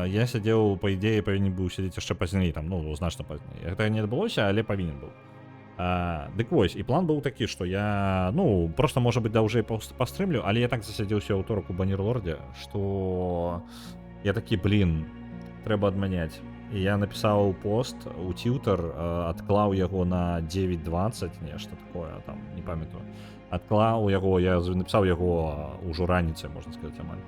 я сядзеў, па ідэі, павінен быў сядзець яшчэ пазней, там, ну, значна пазней. Гэта не адбылося, але павінен быў. Дык вось, і план быў такі, што я, ну, проста, можа быць, даўжэй пастрымлю, але я так засядзеўся аўторак у баннерлордзе, што я такі, блін, трэба адмяняць. і я напісаў пост у Twitter, адклаў яго на 9:20, нешта такое, там, не памятаю. Адклаў яго, я напісаў яго ўжо раніцай, можна сказаць, амаль.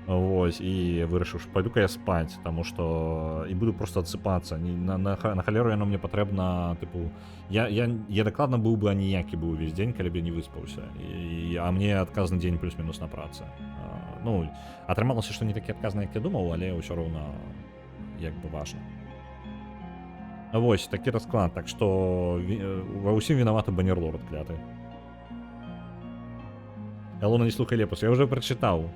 Вось, і вырашыў, што пойду-ка я спаць, таму што і буду просто адсыпацца. На халеру яно мне патрэбна, тыпу, я дакладна быў бы аніякі быў увесь дзень, калі б я не выспаўся. А мне адказны дзень плюс-мінус на працы. Ну, атрымалася, што не такі адказны, як я думаў, але ўсё роўна як бы важна. Вось, такі расклад, так што ва ўсім вінаваты банерлорд кляты. Галоўна, не слухай лепус, я ўжо прачытаў.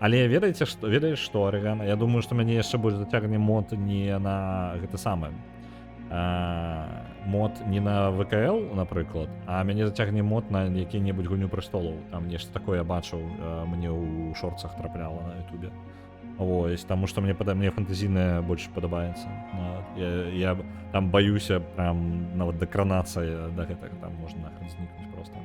Але ведаеш што, Арыгана? Я думаю, што мяне яшчэ больш зацягне мод не на гэта самае. Мод не на ВКЛ, напрыклад, а мяне зацягне мод на які-небудзь гульню прэстолаў. Там нешта такое я бачыў, мне ў шорцах трапляла на ютубе. Вось, таму што мне фантазійнае больш падабаецца. Я там баюся прям нават дакранацыі да гэтага, там можна нахрен знікнуць проста.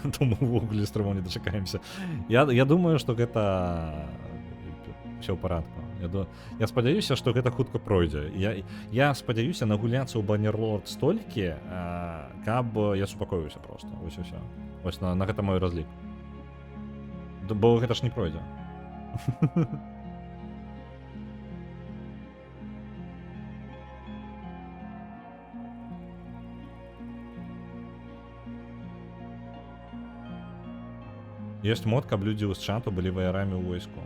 Думаю, увогуле стрымаў не дачакаемся. Я думаю, што гэта ўсё ў парадку. Я спадзяюся, што гэта хутка пройдзе. Я спадзяюся нагуляцца ў банерлорд столькі, каб я супакоіўся проста. Вось і ўсё. Вось на гэта мой разлік. Бо гэта ж не пройдзе. Ёсць мод, каб людзі з чату былі ваярамі ў войску.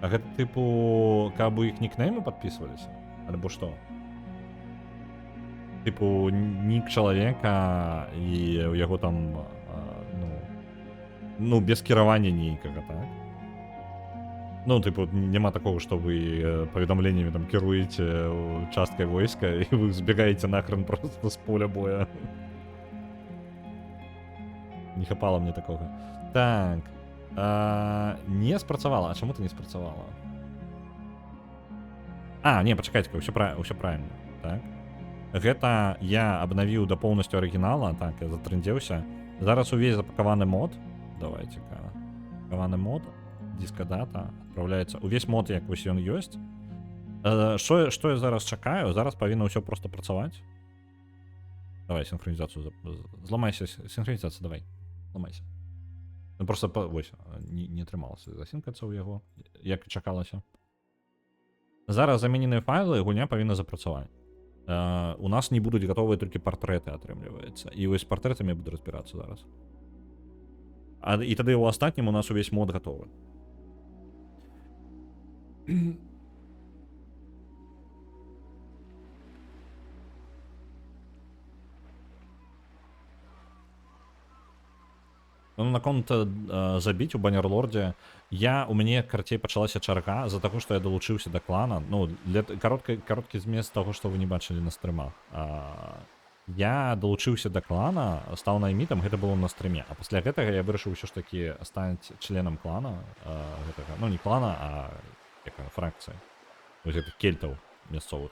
А гэта тыпу, каб у іх нікнеймы падпісваліся? Альбо што? Тыпу, нік чалавека і ў яго там, ну, без кіравання нейкага, так? Ну, тыпу, няма такого, што вы паведамленнямі там кіруеце часткай войска і вы збегаеце нахрен просто з поля боя. Не хапала мне такога. Так, не спрацавала. А чаму ты не спрацавала? Не, пачакайце-ка, ўсё правильно. Так. Гэта я абнавіў да поўнасцю арыгінала, так, я затрындзеўся. Зараз увесь запакаваны мод. Давайте-ка. Запакаваны мод, дискадата, адпраўляецца. Увесь мод, як вось ён ёсць. Што я зараз чакаю? Зараз павінна ўсё проста працаваць. Давай, синхронізацыю. Зламайся, синхронізацыя, давай. Зламайся. Ну просто вось, не атрымалася засінкацца ў яго, як чакалася. Зараз замененыя файлы, гульня павінна запрацаваць. У нас не будуць гатовыя толькі партрэты, атрымліваецца. І вось з партрэтамі я буду разбірацца зараз. І тады ў астатнім у нас увесь мод гатовы. Ну, наконт забіць у банерлордзе, у мяне карцей пачалася чарга за таго, што я далучыўся да клана. Ну, кароткі змест таго, што вы не бачылі на стрымах. Я далучыўся да клана, стаў наймітам, гэта было на стрыме. А пасля гэтага я вырашыў ўсё ж такі стаць членам клана гэтага. Ну, не клана, а фракцыі. Вось гэтых кельтаў мясцовых.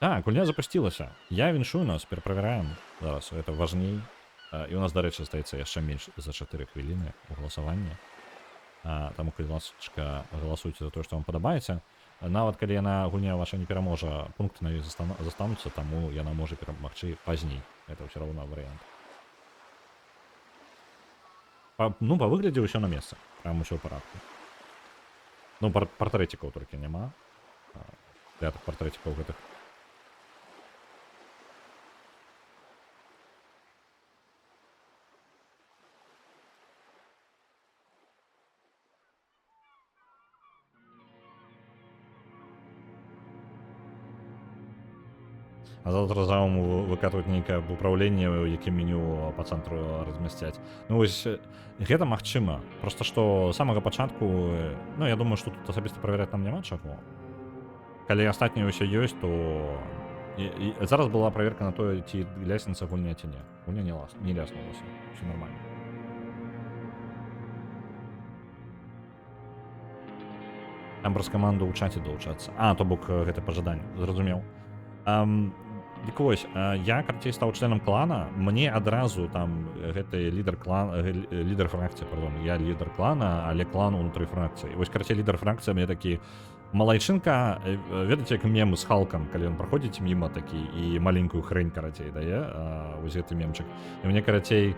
Так, гульня запусцілася. Я віншую нас, пераправяраем. Зараз гэта важней. І у нас, дарэчы, застаецца яшчэ менш за 4 хвіліны ў галасаванні. Таму, калі ласачка, галасуйце за тое, што вам падабаецца. Нават калі яна гульня ваша не пераможа, пункты на ёй застануцца, таму яна можа перамагчы пазней. Гэта ўсё роўна варыянт. Ну, па выглядзе ўсё на месцы. Прям усё ў парадку. Ну, партрэцікаў толькі няма. Для партрэцікаў гэтых. А заўтра заўм выкатваць нейкае управленне, у якім меню па цэнтру размясцяць. Ну вось гэта магчыма. Проста што самага пачатку, ну я думаю, што тут асабіста правяраць нам няма чаго. Калі астатняе ўсё ёсць, то зараз была праверка на тое, ці лясніца гульня ці не. Гульня не ляснулася. Усё нормально. Там праз каманду ў чаце далучацца. То бок гэта па жаданню. Зразумеў. Дык вось, я, карацей, стаў членам клана, мне адразу там гэты лідар лідар фракцыі, пардон, я лідар клана, але клан унутры фракцыі. Вось, карацей, лідар фракцыі мне такі: малайчынка, ведаеце, як мем з Халкам, калі ён праходзіць міма такі і маленькую хрэнь, карацей, дае, вось гэты мемчык. І мне, карацей,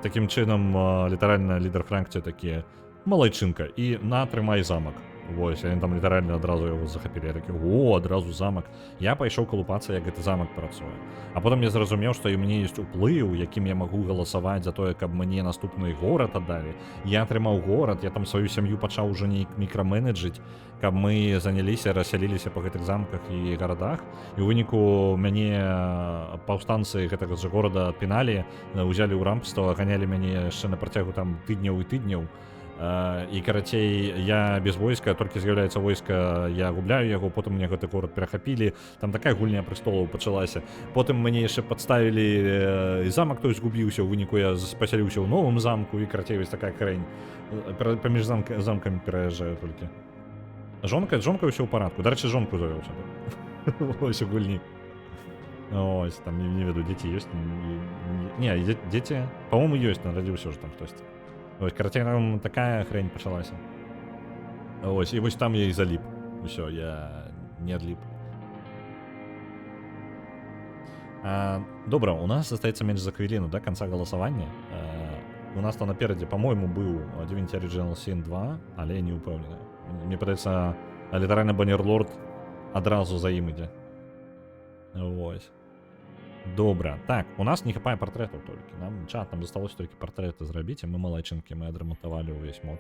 такім чынам літаральна лідар фракцыі такі: малайчынка, і на, трымай замак. Вось, яны там літаральна адразу яго захапілі. Я такі: о, адразу замак. Я пайшоў калупацца, як гэты замак працуе. А потым я зразумеў, што і мне ёсць уплыў, якім я магу галасаваць за тое, каб мне наступны горад аддалі. Я атрымаў горад, я там сваю сям'ю пачаў ужо нейк мікраменеджыць, каб мы заняліся, рассяліліся па гэтых замках і гарадах. І ў выніку мяне паўстанцы гэтага ж горада адпіналі, узялі ў рампства, ганялі мяне яшчэ на працягу там тыдняў і тыдняў. І, карацей, я без войска, толькі з'яўляецца войска, я губляю яго, потым мне гэты горад перахапілі, там такая гульня прыстолаў пачалася. Потым мяне яшчэ падставілі, і замак той згубіўся, у выніку я пасяліўся ў новым замку, і, карацей, вось такая хрэнь. Паміж замкамі пераязджаю толькі. Жонка ўсё ў парадку. Дарэчы, жонку завёў сабе. Вось у гульні. Ось, там, не веду, дзеці ёсць? Не, дзеці, па-моему, ёсць, нарадзіўся ўжо там хтосьці. Ось, карацей, там такая хрень пачалася. Ось, і вось там я і заліп. Усё, я не адліп. Добра, у нас застаецца менш за хвіліну да канца галасавання. У нас там наперадзе, па-мойму, быў Divinity Original Sin 2, але я не ўпэўнены. Мне падаецца, літаральна Баннерлорд адразу за ім ідзе. Вось. Добра. Так, у нас не хапае партрэтаў толькі. Нам чатам засталося толькі партрэты зрабіць, і мы малайчынкі, мы адрамантавалі ўвесь мод.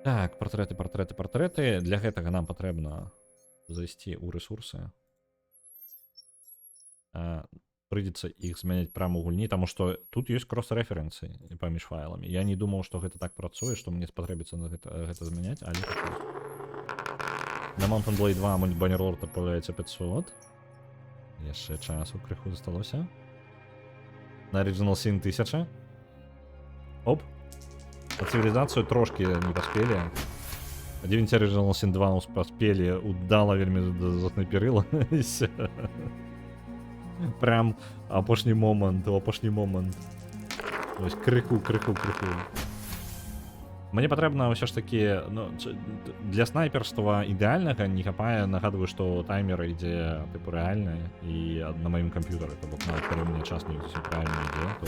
Так, партрэты. Для гэтага нам патрэбна зайсці ў рэсурсы. Прыйдзецца іх змяняць прямо ў гульні, таму што тут ёсць крос-рэферэнсы паміж файламі. Я не думаў, што гэта так працуе, што мне спатрэбіцца гэта змяняць, але так ёсць. На Mountain Blade 2 Баннерлорд паўляецца 500. Яшчэ часу крыху засталося. На Original Sin 1000. Оп. Па цывілізацыю трошкі не паспелі. Divinity Original Sin 2 паспелі, удала вельмі заснайперыла. Прям апошні момант. Ось крыху. Мне патрэбна ўсё ж такі, ну, для снайперства ідэальнага не хапае, нагадваю, што таймер ідзе тыпу рэальны і на маім камп'ютары, то бок нават калі мне час не зусім правільна ідзе, то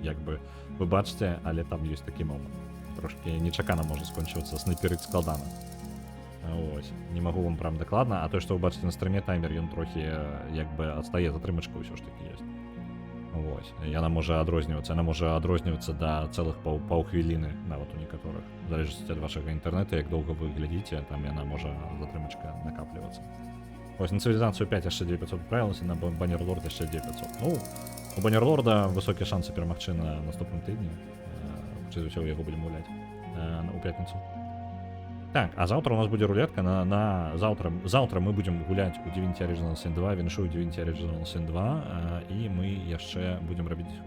як бы вы бачыце, але там ёсць такі момант. Трошкі нечакана можа скончыцца, снайперыць складана. Ось, не магу вам прям дакладна, а то, што вы бачыце на стрыме таймер, ён трохі як бы адстае, затрымачка ўсё ж такі ёсць. Вось. Яна можа адрознівацца да цэлых паўхвіліны, нават у некаторых. В залежнасці ад вашага інтэрнэта, як доўга вы глядзіце, там яна можа затрымачка накаплівацца. Вось на цывілізацыю 5 яшчэ 9500 правілася, на Баннерлорд яшчэ 9500. Ну, у Баннерлорда высокія шансы перамагчы на наступным тыдні. Хутчэй за ўсё яго будзем гуляць у пятніцу. Так, а заўтра у нас будзе рулетка заўтра мы будзем гуляць у Divinity Original Sin 2, віншую Divinity Original Sin 2, і мы яшчэ будзем рабіць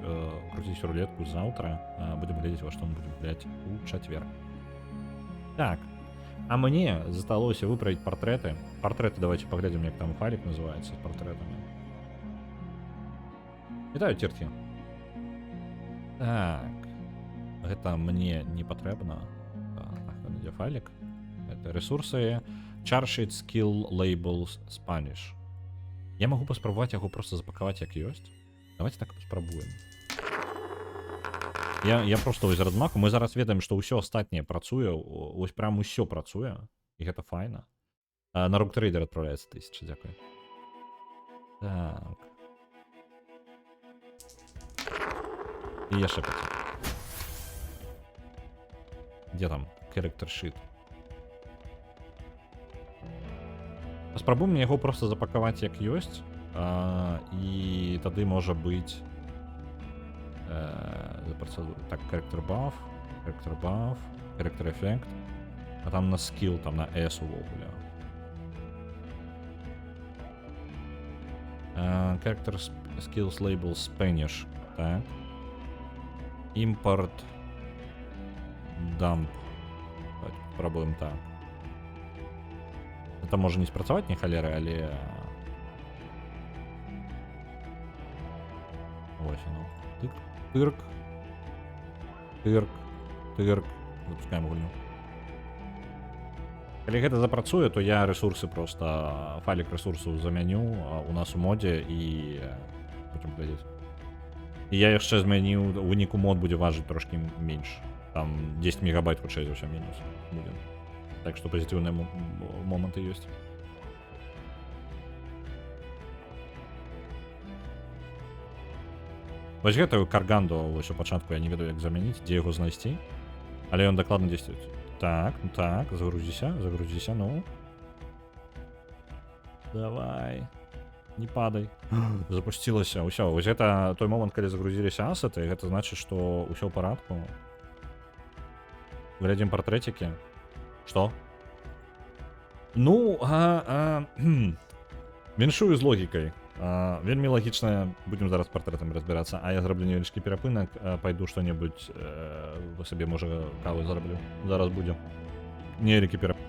круціць рулетку заўтра, будзем глядзець, во што мы будзем гуляць у чацвер. Так, а мне засталося выправіць партрэты. Партрэты давайте паглядзім, як там файлік называецца з партрэтамі. Вітаю, церці. Так, гэта мне не патрэбна. Так, дзе файлік? Это ресурсы Charshid Skill Labels Spanish. Я могу паспрабаваць яго просто запакаваць як ёсць. Давайте так паспрабуем. Я просто вось размаху. Мы зараз ведаем, што ўсё астатняе працуе, вось прям усё працуе, і гэта файна. На Rogue-Trader адпраўляецца 1000, дзякуй. Так. І яшчэ 5. Дзе там? Character Sheet. Паспрабуем яго просто запакаваць як ёсць, і тады можа быць так, Character Buff, Character Effect, а там на Skill, там на S увогуле. Character Skills Label Spanish, так. Import Dump. Давайте попробуем так. Это можа не спрацаваць ні халеры, але вось оно. Тык, тырк, тырк, тырк. Запускаем гульню. Калі гэта запрацуе, то я рэсурсы просто файлік рэсурсаў замяню у нас у модзе і будзем глядзець. І я яшчэ змяніў, у выніку мод будзе важыць трошкі менш. Там 10 мегабайт хутчэй за ўсё мінус будзе. Так што пазітыўныя моманты ёсць. Вось гэтую карганду вось у пачатку я не ведаю, як замяніць, дзе яго знайсці. Але ён дакладна дзесьці. Так, загрузіся, ну. Давай. Не падай. Запусцілася, ўсё. Вось гэта той момант, калі загрузіліся асеты, гэта значыць, што ўсё ў парадку. Глядзім партрэцікі. Што? Ну, віншую з логікай. Вельмі лагічна, будзем зараз партрэтамі разбірацца, а я зраблю невялічкі перапынак, пайду што-небудзь сабе, можа, каву зраблю. Зараз будзе. Невялікі перапынак.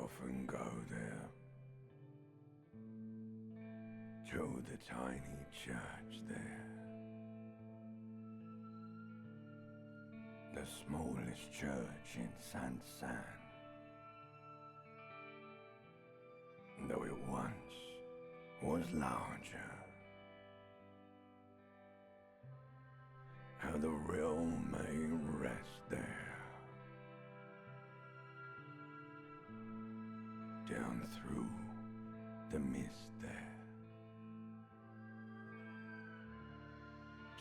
often go there, to the tiny church there, the smallest church in Saint-Saëns, though it once was larger. How the realm may rest there, down through the mist there,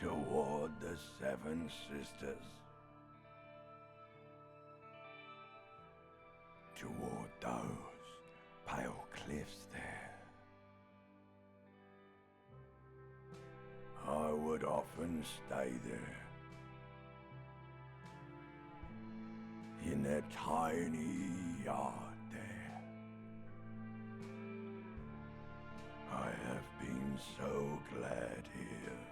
toward the Seven Sisters, toward those pale cliffs there. I would often stay there, in that tiny yard there. I have been so glad here,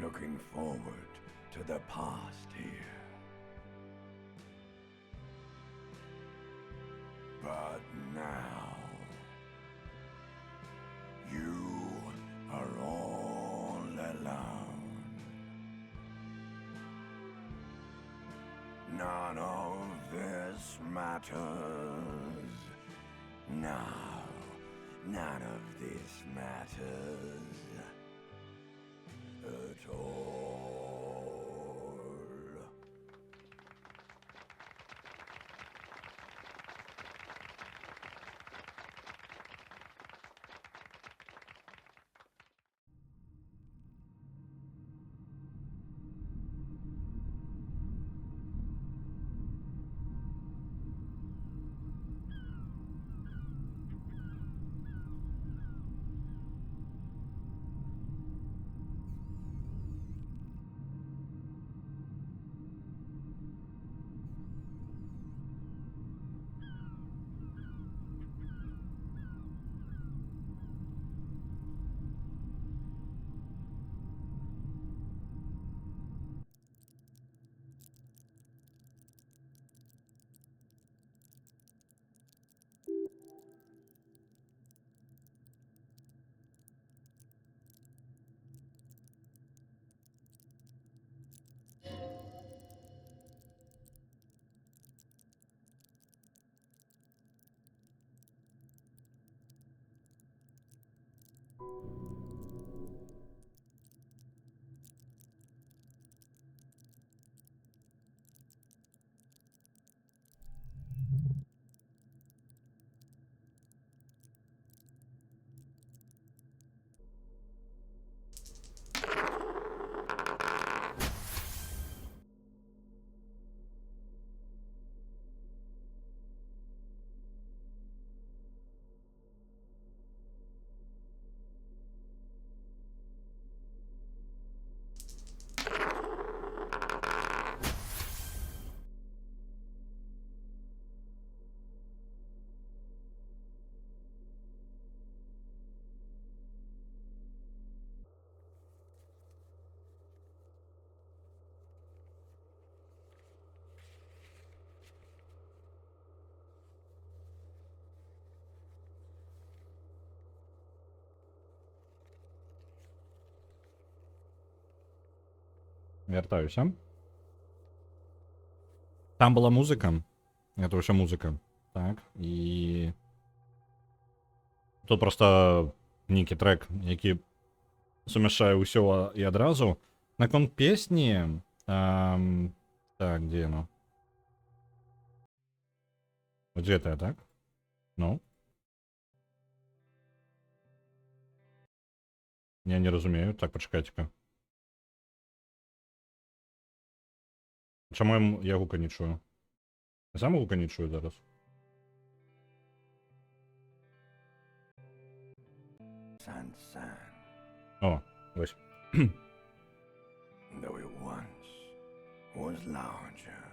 looking forward to the past here. But now, you are all alone. None of this matters. No, none of this matters at all. Вертаюся. Там була музика. Это ўсё музыка. Так, і... Тут просто нейкі трек, які сумяшчае ўсё і адразу. Наконт песні... Так, где оно? Вот где-то, так? Ну? Я не разумею. Так, пачакайце-ка. Чаму я гука не чую? Я сам гука не чую зараз. Saint-Saëns, О, ось. though it once was larger.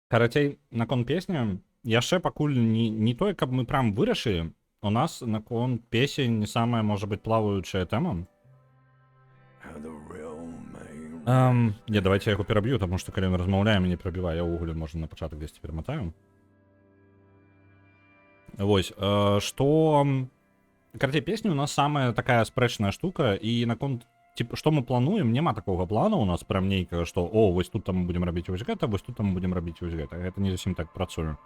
Карацей, наконт песні, яшчэ пакуль не тое, каб мы прям вырашылі, у нас наконт песень не самая, можа быць, плаваючая тэма. How the realm may Не, давайте я яго пераб'ю, тому што калі ён размаўляе, мяне перабівае, я ўвогуле можна на пачатак дзесьці пераматаю. Вось, што... Карацей, песня у нас самая такая спрэчная штука, і наконт, типа, што мы плануем, няма такога плана у нас прям нейкага, што, о, вось тут там мы будзем рабіць вось гэта, вось тут там мы будзем рабіць вось гэта. Гэта не зусім так працуе.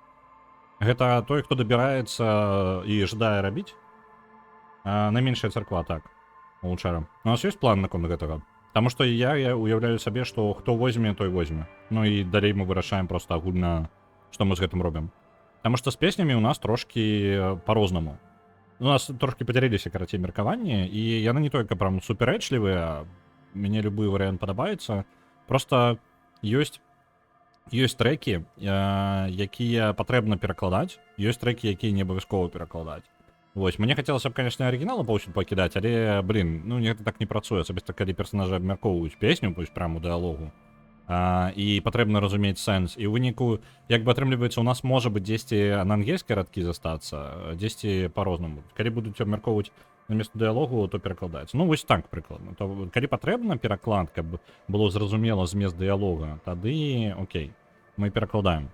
Гэта той, хто дабіраецца і жадае рабіць. Найменшая царква, так, Лучара. У нас ёсць план наконт гэтага? Таму што я уяўляю сабе, што хто возьме, той возьме. Ну і далей мы вырашаем проста агульна, што мы з гэтым робім. Таму што з песнямі у нас трошкі па-рознаму. У нас трошки падзяліліся, карацей, меркаванні, і яны не толькі прям суперэчлівыя, мяне любы варыянт падабаецца. Проста ёсць трэкі, якія патрэбна перакладаць, ёсць трэкі, якія не абавязкова перакладаць. Вось, мне хацелася б, конечно, арыгінал паўсюль пакідаць, але, блин, ну гэта так не працуе, асабіста калі персонажы абмяркоўваюць песню, вось прям у дыалогу. І патрэбна разумець сэнс. І ў выніку, як бы атрымліваецца, у нас можа быць дзесьці на ангельскай радкі застацца, дзесьці па-рознаму. Калі будуць абмяркоўваць намест дыалогу, то перакладаецца. Ну, вось так, прыкладна. То, калі патрэбна пераклад, каб было зразумела змест дыалога, тады окей, мы перакладаем.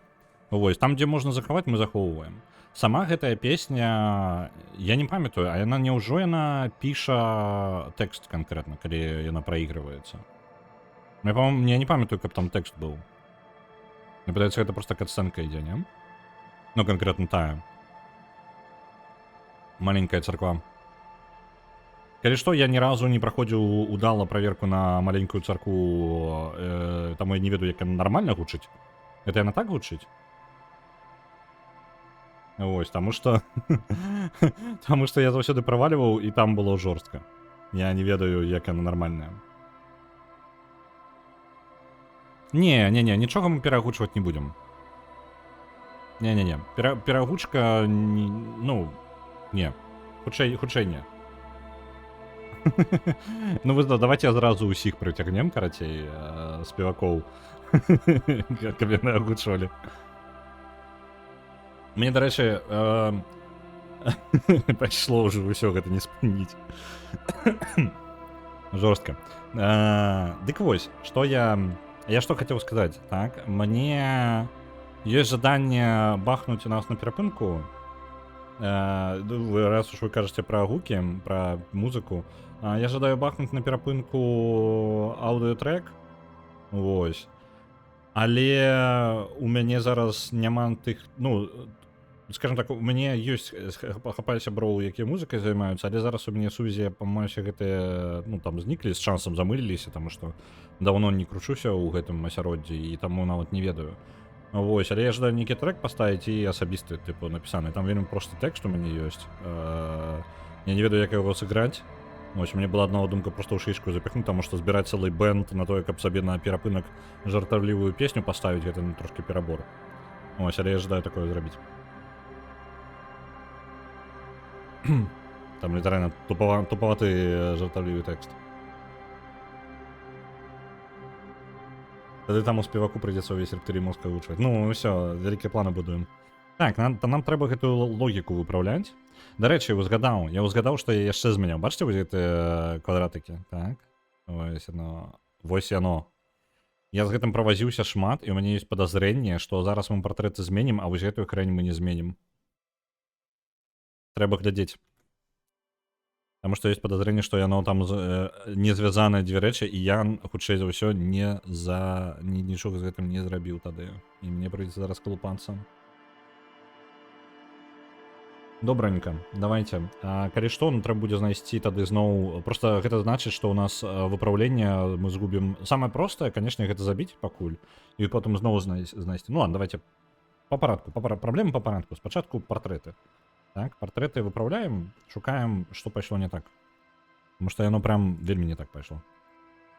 Вось, там, дзе можна захаваць, мы захоўваем. Сама гэтая песня, я не памятаю, а яна няўжо яна піша тэкст канкрэтна, калі яна праігрываецца. Я, по-моему, я не памятаю, каб там тэкст быў. Мне падаецца, гэта проста катсцэнка ідзе, не? Ну, канкрэтна тая. Маленькая царква. Калі што, я ні разу не праходзіў удала праверку на маленькую царкву, таму я не ведаю, як яна нармальна гучыць. Гэта яна так гучыць? Вось, таму што... таму што я заўсёды правальваў, і там было жорстка. Я не ведаю, як яна нармальная. Не, нічога мы перагучваць не будзем. Не. Перагучка, ну, не. Хутчэй не. Ну, вы давайте зразу ўсіх прыцягнем, карацей, спевакоў, каб яны агучвалі. Мне, дарэчы, пайшло ўжо ўсё гэта не спыніць. Жорстка. Дык вось, што Я што хацеў сказаць, так? Мне ёсць жаданне бахнуць у нас на перапынку. Раз уж вы кажаце пра гукі, пра музыку. Я жадаю бахнуць на перапынку аўдыотрек. Вось. Але у мяне зараз няма тых, ну, скажем так, у мяне ёсць хапае сяброў, якія музыкай займаюцца, але зараз у мяне сувязі, па-мойму, гэтыя, ну, там зніклі, з часам замыліліся, таму што даўно не кручуся ў гэтым асяроддзі, і таму нават не ведаю. Вось, але я жадаю нейкі трек паставіць і асабісты, тыпу, напісаны. Там вельмі просты тэкст у мяне ёсць. Я не ведаю, як яго сыграць. Вось, у мяне была адна думка проста ў шишку запихнуць, таму што збіраць цэлы бэнд на тое, каб сабе на перапынак жартаўлівую песню паставіць, гэта трошкі перабор. Вось, але я жадаю такое зрабіць. Там літаральна туповаты жартаўлівы тэкст. Тады там у спеваку прыйдзецца ўвесь рэктарі мозга вывучваць. Ну, ўсё, вялікія планы будуем. Так, нам трэба гэтую логіку выпраўляць. Дарэчы, я ўзгадаў, што я яшчэ змяняў. Бачыце вось гэтыя квадратыкі? Так, вось яно. Я з гэтым правазіўся шмат, і ў мяне ёсць падазрэнне, што зараз мы партрэты зменім, а вось гэтую хрень мы не зменім. Трэба глядзець. Таму што ёсць падазрэнне, што яно там не звязаныя дзве рэчы, і я, хутчэй за ўсё, нічога з гэтым не зрабіў тады. І мне прыйдзецца зараз калупацца. Добраненька, давайте. Калі што, трэба будзе знайсці тады зноў... Проста гэта значыць, што ў нас выпраўленне мы згубім... Самае простае, канешне, гэта забіць пакуль, і потым зноў знайсці. Ну ладно, давайте па парадку. Праблемы па парадку. Спачатку партрэты. Так, партрэты выпраўляем, шукаем, што пайшло не так. Таму што яно прям вельмі не так пайшло.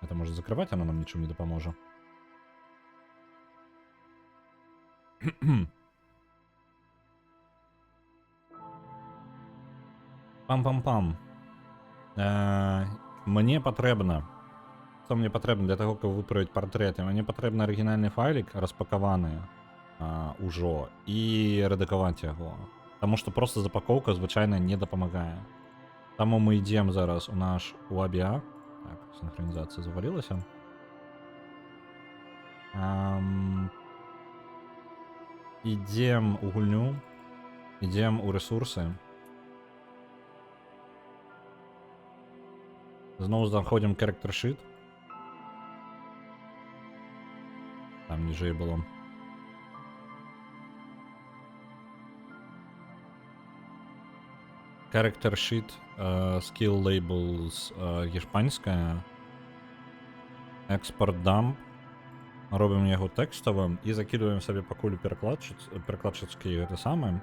Это можа закрываць, оно нам нічым не дапаможа. Пам-пам-пам. Мне патрэбна. Што мне патрэбна для таго, каб выправіць партрэты? Мне патрэбна арыгінальны файлік, распакаваны ўжо, і рэдагаваць яго. Таму што проста запакоўка звычайна не дапамагае. Таму мы ідзем зараз у наш UABA. Так, синхронізацыя завалілася. Ідем у гульню. Ідем у ресурси. Знову знаходимо character sheet. Там ніже було. Character sheet, skill labels іспанська. Export dump. Робимо його текстовим і закидуємо собі по кулю перекладчицький те саме.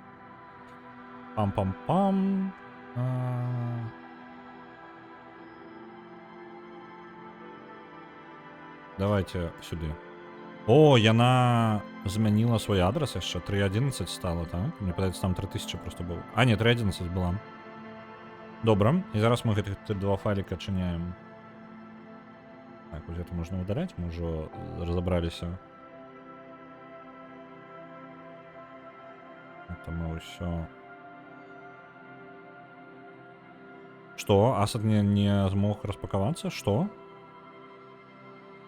Пам-пам-пам. Давайте сюди. О, яна змінила свій адрес ще. 3.11 стало, так? Мені подається, там 3000 просто було. А, ні, 3.11 була. Добре. І зараз ми ці два файлика чиняємо. Так, ось це можна видаляти, ми вже розібралися. Это мы все. Что? Асад не смог распаковаться? Что?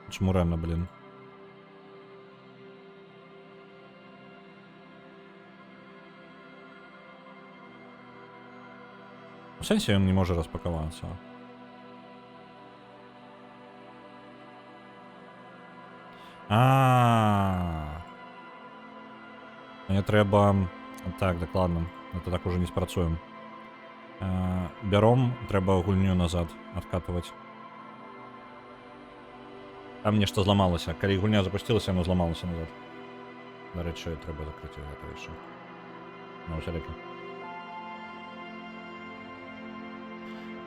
Чмуренно, блин. В сенсі он не может распаковаться. Мені треба... Так, докладно. Это так уже не спрацуем. Берем, треба гульню назад откатывать. Там нечто зламалося. Коли гульня запустилася, воно зламалося назад. До речі, треба закрити його ще. Ну, всяляки.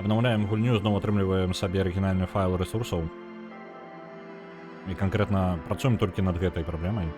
Обновляємо гульню, знову отримуємо собі оригінальний файл ресурсів. І конкретно працюємо тільки над этой проблемою.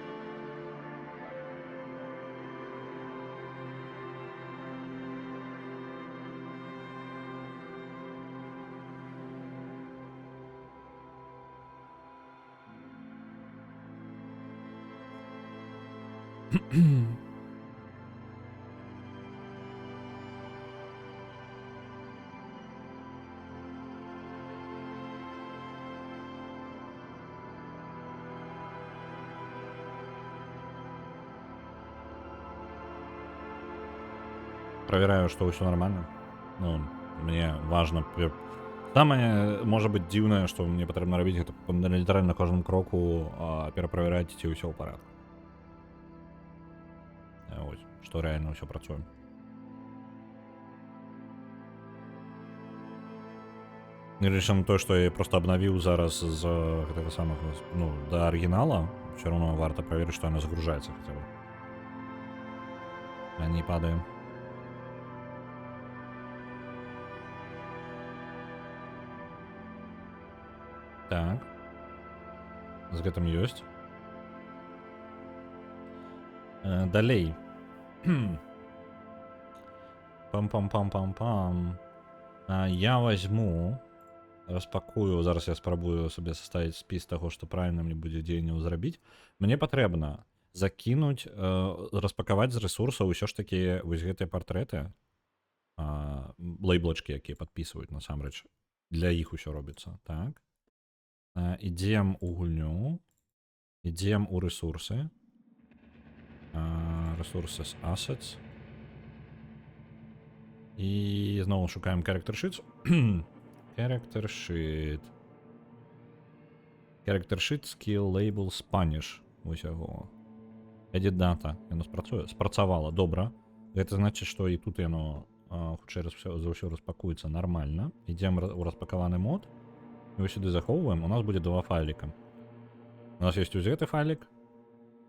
Проверяю, что все нормально. Ну, мне важно... Самое, может быть, дивное, что мне потрібно робити, это літерально на кожному кроку перепроверять, чи все в порядку. Ось, що реально все працює. Рішимо то, що я просто обновив зараз з этого самого, ну, до оригінала, все равно варто проверить, что она загружается хотя бы. А не падаем. Так. З гэтым ёсць. Далей. Пам-пам-пам-пам-пам. Я возьму, распакую, зараз я спрабую сабе составіць спіс таго, што правільна мне будзе дзеянняў зрабіць. Мне патрэбна закінуць, распакаваць з рэсурсаў усё ж такі вось гэтыя партрэты, лейблачкі, якія падпісваюць насамрэч. Для іх усё робіцца, так. Ідзем у гульню, ідзем у рэсурсы, рэсурсы з assets, і зноwu шукаем character sheet. Character sheet. Character sheet, skill, label, Spanish. Ось яго. Edit data. Яно спрацавала. Добра. Гэта значыць, што і тут яно хутчэй за ўсё распакуецца нармальна. Ідзем у распакаваны мод. І вось сюды захоўваем, у нас будзе два файліка. У нас ёсць гэты файлік.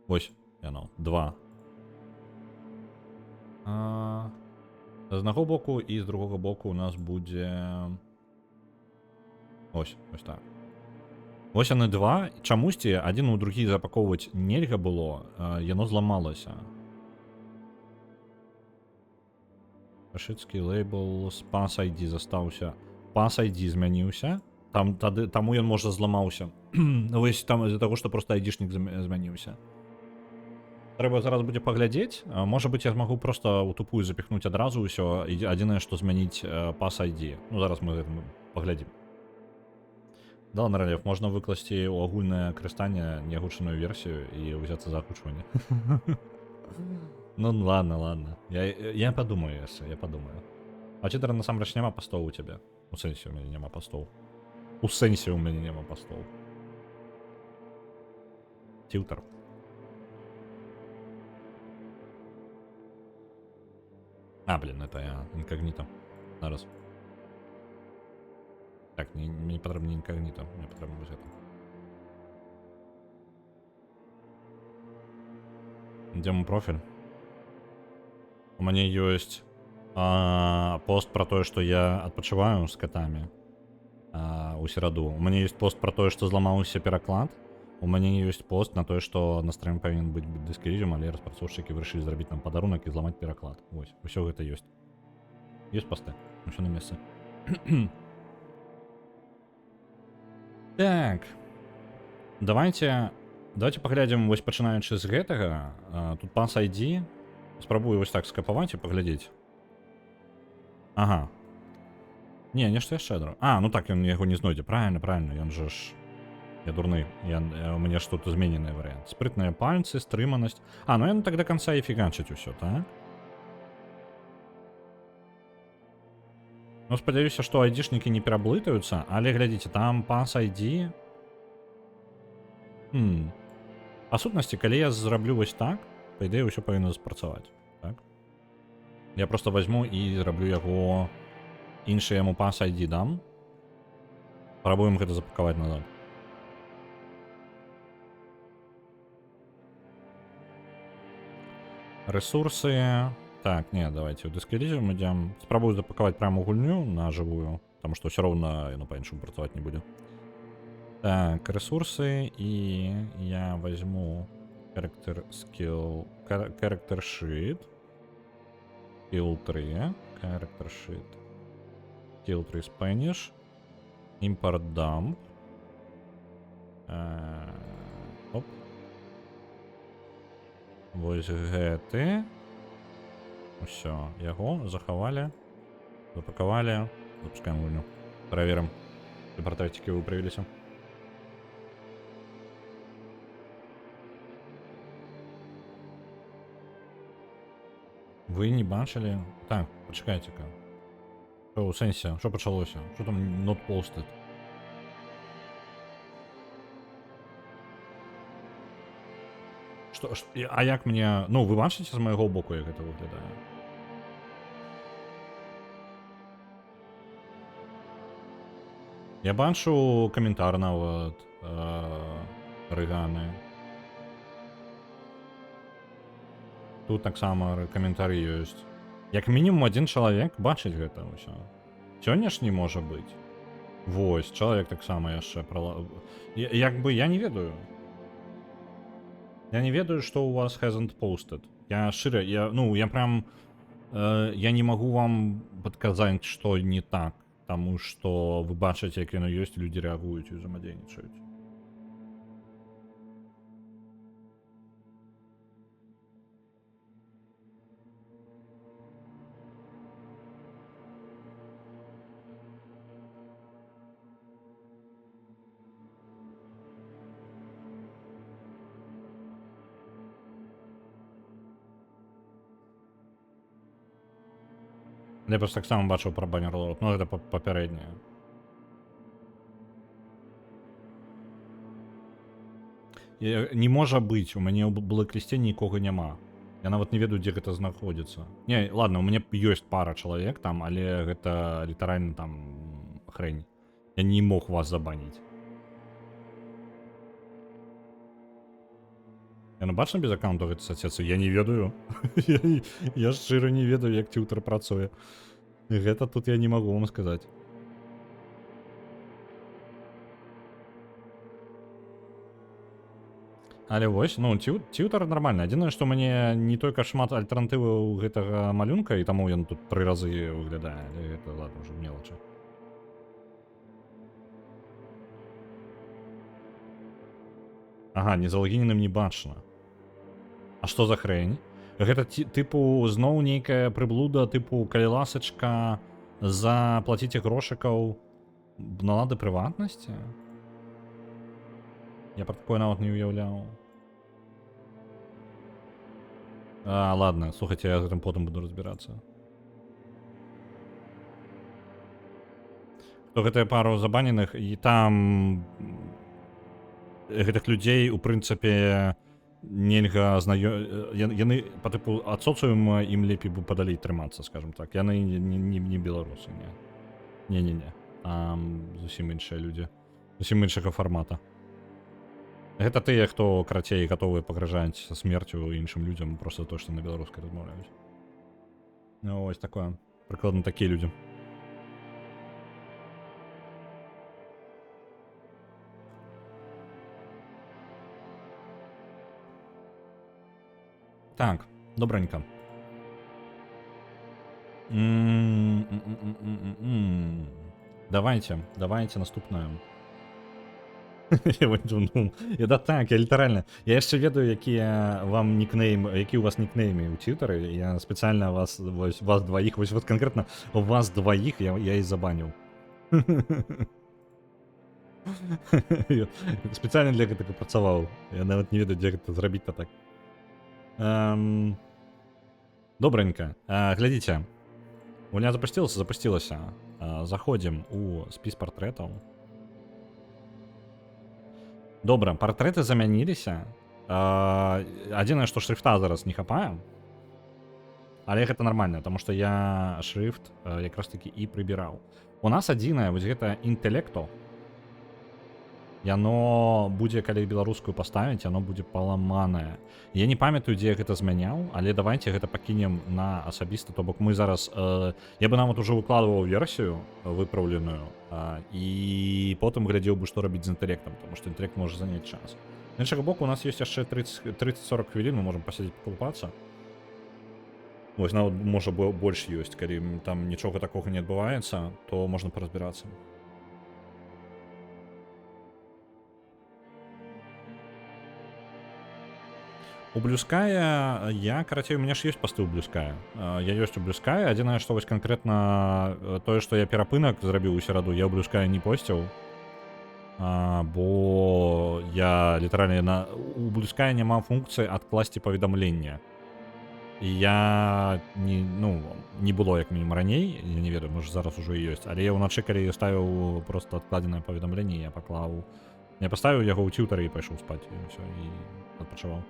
Вось яно, два. З аднаго боку і з другога боку у нас будзе... Ось так. Ось яны два. Чамусьці адзін у другі запакоўваць нельга было, яно зламалася. Пашыцкі лейбл з Pass ID застаўся. Pass ID змяніўся. Таму ён, можа, зламаўся. Вось там з-за таго, што проста айдішнік змяніўся. Трэба зараз будзе паглядзець. Можа быць, я змагу проста ў тупую запіхнуць адразу ўсё. Адзінае, што змяніць Pass ID. Ну, зараз мы гэтым паглядзім. Да, на рельеф можна викласти у агульне карыстання неагучаную версію і взяться за агучванне. Ну ладно. Я подумаю яшчэ, я подумаю. А читера насамрэч няма пастоў у цябе. У сэнсе у мяне няма пастоў. У сэнсе у мяне няма пастоў. Тилтер. А, блин, это я инкогнито. Зараз. Так, мне не потрібно інкогніто, мені потрібно ось це. Йдемо у профіль. У мене є пост про те, що я відпочиваю з котами у середу. У мене є пост про те, що зламався переклад. У мене є пост на те, що на стрімі повинен бути дискрізм, але розпрацовщики вирішили зробити нам подарунок і зламати переклад. Ось, все це є. Є пости, все на місці. Так. Давайте паглядзім, вось пачынаючы з гэтага. Тут пас ID. Спрабую вось так скапаваць і паглядзець. Ага. Не, нешта яшчэ адро. А, ну так, ён яго не знойдзе. Правильно, ён жа ж... Я дурны. У мяне ж тут зменены варыянт. Спрытныя пальцы, стрыманасць. А, ну ён так до конца і фіганчыць усё, так? Ну, спадзяюся, што айдішнікі не пераблытаюцца, але глядзіце, там пас ID. Па сутнасці, калі я зраблю вось так, па ідэі ўсё павінна спрацаваць. Так? Я просто возьму і зраблю яго іншы яму пас ID дам. Пробуем гэта запакаваць назад. Ресурсы. Так, не, давайте в дискризим идем. Спробую запаковать прямо гульню на живую, потому что все равно оно по-иншему працевать не будет. Так, ресурсы, и я возьму character skill, character sheet, skill 3, character sheet, skill 3 Spanish, import dump, оп, вось гэты. Все, яго захавалі, запакавалі, запускаем гульню. Праверым, ці партрэцікі выправіліся. Вы не бачылі? Так, пачакайце-ка. Што ў сэнсе? Што пачалося? Што там not posted? Што, а як мне... Ну, вы бачыце з майго боку, як гэта выглядае? Я бачу каментар нават рыганы. Тут таксама каментары ёсць. Як мінімум адзін чалавек бачыць гэта ўсё. Сёння ж не можа быць. Вось, чалавек таксама яшчэ як бы я не ведаю. Я не ведаю, што у вас hasn't posted. Я шчыра, я прям я не магу вам падказаць, што не так, таму што вы бачыце, як яно ёсць, людзі рэагуюць і ўзаемадзейнічаюць. Я просто так само бачыў пра баннерлорд, ну гэта папярэдняе. Не можа быць, у мяне ў блэклісце нікога няма. Я нават не ведаю, дзе гэта знаходзіцца. Не, ладно, у мяне ёсць пара чалавек там, але гэта літаральна там хрень. Я не мог вас забаніць. Я бачна без аккаунту гэта сацыяцыю? Я не ведаю. Я шчыра не ведаю, як тилтер працуе. Гэта тут я не магу вам сказаць. Але вось, ну, тилтер нармальна. Адзінае, што мне не толькі шмат альтэрнатываў гэтага малюнка, і таму ён тут 3 разы выглядае. Але гэта, ладно, ўжо мелачы. Ага, незалагіненым не бачна. А што за хрень? Гэта тыпу зноў нейкая прыблуда, тыпу калі ласачка заплаціце грошыкаў налады прыватнасці? Я про такое нават не уяўляў. Ладно, слухайте, я з гэтым потым буду разбірацца. То гэтая пару забаненых, і там гэтых людзей, у прынцыпе, нельга яны па тыпу ад соцыума ім лепей бы падалей трымацца, скажем так. Яны не беларусы, не. Не-не-не. Зусім іншыя людзі. Зусім іншага фармата. Гэта тыя, хто, карацей, гатовыя пагражаць са смерцю іншым людзям проста то, што на беларускай размаўляюць. Ну, вось такое. Прыкладна такія людзі. Так, добренько. Давайте наступную. Да так, я літаральна. Я яшчэ ведаю, якія вам нікнейм, які у вас нікнеймы ў Твиттары. Я спецыяльна вас двоих, вось вот конкретно вас двоих я і забанил. Спецыяльна для гэтага працаваў. Я нават не ведаю, дзе гэта зрабіць-то так. Добренько. Глядзіце. Гульня запусцілася. Заходзім у спіс партрэтаў. Добра, партрэты замяніліся. Адзінае, што шрифта зараз не хапае. Але гэта нармальна, таму што я шрифт якраз такі і прыбіраў. У нас адзінае, вось гэта інтэлекто. Яно будзе, калі беларускую паставіць, яно будзе паламанае. Я не памятаю, дзе я гэта змяняў, але давайте гэта пакінем на асабіста, то бок мы зараз... Я бы нават ужо выкладываў версію выпраўленую, і потым глядзеў бы, што рабіць з інтэлектам, тому што інтэлект можа заняць час. З іншага боку, у нас ёсць яшчэ 30-40 хвілін, мы можам пасядзець пакулпацца. Вось нават можа больш ёсць, калі там нічога такога не адбываецца, то можна паразбірацца. У Блюская я, карацей, у меня ж ёсць пасты ў Блюская. Я ёсць у Блюская. Адзінае, што вось канкрэтна тое, што я перапынак зрабіў у сераду, я ў Блюская не посціў. Бо я літаральна у Блюская няма функцыі адкласці паведамлення. І я не было як мінімум раней, я не ведаю, можа зараз ужо і ёсць, але я ўначы, калі я ставіў проста адкладзенае паведамленне, я паклаў. Я паставіў яго ў Твиттары і пайшоў спаць, і ўсё, і адпачываў.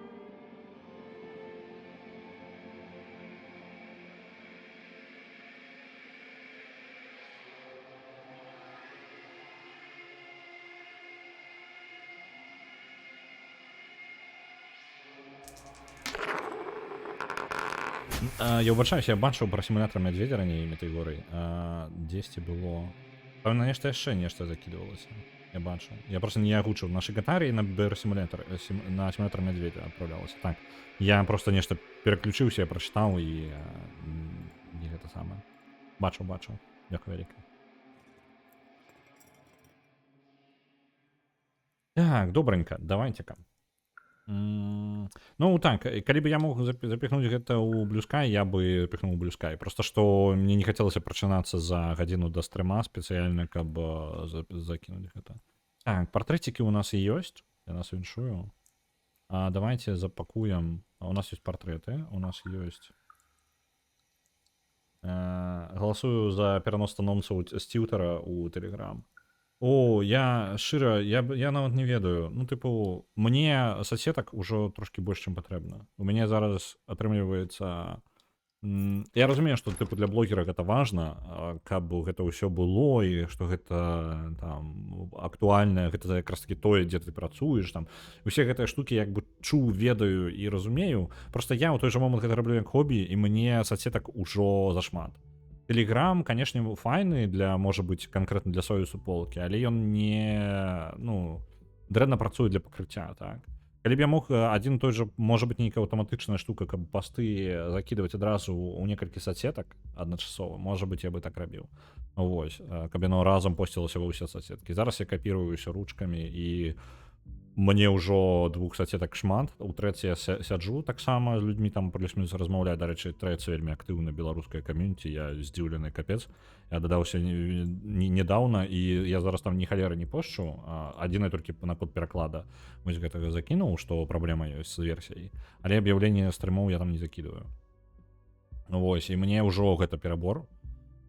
Я ўбачаюся, я бачыў пра сімулятор мядзведзя раней метэйгорый. Дзесьці было... Пэўна, нешта яшчэ нешта закідвалася. Я бачу. Я просто не агучыў. На Шыгатарі на сімулятор мядзведзя адпраўлялася. Так. Я просто нешта пераключыўся, я прачытаў і гэта самае. Бачыў. Дзякую вяліка. Так, добренька, давайте-ка. Ну так, калі бы я мог запихнуць гэта ў Блюскай, я бы запихнуў у Блюскай. Просто што мне не хацелася прачынацца за гадзіну да стрыма спецыяльна, каб закінуць гэта. Так, партрэцікі у нас і ёсць, я нас віншую. Давайте запакуем. У нас ёсць партрэты, у нас ёсць. Галасую за перанос анонсаў з Твиттера ў Telegram. О, я шчыра, я нават не ведаю. Ну, тыпу, мне соцсетак ужо трошки больш, чым патрэбна. У мяне зараз атрымліваецца... Я разумею, што тыпу для блогера гэта важна, каб гэта ўсё было і што гэта там актуальна, гэта якраз таки тое, дзе ты працуеш там. Усе гэтыя штукі як бы чуў, ведаю і разумею. Просто я ў той жа момант гэта раблю як хобі, і мне соцсетак ужо зашмат. Telegram, конечно, файны для, можа быць, канкрэтна для сваёй суполкі, але ён не, дрэнна працуе для пакрыцця, так. Калі б я мог адзін той жа, можа быць, нейкая аўтаматычная штука, каб пасты закідваць адразу ў некалькі соцсетак адначасова, можа быць, я бы так рабіў. Вось, каб яно разам посцілася ва ўсе соцсеткі. Зараз я капірую ўсё ручкамі і мне ўжо 2 сацетак шмат, у трэцяй я сяджу таксама з людзьмі там плюс-мінус размаўляю, дарэчы, трэця вельмі актыўна беларуская кам'юніці, я здзіўлены капец. Я дадаўся нядаўна і я зараз там ні халеры не пошчу, адзінае толькі на код пераклада вось гэтага закінуў, што праблема ёсць з версіяй, але аб'яўленне стрымоў я там не закідваю. Вось, і мне ўжо гэта перабор.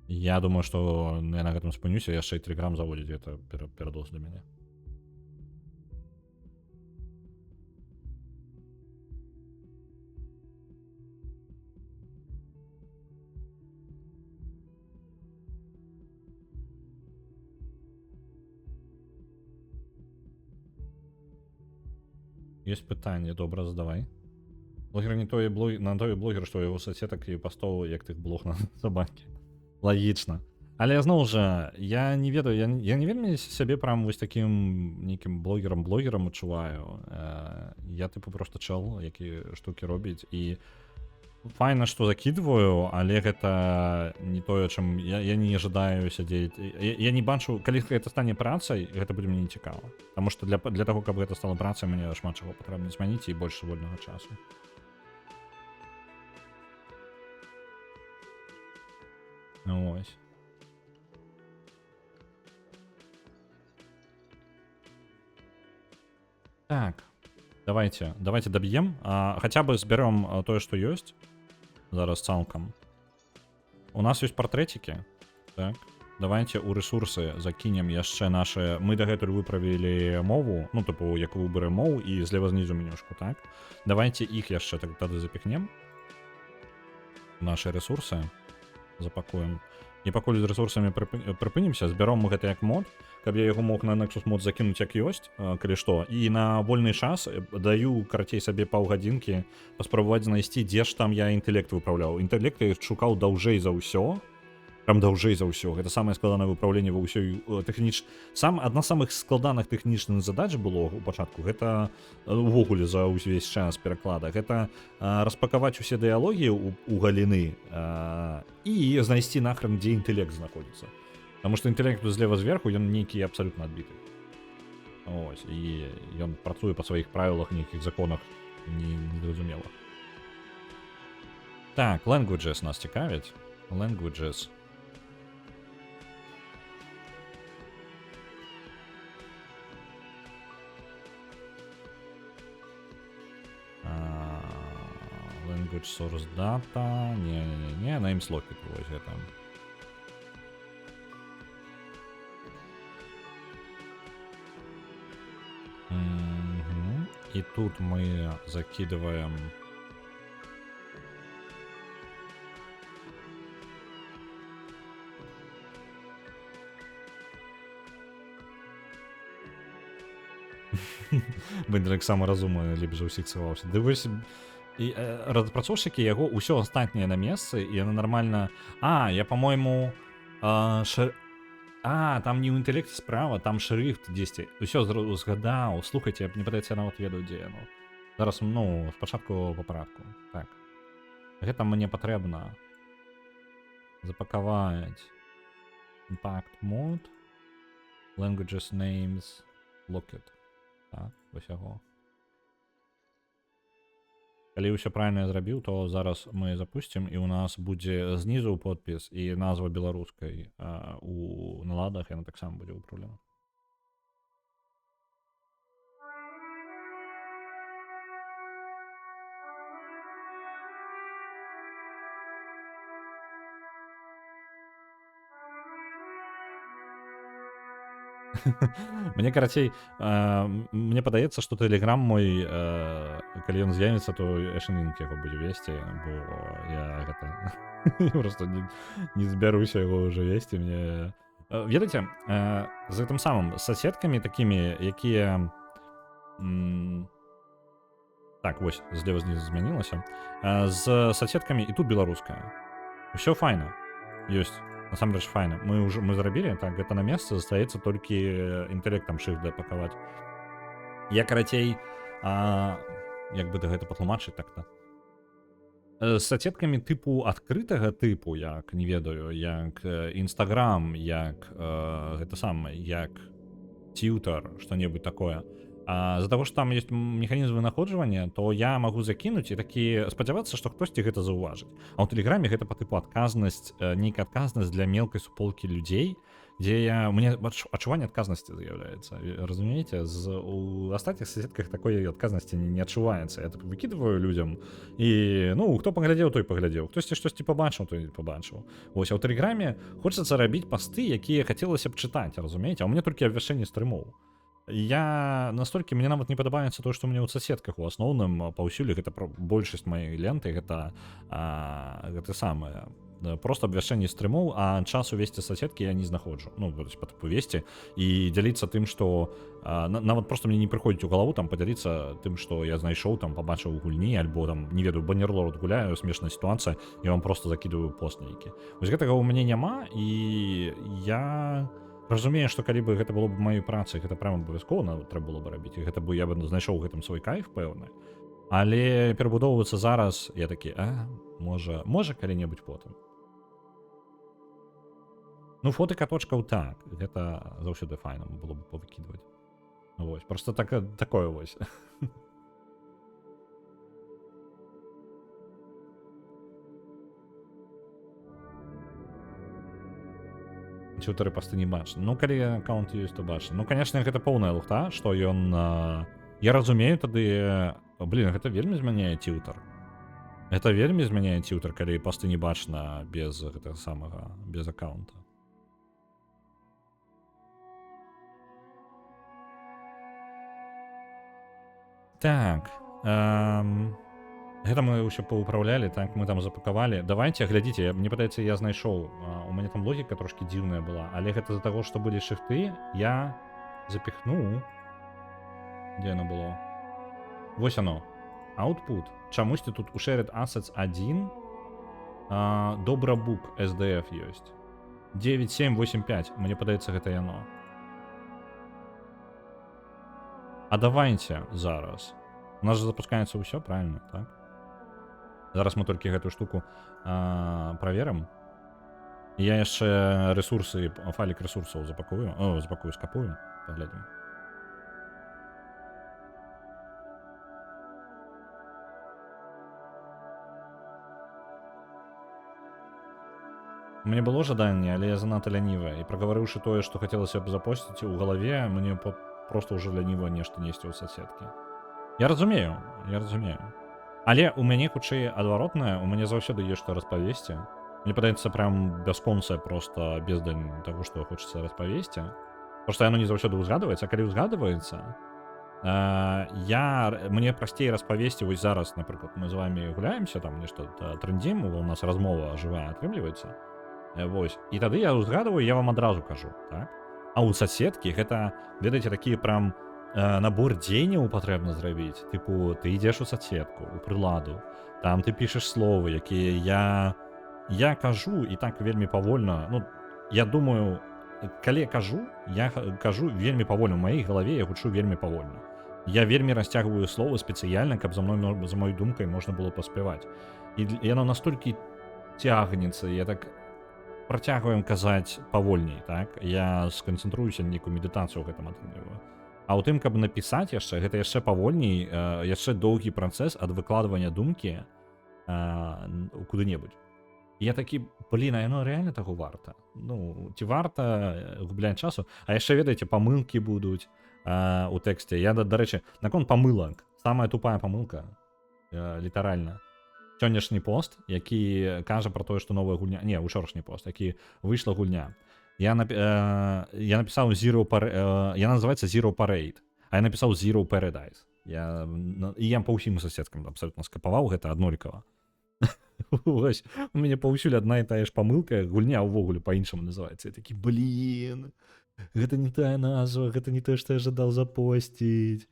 Я думаю, што я на гэтым спынюся, яшчэ і Telegram заводзіць, гэта перадоз для мяне. Есть пытанне, добра, задавай. Блогер не той на той блогер, што яго сацетак і пастоў, як тых блог на сабакі. Лагічна. Але зноў жа, я не ведаю, я не вельмі сябе прям вось такім нейкім блогерам адчуваю. Я тыпу просто чэл, які штукі робіць, і файна, што закідваю, але гэта не тое, чым я не жадаю сядзець. Я не бачу, калі гэта стане працай, гэта будзе мне цікава. Таму што для таго, каб гэта стала працай, мне шмат чаго патрэбна змяніць і больш свабоднага часу. Ось. Так, давайте доб'ем, хаця бы зберем тое, што ёсць зараз цалкам. У нас ёсць партрэцікі, так, давайте у ресурсы закінем яшчэ нашы, мы дагэтуль выправілі мову, ну, тыпу, як выбары моў і злева знізу менюшку, так, давайте іх яшчэ тады запікнем, наши ресурсы запакуем. І пакуль з ресурсамі прыпынімся, збяром мы гэта як мод, каб я яго мог на Nexus мод закінуць як ёсць, калі што. І на вольны час даю карацей сабе паўгадзінкі паспрабаваць знайсці, дзе ж там я інтэлект выпраўляў. Інтэлект я шукаў даўжэй за ўсё. Прям даўжэй за ўсё. Гэта самае складанае выпраўленне ва ўсёй адна з самых складаных тэхнічных задач было у пачатку. Гэта увогуле за ўвесь час пераклада. Гэта распакаваць усе дыялогі у галіны і знайсці нахрен, дзе інтэлект знаходзіцца. Таму што інтэлект злева зверху, ён нейкі абсалютна адбіты. Ось, і ён працуе па сваіх правілах, нейкіх законах незразумела. Так, languages нас цікавяць. Languages. Language source data. Не, names locket вось гэта. И тут мы закидываем Бендрик самаразумны, лепш за ўсіх схаваўся. Дивись, і распрацоўшчыкі яго ўсё астатняе на месцы, і яно нармальна. Я, по-моему, там не ў інтэлекце справа, там шрифт дзесьці. Усё згадаў. Слухайце, мне падаецца, я нават ведаю, дзе яно. Зараз, спачатку па парадку. Так. Гэта мне патрэбна запакаваць. Impact mode. Languages names locket. Так, вось яго. Калі ўсё правільна я зрабіў, то зараз мы запусцім, і ў нас будзе знізу подпіс і назва беларускай у наладах, яна таксама будзе выпраўлена. Мне, карацей, мне падаецца, што Telegram мой, калі ён з'явіцца, то Эшенінг яго будзе весці, бо я гэта просто не збяруся яго ўжо весці. Мне ведаеце, з гэтым самым соседкамі такімі, якія так, вось злева знізу змянілася, з соседкамі і тут беларуская. Усё файна, ёсць. Насамрэч файна. Мы зрабілі, так, гэта на месцы, застаецца толькі інтэлектам shift дапакаваць. Я, карацей, як бы гэта патлумачыць так-то. З сацеткамі тыпу адкрытага тыпу, як, не ведаю, як Instagram, як гэта самае, як Tutor, што-небудзь такое. З-за таго, што там ёсць механізм вынаходжвання, то я магу закінуць і такі спадзявацца, што хтосьці гэта заўважыць. А ў тэлеграме гэта па тыпу адказнасць, нейкая адказнасць для мелкай суполкі людзей, дзе у мяне адчуванне адказнасці з'яўляецца. Разумееце, у астатніх соседках такой адказнасці не адчуваецца. Я так выкідваю людзям і ну хто паглядзеў, той паглядзеў. Хтосьці штосьці пабачыў, той пабачыў. Вось, а ў тэлеграме хочацца рабіць пасты, якія хацелася б чытаць, разумееце, а ў мяне толькі абвяшчэнні стрымоў. Я настолькі мне нават не падабаецца тое, што мне ў соседках у асноўным паўсюль гэта большасць маёй ленты гэта самае просто абвяшчэнне стрымоў, а час увесці соседкі я не знаходжу. Ну па тыпу весці і дзяліцца тым, што нават просто мне не прыходзіць у галаву там падзяліцца тым, што я знайшоў там пабачыў у гульні альбо там не ведаю баннерлорд гуляю, смешная сітуацыя, я вам просто закідываю пост нейкі. Вось гэтага ў мяне няма і я разумею, што калі бы гэта было б маёй працы, гэта прямо абавязкова трэба было бы рабіць. І гэта бы я бы знайшоў гэтым свой кайф пэўны. Але перабудоўвацца зараз я такі, можа калі-небудзь потым. Ну фоты каточкаў так, гэта заўсёды файна было б павыкідваць. Вось, просто такое вось. Чутары пасты не бачны. Ну калі аккаунт ёсць, то бачны. Ну конечно гэта поўная лухта, што ён я разумею тады гэта вельмі змяняе цютар. Это вельмі змяняе цютар, калі пасты не бачна без гэтага самага без аккаунта. Так, гэта мы ўсё паўпраўлялі, так мы там запакавалі. Давайте глядзіце, мне падаецца, я знайшоў, у мяне там логіка трошки дзіўная была, але гэта з-за таго, што былі шыфты, я запіхнуў. Дзе яно было? Вось оно. Output. Чамусьці тут у Shared Assets 1 Добрабук SDF ёсць. 9785, мне падаецца, гэта яно. А давайте зараз. У нас же запускаецца ўсё, правильно, так? Зараз мы толькі гэтую штуку праверым. Я яшчэ ресурсы, файлік ресурсаў запакую, скапую, паглядзім. Мне было жаданне, але я занадта лянівая. І прагаварыўшы тое, што хацелася б запосціць у галаве, мне просто ўжо ляніва нешта несці ў соседкі. Я разумею. Але у мяне хутчэй адваротнае, у мяне заўсёды ёсць што распавесці. Мне падаецца прям бясконцая просто бездань таго, што хочацца распавесці. Просто яно не заўсёды ўзгадваецца, а калі ўзгадваецца, мне прасцей распавесці вось зараз, напрыклад, мы з вами гуляемся, там нешта трындзім, у нас размова жывая атрымліваецца. Вось. І тады я ўзгадваю, я вам адразу кажу, так? А ў соседкі гэта, ведаеце, такі прям набор дзеянняў патрэбна зрабіць. Тыпу, ты ідзеш у соседку, у прыладу, там ты пішаш словы, якія я кажу і так вельмі павольна. Ну, я думаю, калі я кажу вельмі павольна. У маёй галаве я гучу вельмі павольна. Я вельмі расцягваю словы спецыяльна, каб за маёй думкай можна было паспяваць. І яно настолькі цягнецца, я так працягваем казаць павольней, так? Я сканцэнтруюся на нейкую медытацыю ў гэтым атрымліваю. А ў тым, каб напісаць яшчэ, гэта яшчэ павольней, яшчэ доўгі працэс ад выкладвання думкі куды-небудзь. Я такі, а яно рэальна таго варта? Ну, ці варта губляць часу? А яшчэ, ведаеце, памылкі будуць у тэксце. Я, дарэчы, наконт памылак. Самая тупая памылка, літаральна. Сённяшні пост, які кажа пра тое, што новая гульня... Не, учорашні пост, які выйшла гульня. Я напісаў я называецца Zero Parade, а я напісаў Zero Paradise. І я па ўсім соседкам абсолютно скапаваў гэта аднолькава. Вось, у мяне паўсюль адна і тая ж памылка, гульня ўвогуле па-іншаму называецца. Я такі, гэта не тая назва, гэта не тое, што я жадаў запосціць.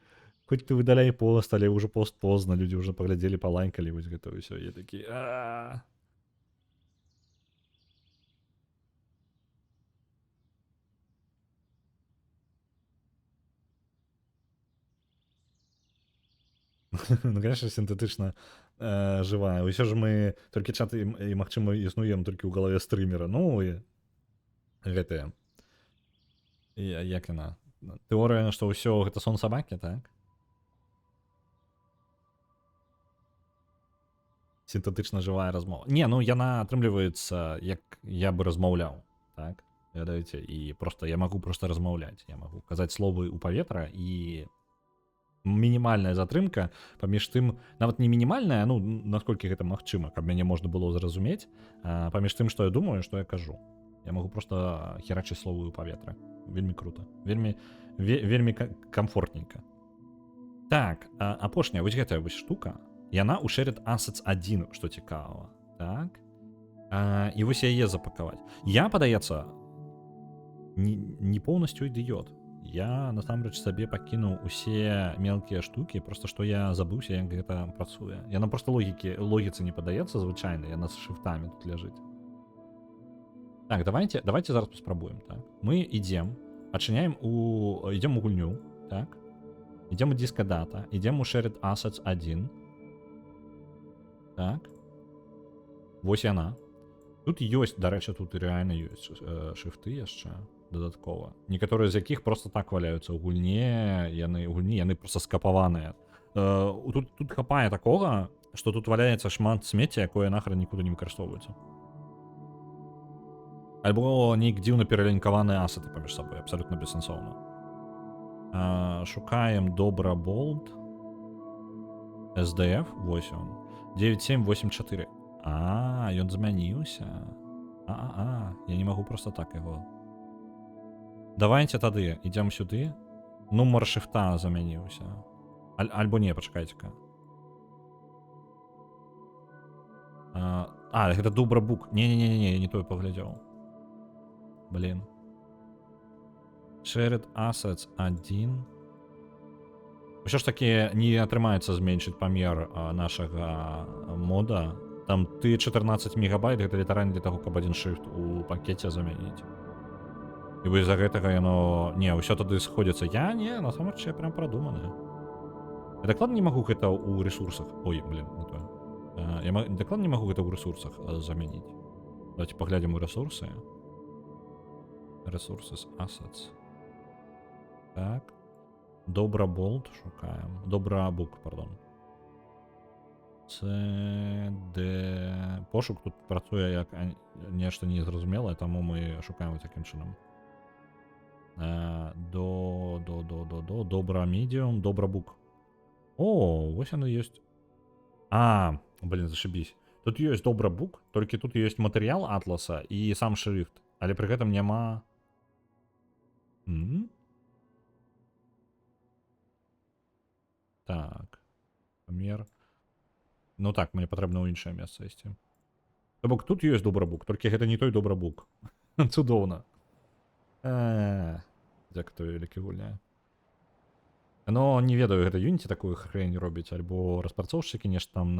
Хоць ты выдаляй пост, але ўжо пост позна, людзі ўжо паглядзелі, палайкалі, вось гэта ўсё. Я такі, Ну, конечно, синтетычна жывая. Усё ж мы толькі чат і магчыма існуем толькі ў галаве стрымера. Ну і гэтыя як яна Тэорыя, што ўсё гэта сон сабакі, так? Сінтэтычна жывая размова. Не, ну яна атрымліваецца, як я бы размаўляў, так? Ведаеце, і просто я магу просто размаўляць. Я магу казаць словы ў паветра, і мінімальная затрымка паміж тым, нават не мінімальная, ну наколькі гэта магчыма, каб мяне можна было зразумець, паміж тым, што я думаю, што я кажу. Я магу просто херачыць словы ў паветра. Вельмі круто. Вельмі комфортненько. Так, апошняя вось гэтая вось штука, яна ў Shared Assets 1, што цікава. Так. І вось яе запакаваць. Я, падаецца, не поўнасцю ідыёт. Я насамрэч сабе пакінуў усе мелкія штукі, просто што я забыўся, як гэта працуе. Яна просто логіцы не падаецца звычайна, яна з шрифтамі тут ляжыць. Так, давайте зараз паспрабуем, так. Мы ідзем, ідзем у гульню, так. Ідзем у диска дата, ідзем у Shared Assets 1. Так. Вось яна. Тут ёсць, дарэчы, тут рэальна ёсць шрифты яшчэ дадаткова. Некаторыя з якіх просто так валяюцца ў гульне, яны просто скапаваныя. Тут хапае такога, што тут валяецца шмат смецця, якое нахрен нікуды не выкарыстоўваецца. Альбо нейк дзіўна пералінкаваныя асеты паміж сабой, абсалютна бессэнсоўна. Шукаем добра болт. SDF, вось он. 9784. Ён змяніўся. Я не магу просто так яго. Давайте тады ідзем сюды. Нумар шрифта замяніўся. Альбо не, пачакайце-ка. Гэта добрабук. Не, я не той паглядзеў. Блин. Shared Assets 1. Ўсё ж таки не атрымаецца зменшыць памер нашага мода. Там ты 14 мегабайт, гэта літаральна для таго, каб адзін шрифт у пакеце замяніць. І вось за гэтага яно... Не, ўсё тады сходзіцца. Насамрэч, я прям прадуманы. Я дакладна не магу гэта ў ресурсах. Ой, блин, не то. Я дакладна не магу гэта ў ресурсах замяніць. Давайте паглядзім у ресурсы. Resources, Assets. Так. Добраболт шукаем. Добрабук, пардон. Пошук тут працуе як нешта незразумелае, таму мы шукаем вот таким чынам. Добра медиум, добрабук. О, вось оно ёсць. Блин, зашибись. Тут ёсць добрабук, толькі тут ёсць матэрыял атласа і сам шрифт, але пры гэтым няма. Так. Памер. Ну так, мне патрэбна ў іншае месца ісці. То бок тут ёсць добрабук, толькі гэта не той добрабук. Цудоўна. Дзяка той вялікі гульня. Но не ведаю, гэта Unity такую хрень робіць, альбо распрацоўшчыкі нешта там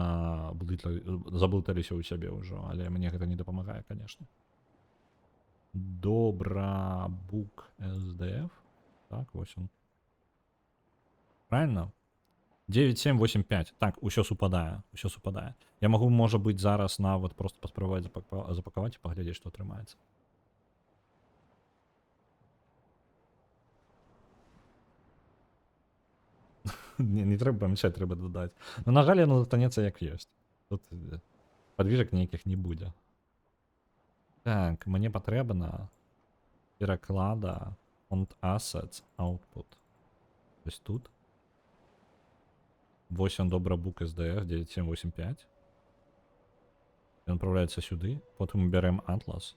заблыталіся ў сябе ўжо, але мне гэта не дапамагае, конечно. Добрабук SDF. Так, вось он. Правильно? 9785. Так, усё супадае. Я магу, можа быць, зараз нават просто паспрабаваць запакаваць і паглядзець, што атрымаецца. Не трэба памячаць, трэба дадаць. Но, на жаль, яно застанецца як ёсць. Тут падвижак ніякіх не будзе. Так, мне патрэбна пераклада font assets output. То есть тут. Вось он добрабук SDF 9785. Ён направляецца сюды. Потым мы бярем Atlas.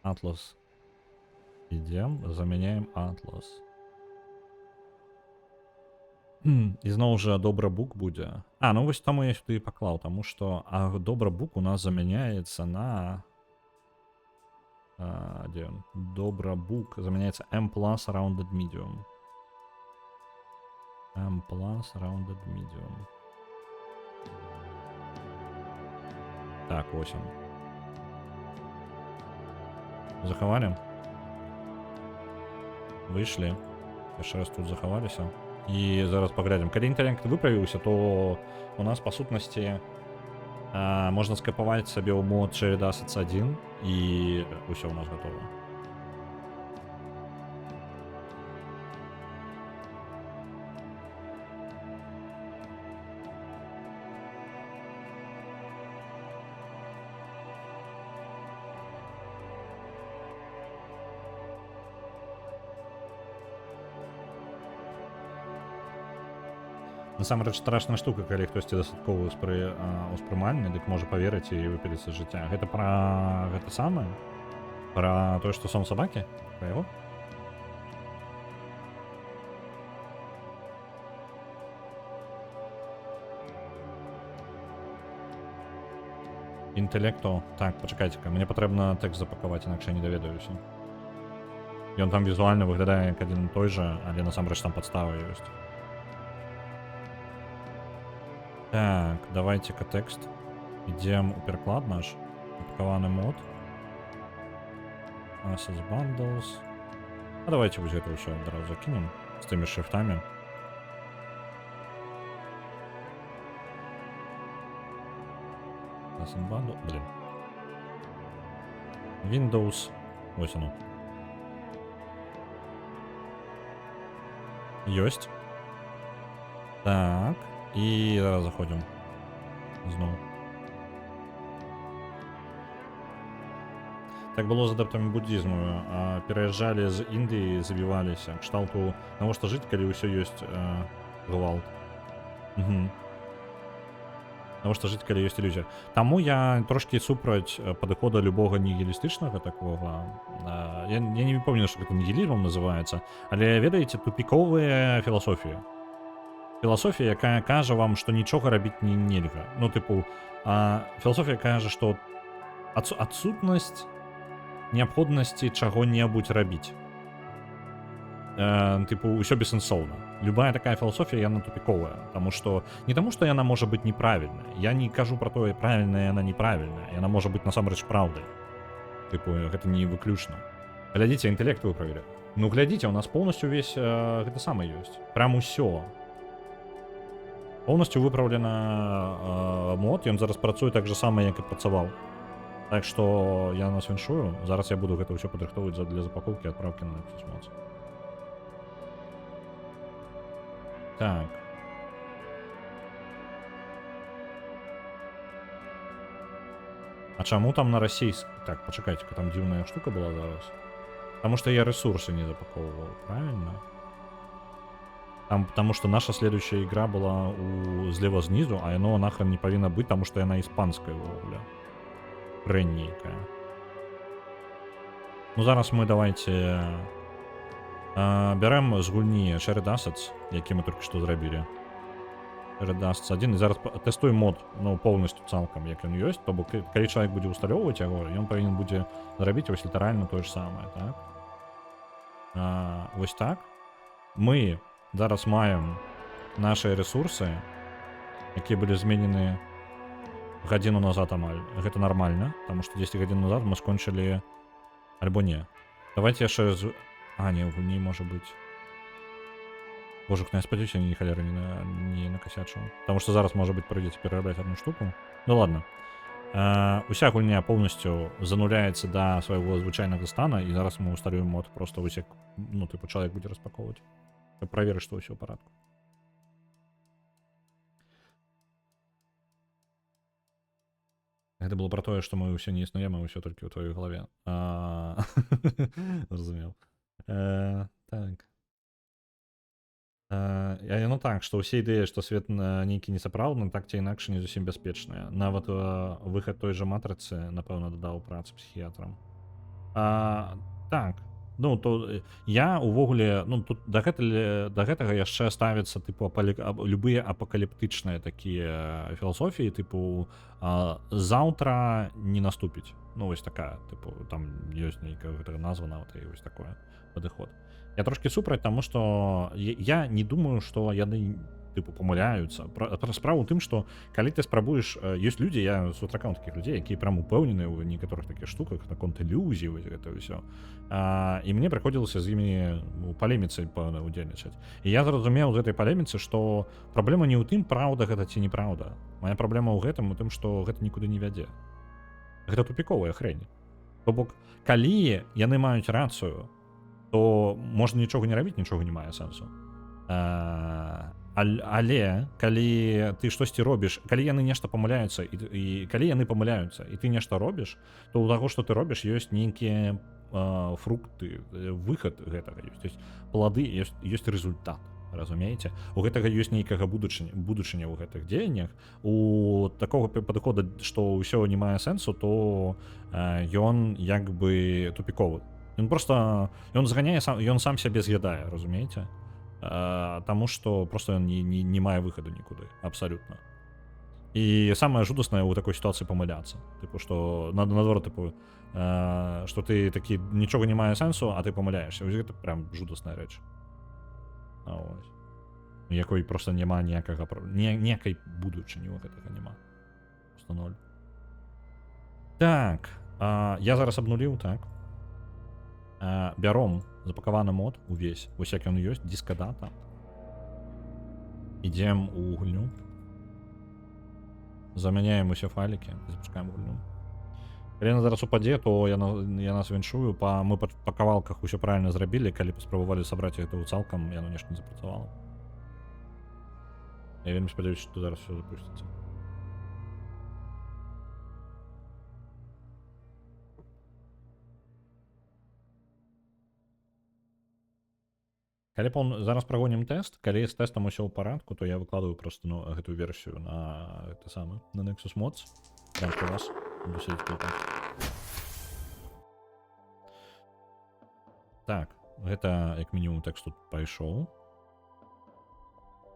Atlas. Ідзем, замяняем Atlas. І зноў жа добрабук будзе. Ну вось таму я сюды паклаў, таму што добрабук у нас замяняецца на... Дзе ён? Добрабук замяняецца M+ rounded medium. M+ rounded medium. Так, вось он. Захавалі. Выйшлі. Яшчэ раз тут захаваліся. І зараз паглядзім. Калі інтэлект выправіўся, то у нас, па сутнасці, можна скапаваць сабе ў мод Shared Assets 1, і ўсё у нас гатова. Насамрэч страшная штука, калі хтосьці дастаткова успрымальны, дык можа паверыць і выпіліцца з жыцця. Гэта пра гэта самае? Пра тое, што сон сабакі? Пра яго? Інтэлекту. Так, пачакайце-ка, мне патрэбна тэкст запакаваць, інакш я не даведаюся. Ён там візуальна выглядае як адзін і той жа, але насамрэч там падстава ёсць. Так, давайте-ка тэкст. Ідзем у пераклад наш. Запакаваны мод. Assets bundles. А давайте вось гэта ўсё адразу закінем з тымі шрифтамі. Asset bundle, блин. Windows. Вось оно. Ёсць. Так. І зараз заходзім. Зноў. Так было з адаптамі буддізму. Пераязджалі з Індыі, забіваліся. Кшталту, навошта жыць, калі ўсё ёсць гвалт. Навошта жыць, калі ёсць ілюзія. Таму я трошкі супраць падыхода любога нігілістычнага такога. Я не памятаю, што гэта нігілізмам называецца, але ведаеце, тупіковыя філасофіі. Філасофія, якая кажа вам, што нічога рабіць нельга. Ну, тыпу, філасофія кажа, што адсутнасць неабходнасці чаго-небудзь рабіць. Тыпу, ўсё бессэнсоўна. Любая такая філасофія, яна тупіковая. Таму што, не таму, што яна можа быць неправільная. Я не кажу пра тое, правільная яна неправільная. Яна можа быць насамрэч праўдай. Тыпу, гэта не выключна. Глядзіце, інтэлект вы праверы. Ну, глядзіце, у нас поўнасцю увесь гэта самае ёсць. Прям усё. Полностью выправлена мод, ён зараз працуе так же самае, як і працаваў. Так што я нас віншую. Зараз я буду гэта ўсё падрыхтоўваць для запакоўкі і адпраўкі на Nexus Mods. Так. А чаму там на расійск? Так, пачакайце-ка, там дзіўная штука была зараз. Таму што я рэсурсы не запаковываў, правильно? Потому что наша следующая игра была слева снизу, а оно нахрен не повинно быть, потому что она испанская вовля. Реннейкая. Ну, зараз мы давайте берем з гульні Shared Assets, які ми тільки що зробили. Shared Assets 1, і зараз тестуємо мод, ну, повністю цалком, як він є, тобто, коли чоловік буде усталювати його, він повинен буде зробити ось літерально те ж саме, так? Ось так. Ми зараз маємо наші ресурси, які були змінені годину назад амаль. Гэта нормально, тому що 10 годин назад ми скончили... Альбо не. Давайте я ще... А, не, в ней може бути. Боже, я сподіваюся, я ні халери не накосячу. Тому що зараз, може бути, прийдеться переробляти одну штуку. Ну ладно. Уся гульня повністю зануляється до свого звичайного стану, і зараз ми усталюємо мод просто ось як, ну, типу, чоловік буде розпаковувати. Проверить, что все в порядку. Это было про то, что мы все не існуємо, мы все только в твоей голове. Разумел. Так. Ну так, что все идеи, что свет нейкі несапраўдны, так ці інакш не зусім бяспечныя. Нават выхад той же матрыцы, напэўна, дадаў працы псіхіятрам. Так. Ну, то я увогуле, ну, тут до гэтага яшчэ ставіцца, типу, любыя апакаліптычныя такія філасофіі, типу, заўтра не наступіць. Ну, вось такая, типу, там ёсць нейкая гэтага назва нават, і вось такое падыход. Я трошки супраць, таму што я не думаю, што яны, типу, памыляюцца. Справа ў тым, што калі ты спрабуеш, ёсць людзі, я сустракаў такіх людзей, якія прям упэўнены ў некаторых такіх штуках, наконт ілюзій, вось гэта ўсё. І мне прыходзілася з імі у палеміцы удзельнічаць. І я зразумеў з гэтай палеміцы, што праблема не ў тым, праўда гэта ці неправда. Мая праблема ў гэтым, у тым, што гэта нікуды не вядзе. Гэта тупіковая хрень. То бок, калі яны маюць рацыю, то можна нічога не рабіць, нічога не мае сэнсу. Але калі ты штосьці робіш, калі яны нешта памыляюцца, і калі яны памыляюцца, і ты нешта робіш, то ў таго, што ты робіш, ёсць нейкія фрукты, выхад гэтага ёсць, плады, ёсць рэзультат. разумееце, у гэтага ёсць нейкага будучыня ў гэтых дзеяннях. У такога падыхода, што ўсё не мае сэнсу, то ён як бы тупіковы. Ён просто ён зганяе ён сам сябе з'ядае, разумееце, таму што просто ён не мае выхаду нікуды абсалютна. І самае жудаснае ў такой сітуацыі памыляцца, тыпу што наадварот, тыпу што ты такі нічога не мае сэнсу, а ты памыляешся. Вось гэта прям жудасная рэч. Ось. Якой просто няма ніякай будучыні у гэтага няма. Просто 0. Так, я зараз абнуліў, так. Бяром запакаваны мод увесь, вось як ён ёсць, дискадата. Ідзем у гульню. Замяняем усе файлікі, запускаем гульню. Калі яна зараз упадзе, то я нас віншую, мы па кавалках усё правільна зрабілі, калі паспрабавалі сабраць гэта цалкам, яно нешта не запрацавала. Я вельмі спадзяюся, што зараз все запусціцца. Калі зараз прагонім тэст, калі з тэстам усё ў парадку, то я выкладываю просто гэтую версію на гэта самы на Nexus Mods. Прям у вас буду сидіць тут. Так, гэта як мінімум тэкст тут пайшоў.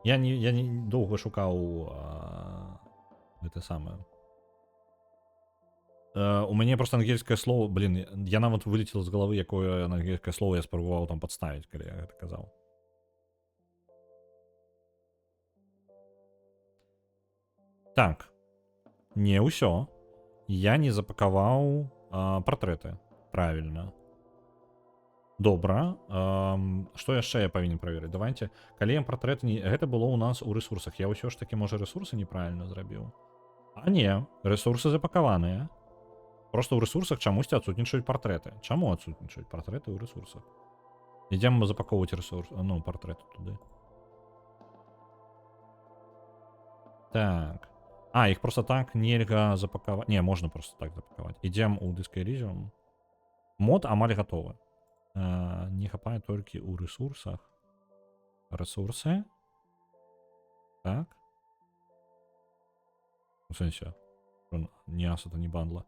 Я не доўга шукаў гэта самае. У мяне просто ангельскае слово, блин, я нават вылетел з галавы, якое ангельскае слово я спрабаваў там падставіць, калі я гэта казаў. Так, не ўсё. Я не запакаваў партрэты правільна. Добра. Што яшчэ я павінен праверыць? Давайте, калі я партрэт гэта было ў нас у рэсурсах, я ўсё ж такі можа рэсурсы неправільна зрабіў. А не, рэсурсы запакаваныя. Просто ў рэсурсах чамусьці адсутнічаюць партрэты. Чаму адсутнічаюць партрэты ў рэсурсах? Ідзем запаковваць партрэты туды. Так. Іх просто так нельга запакаваць. Не, можна просто так запакаваць. Ідзем у Disco Elysium. Мод амаль гатовы. Не хапае толькі ў рэсурсах. Рэсурсы. Так. У сэнсе. Не асета, не бандла.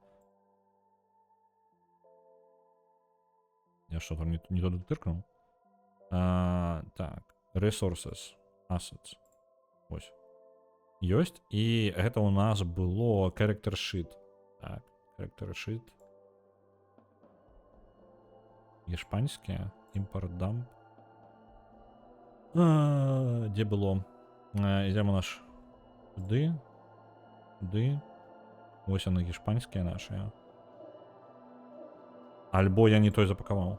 Я что, там не туда тыркнул? Так, resources, assets. Ось. Ёсць. І гэта у нас было character sheet. Так, character sheet. Іспанське. Import dump. Де было? Ідемо наш туди. Туди. Ось вони іспанські наші. Альбо я не той запакаваў.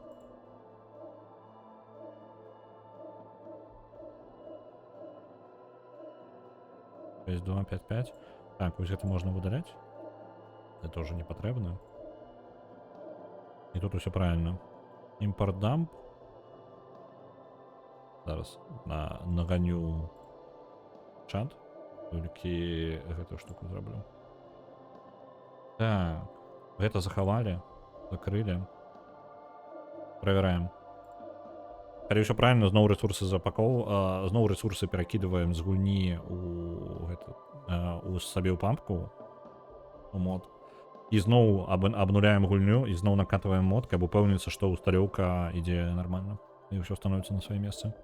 Есть 2, 5, 5. Так, вось гэта можна выдаляць. Это уже не патрэбна. І тут усё правильно. Import dump. Зараз наганю чат. Толькі гэтую штуку зраблю. Так. Гэта захавалі. Закрыли. Проверяем. Калі ўсё правильно, зноў ресурсы зноў ресурсы перакідываем з гульні у сабе ў папку у мод. І зноў абнуляем гульню і зноў накатываем мод, каб упэўніцца, што усталёўка ідзе нормально і ўсё становіцца на свае месцы.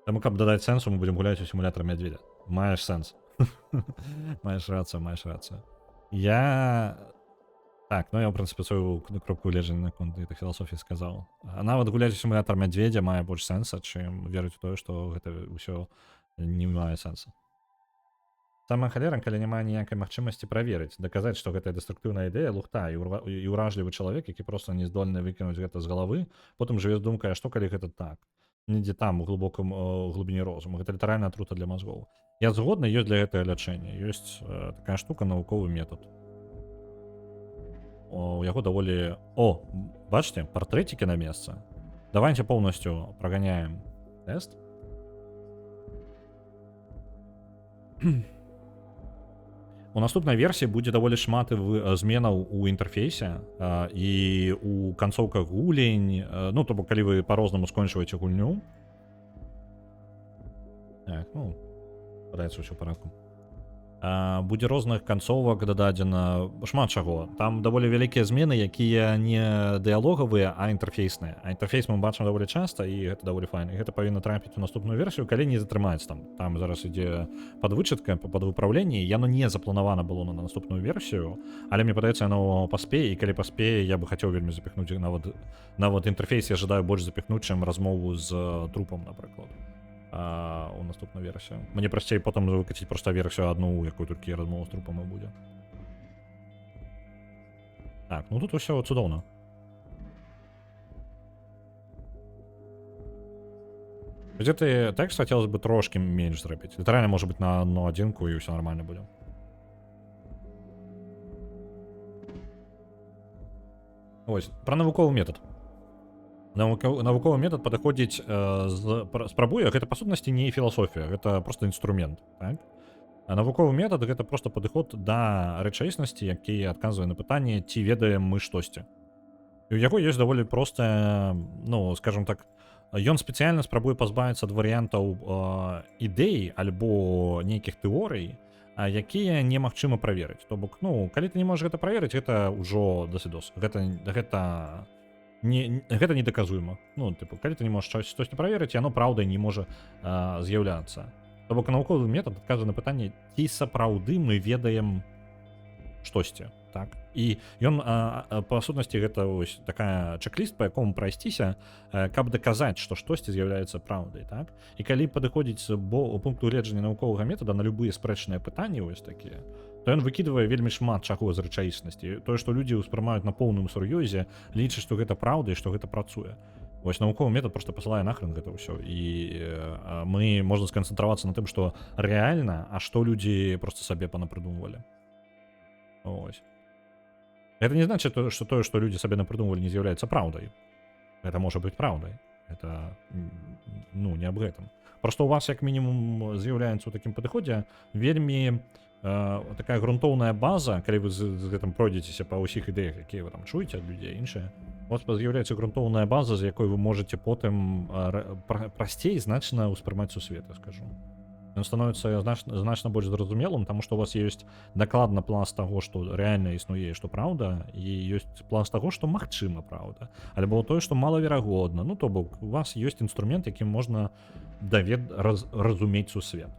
Таму, каб дадаць сэнсу, мы будзем гуляць у сімулятар мядзведзя. Маеш сэнс. Маеш рацыю. Я... Так, я, в принципе, свою кропку гледжання наконт этой філасофіі сказаў. Нават гуляць у сімулятар мядзведзя мае больш сэнса, чым верыць у тое, што гэта ўсё не мае сэнса. Самая халера, калі няма ніякай магчымасці праверыць, даказаць, што гэтая дэструктыўная ідэя лухта і ўражлівы чалавек, які проста не здольны выкінуць гэта з галавы, потым жыве з думкай, а што калі гэта так? Недзе там у глыбіні розуму. Гэта літаральная атрута для мазгоў. Я згодны, ёсць для гэтага лячэння. Ёсць такая штука, навуковы метод. У яго даволі... О, бачыце, партрэцікі на месцы. Давайте полностью проганяем тест. у наступнай версіі будзе даволі шмат зменаў у інтэрфейсе і у канцоўках гулень, ну то бок калі вы па-рознаму скончваеце гульню. Так, ну, падаецца ўсё ў парадку. Будзе розных канцовак дададзена, шмат чаго. Там даволі вялікія змены, якія не дыялогавыя, а інтэрфейсныя. А інтэрфейс мы бачым даволі часта, і гэта даволі файна. І гэта павінна трапіць у наступную версію, калі не затрымаецца там. Там зараз ідзе падвычатка, падвыпраўленне, яно не запланавана было на наступную версію, але мне падаецца, яно паспее, і калі паспее, я бы хацеў вельмі запіхнуць нават інтэрфейс, я жадаю больш запіхнуць, чым размову з трупам, напрыклад. У наступную версію. Мне прасцей потым выкаціць проста версію адну, якую толькі размова з трупам і будзе. Так, ну тут усё цудоўна. Где-то тэкст хацелось бы трошки менш зрабіць. Літаральна можа быць на одну адзінку і ўсё нормально будзе. Ось, пра навуковы метад. Навуковы метад падыходзіць спрабуе, гэта па сутнасці не філасофія, гэта просто інструмент, так? А навуковы метад гэта просто падыход да рэчаіснасці, які адказвае на пытанне, ці ведаем мы штосьці. І ў яго ёсць даволі простая, ну, скажем так, ён спецыяльна спрабуе пазбавіцца ад варыянтаў ідэй альбо нейкіх тэорый, якія немагчыма праверыць. То бок, ну, калі ты не можаш гэта праверыць, гэта ўжо дасвідос. Гэта недаказуема. Ну, типу, калі ты не можаш штосьці праверыць, яно праўдай не можа з'яўляцца. То бок навуковы метад адказвае на пытанне, ці сапраўды мы ведаем штосьці, так? І ён, па сутнасці, гэта ось такая чек-ліст, па якому прайсціся, каб даказаць, што штосьці з'яўляецца праўдай, так? І калі падыходзіць з пункту гледжання навуковага метада на любыя спрэчныя пытанні ось такія, то ён выкідвае вельмі шмат чаго з рэчаіснасці. Тое, што людзі ўспрымаюць на поўным сур'ёзе, лічаць, што гэта праўда і што гэта працуе. Вось навуковы метад проста пасылае нахрен гэта ўсё. І мы можна сканцэнтравацца на тым, што рэальна, а што людзі проста сабе панапрыдумвалі. Ось. Гэта не значыць, што тое, што людзі сабе напрыдумвалі, не з'яўляецца праўдай. Гэта можа быць праўдай. Гэта, ну, не аб гэтым. Проста у вас, як мінімум, з'яўляецца ў такім падыходзе вельмі такая грунтоўная база, калі вы з гэтым пройдзецеся па ўсіх ідэях, якія вы там чуеце ад людзей, іншыя, у вас з'яўляецца грунтоўная база, з якой вы можаце потым прасцей значна ўспрымаць сусвет, я скажу. Ён становіцца значна больш зразумелым, таму што у вас ёсць дакладна пласт таго, што рэальна існуе, што праўда, і ёсць пласт таго, што магчыма праўда, альбо тое, што малаверагодна. Ну, то бок, у вас ёсць інструмент, якім можна разумець сусвет.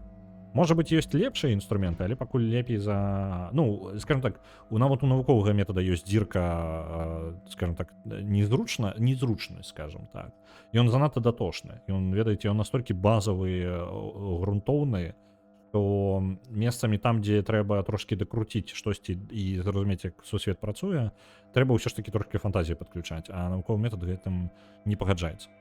Можа быць, ёсць лепшыя інструменты, але пакуль лепей за... Ну, скажем так, нават у навуковага метада ёсць дзірка, скажем так, незручнасць, скажем так. Ён занадта датошны. Ён, ведаеце, ён настолькі базавы, грунтоўны, што месцамі там, дзе трэба трошкі дакруціць штосьці і зразумець, як сусвет працуе, трэба ўсё ж такі трошкі фантазіі падключаць, а навуковы метад гэтым не пагаджаецца.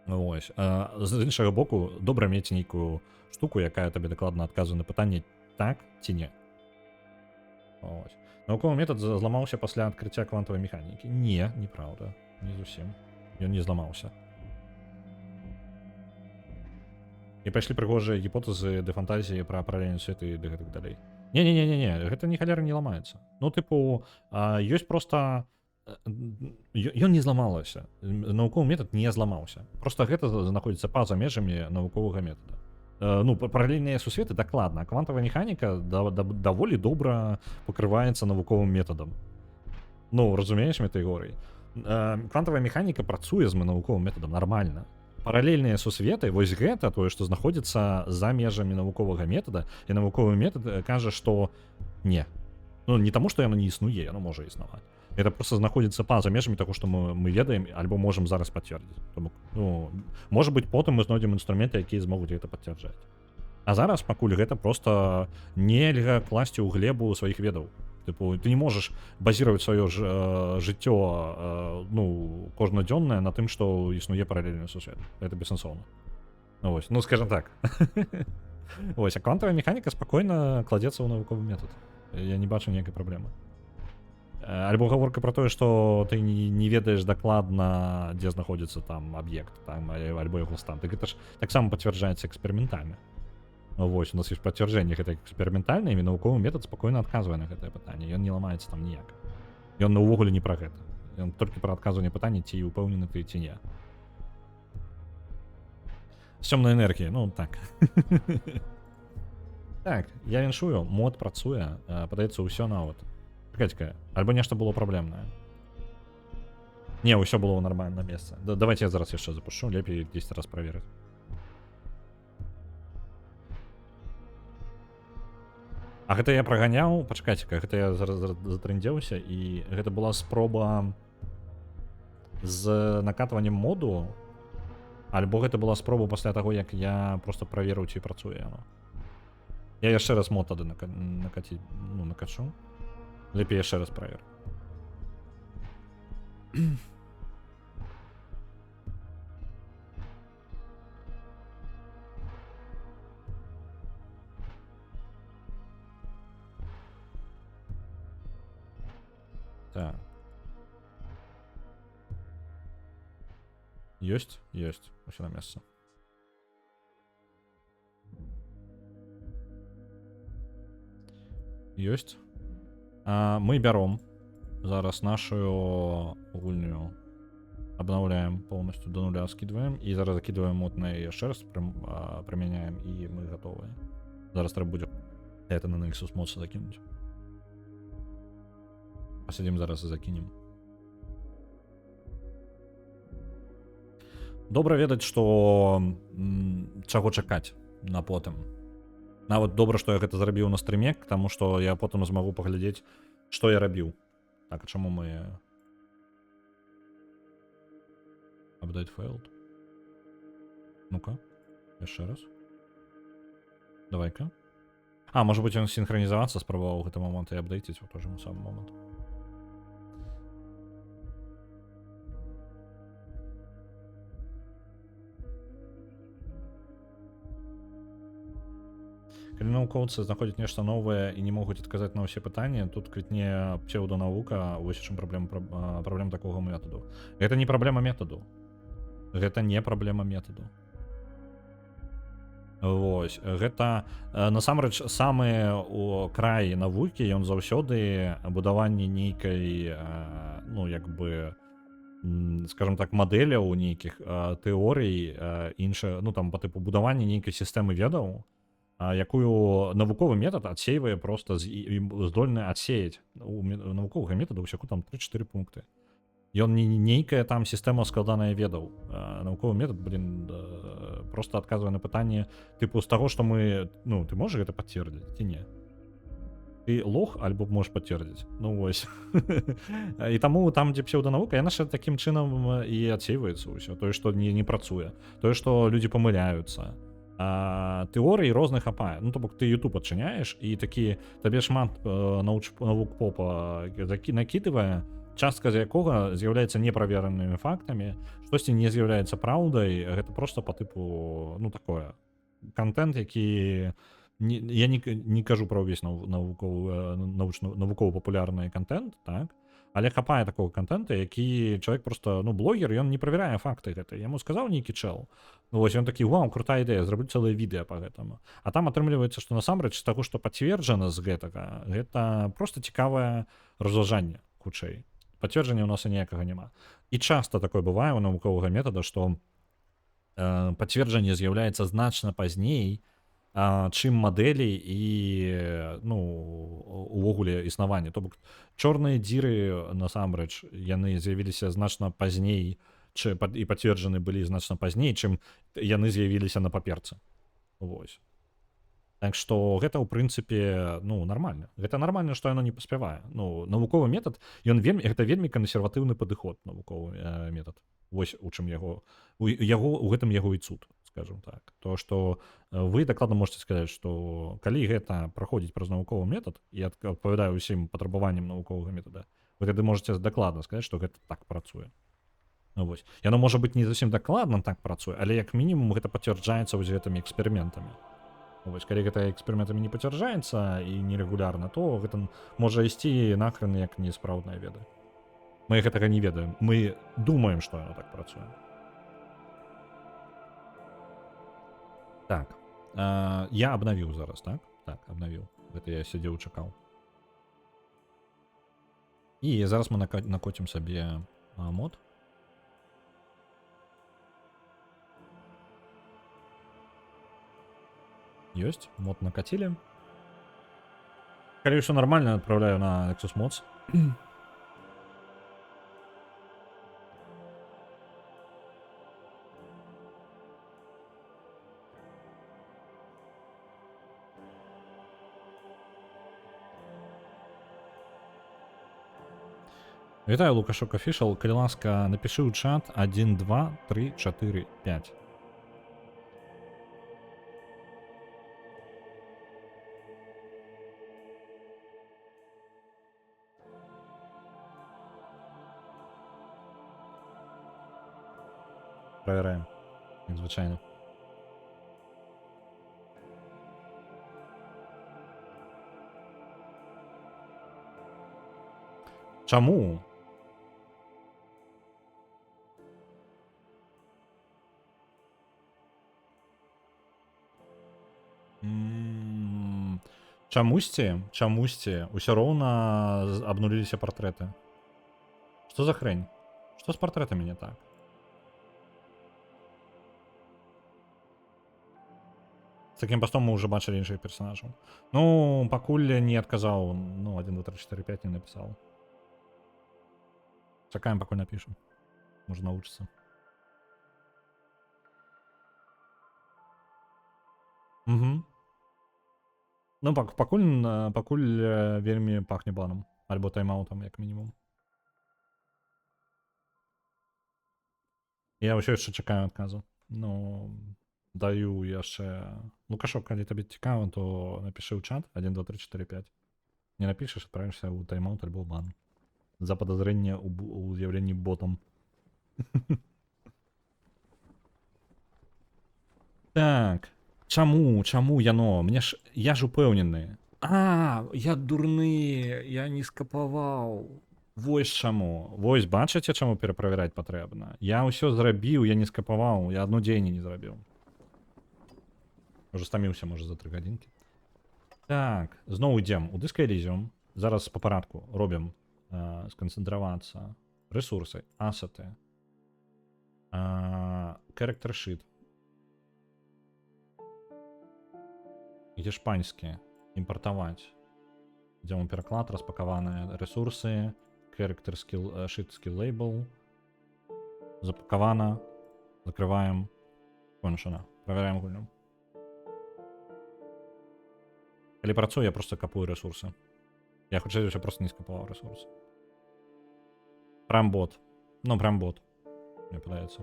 Ось. З іншага боку, добра мець нейкую штуку, якая табе дакладна адказвае на пытанне так ці не. Ось. Навуковы метад зламаўся пасля адкрыцця квантавай механікі. Не, неправда. Не зусім. Ён не зламаўся. І пайшлі прыгожыя гіпотэзы ды фантазіі пра паралельны свет і гэтак далей. Не, гэта ні халеры не ламаецца. Ну, тыпу, ёсць проста... Ён не зламалася. Навуковы метад не зламаўся. Проста гэта знаходзіцца па-за межамі навуковага метада. Ну, паралельныя сусветы дакладна. Квантавая механіка даволі добра пакрываецца навуковым метадам. Ну, разумееш метэорый. Квантавая механіка працуе з навуковым метадам нармальна. Паралельныя сусветы, вось гэта тое, што знаходзіцца за межамі навуковага метада, і навуковы метад кажа, што не. Ну, не таму, што яно не існуе, яно можа існаваць. Это просто знаходзіцца па-за межамі таго, што мы ведаем, альбо можам зараз пацвердзіць. Ну, можа быць, потым мы знойдзем інструменты, якія змогуць гэта пацвярджаць. А зараз пакуль гэта проста нельга класці ў глебу сваіх ведаў. Тыпу, ты не можаш базіраваць сваё жыццё, ну, кожнадзённае на тым, што існуе паралельны сусвет. Это бессэнсоўна. Вось, ну, скажем так. Вось, а квантавая механіка спакойна кладзецца ў навуковы метад. Я не бачу ніякай праблемы. Альбо гаворка пра тое, што ты не ведаеш дакладна, дзе знаходзіцца там аб'ект, там, альбо яго стан. Так гэта ж таксама пацвярджаецца эксперыментамі. Вось, у нас ёсць пацвярджэнне гэтай эксперыментальнай, і навуковы метад спакойна адказвае на гэтае пытанне. Ён не ламаецца там ніяк. Ён увогуле не пра гэта. Ён толькі пра адказванне пытання, ці ўпэўнены ты, ці не. З цёмнай энергіі, ну так. Так, я віншую, мод працуе, падаецца ўсё нават. Чакайце, альбо нешта было праблемнае. Не, ўсё было ў нармальным месцы. Давайте я зараз яшчэ запушу, лепей 10 раз праверыць. А гэта я праганяў, пачакайце-ка, гэта я зараз затрындзеўся, і гэта была спроба з накатваннем моду, альбо гэта была спроба пасля таго, як я просто праверыў, ці працуе яно. Я яшчэ раз мод тады накачу. Лепей яшчэ раз праверу. Так. Ёсць? Ёсць. Усё на месцы. Ёсць. Мы бяром зараз нашу гульню, обновляем полностью, до нуля скидываем, и зараз закидываем мод на яшчэ раз, применяем, и мы готовы. Зараз треба будет это на Nexus мод закинуть. Посидим зараз и закинем. Добра ведаць, што чаго чакаць на потым. Нават добра, што я гэта зрабіў на стрыме, таму што я потым змагу паглядзець, што я рабіў. Так, а чаму мы... Update failed. Ну-ка, яшчэ раз. Давай-ка. А, можа быць, ён синхронізавацца спрабаваў гэты момант і апдейтіць у той же самы момант. Калі навукоўцы знаходзяць нешта новае і не могуць адказаць на ўсе пытанні, тут квітне псеўданаука, вось у чым праблема такога метаду. Гэта не праблема метаду. Гэта не праблема метаду. Вось, гэта насамрэч самы край навукі, ён заўсёды будаванне нейкай, ну, як бы, скажем так, мадэляў нейкіх тэорый, іншае, ну, там, па тыпу будавання нейкай сістэмы ведаў, якую навуковы метад адсейвае просто здольны адсеяць. У навуковага метада ўсяго там 3-4 пункты. Ён не нейкая там сістэма складаная ведаў. Навуковы метад, просто адказвае на пытанне тыпу з таго, што мы... Ну, ты можаш гэта пацвердзіць ці не? Ты лох альбо можаш пацвердзіць? Ну вось. І таму там, дзе псеўданаука, яна ж такім чынам і адсейваецца ўсё. Тое, што не працуе. Тое, што людзі памыляюцца. Тэорый розных хапае. Ну, то бок ты YouTube адчыняеш, і такі табе шмат навук попа накідывае, частка з якога з'яўляецца неправеранымі фактамі, штосьці не з'яўляецца праўдай, гэта просто па тыпу, ну, такое, контент, які... Я не кажу пра ўвесь навукова-папулярны контент, так? Але хапае такого контента, які чалавек просто, ну, блогер, ён не правярае факты гэты. Яму сказаў нейкі чэл. Ну, вось ён такі, вау, крутая ідэя, зраблю цэлае відэа па гэтаму. А там атрымліваецца, што насамрэч з таго, што пацверджана з гэтага, гэта просто цікавае разважанне, хутчэй. Пацверджання ў нас ніякага няма. І часта такое бывае у навуковага метада, што пацверджанне з'яўляецца значна пазней, чым мадэлі і, ну, увогуле існавання. То бок чорныя дзіры, насамрэч, яны з'явіліся значна пазней, і пацверджаны былі значна пазней, чым яны з'явіліся на паперцы. Вось. Так што гэта, ў прынцыпе, ну, нармальна. Гэта нармальна, што яно не паспявае. Ну, навуковы метад, гэта вельмі кансерватыўны падыход, навуковы метад. Вось у чым у гэтым яго і цуд, скажем так. То, што вы дакладна можете сказаць, што калі гэта праходзіць праз навуковы метад і адпавядае ўсім патрабаванням навуковага метада, вы тады можете дакладна сказаць, што гэта так працуе. Ну, вось. Яно можа быць не зусім дакладна так працуе, але як мінімум гэта пацвярджаецца вось гэтымі эксперыментамі. Вось, калі гэта эксперыментамі не пацвярджаецца і нерэгулярна, то гэта можа ісці нахрен як неспраўдныя веды. Мы гэтага не ведаем. Мы думаем, што яно так працуе. Так. Я абнавіў зараз, так? Так, абнавіў. Гэта я сядзеў, чакаў. І зараз мы накоцім сабе мод. Ёсць, мод накатілі. Калі ўсё нармальна, адпраўляю на Nexus Mods. Вітаю, Лукашок Official. Калі ласка, напиши ў чат 1, 2, 3, 4, 5. Проверяем, як звичайно. Чому? Чамусьці ўсё роўна абнуліліся партрэты. Што за хрень? Што з партрэтамі не так? З такім пастом мы ўжо бачылі іншых персонажаў. Ну, пакуль не адказаў, ну, 1, 2, 3, 4, 5 не напісаў. Чакаем, пакуль напішам. Можа навучыцца. Угу. Ну, пакуль вельмі пахне баном. Альбо тайм-аутам, як мінімум. Я ўсё яшчэ чакаю адказу. Ну, даю яшчэ... Лукашок, калі табе цікава, то напішы ў чат 1, 2, 3, 4, 5. Не напішаш, адправішся ў тайм-аут альбо ў бан. За падазрэнне ў з'яўленні ботам. Так. Чаму яно? Я ж упэўнены. Я дурны, я не скапаваў. Вось чаму. Вось бачыце, чаму пераправяраць патрэбна. Я ўсё зрабіў, я не скапаваў, я адно дзеянне не зрабіў. Уже стаміўся, можа, за 3 гадзінкі. Так, зноў ідзем у Disco Elysium. Зараз па парадку робім сканцэнтравацца. Рэсурсы, асеты. Character sheet. Ідзе шпанскі. Імпартаваць. Ідзем у пераклад, распакаваныя рэсурсы. Character sheet skill label. Запакавана. Закрываем. Кончана. Правяраем гульню. Калі працую, я просто капую рэсурсы. Я хутчэй за ўсё просто не скапаваў рэсурсы. Прям бот. Ну, прям бот. Мне падаецца.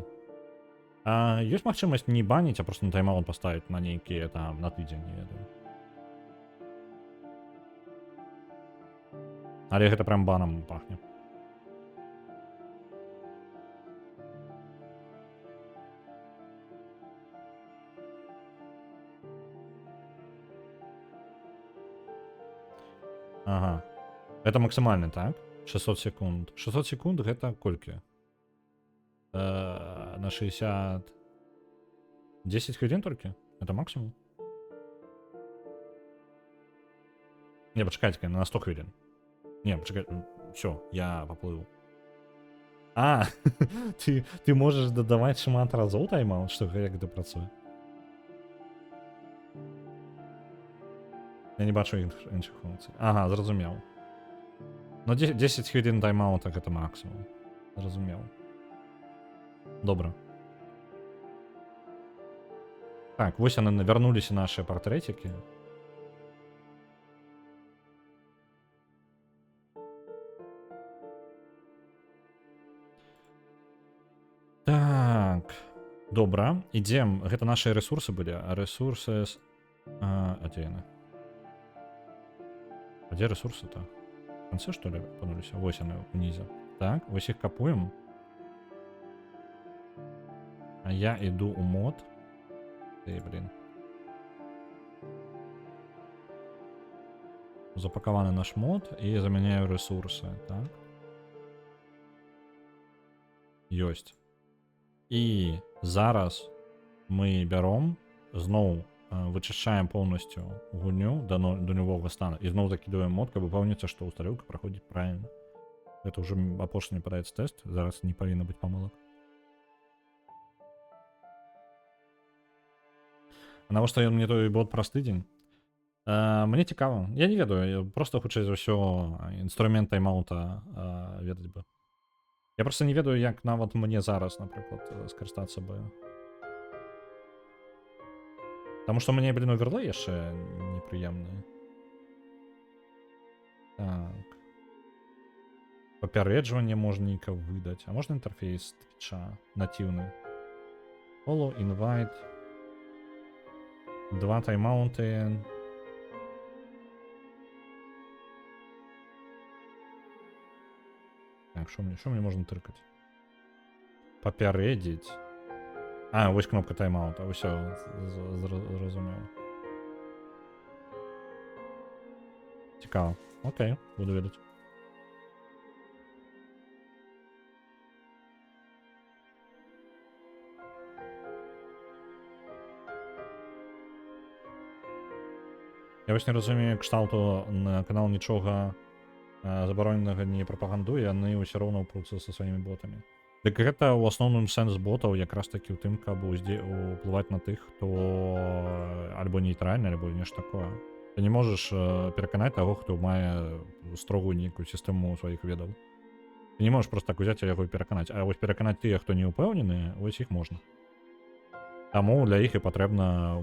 Ёсць магчымасць не баніць, а просто на тайм-аут паставіць на нейкія там на тыдзень, не ведаю. Але гэта прям банам пахне. Ага. Это максимальны, так? 600 секунд. 600 секунд гэта колькі? На 60... 10 хвілін толькі? Это максимум? Не, пачакайце, на 100 хвілін. Не, пачакай, всё, я поплыў. Ты можаш дадаваць шмат разоў тайм-аут, што як гэта працуе? Я не бачу іншых функцый. Ага, зразумеў. Но 10 хвілін тайм-аута гэта максимум. Зразумеў. Добра. Так, вось яны вярнуліся нашыя партрэцікі. Так, добра, ідзем. Гэта нашыя рэсурсы былі, а рэсурсы... А дзе яны? А дзе рэсурсы-то? В канцы, што ли, апынуліся? Вось яны ўнізе. Так, вось іх капуем. А я іду ў мод. Блин. Запакаваны наш мод і замяняю рэсурсы, так? Ёсць. І зараз мы бяром, зноў вычышчаем поўнасцю гульню да нулявога стану і зноў закідваем мод, каб упэўніцца, што ўсталёўка праходзіць правільна. Гэта ўжо апошні падаецца тэст, зараз не павінна быць памылак. А навошта ён мне той бот праз тыдзень? Мне цікава. Я не ведаю, просто хутчэй за ўсё інструмент тайм-аута ведаць бы. Я просто не ведаю, як нават мне зараз, напрыклад, скарыстацца бы. Таму што мне, блин, оверлей яшчэ непрыемны. Так. Папярэджванне можна нейка выдаць. А можна інтэрфейс твіча натыўны. Follow, invite. 2 тайм-ауты. Так, що мне можна тыркаць? Папярэдзіць. А, вось кнопка тайм-аута. Усё, зразумеў. Цікава. Окей, буду ведаць. Я вось не разумею кшталту на канал нічога забароненага не прапагандуе, яны ўсё роўна ўпруцца са сваімі ботамі. Дык гэта ў асноўным сэнс ботаў якраз такі ў тым, каб уплываць на тых, хто альбо нейтральны, альбо нешта такое. Ты не можаш пераканаць таго, хто мае строгую нейкую сістэму сваіх ведаў. Ты не можаш проста так узяць яго і пераканаць. А вось пераканаць тыя, хто не ўпэўнены, вось іх можна. Таму для іх і патрэбна,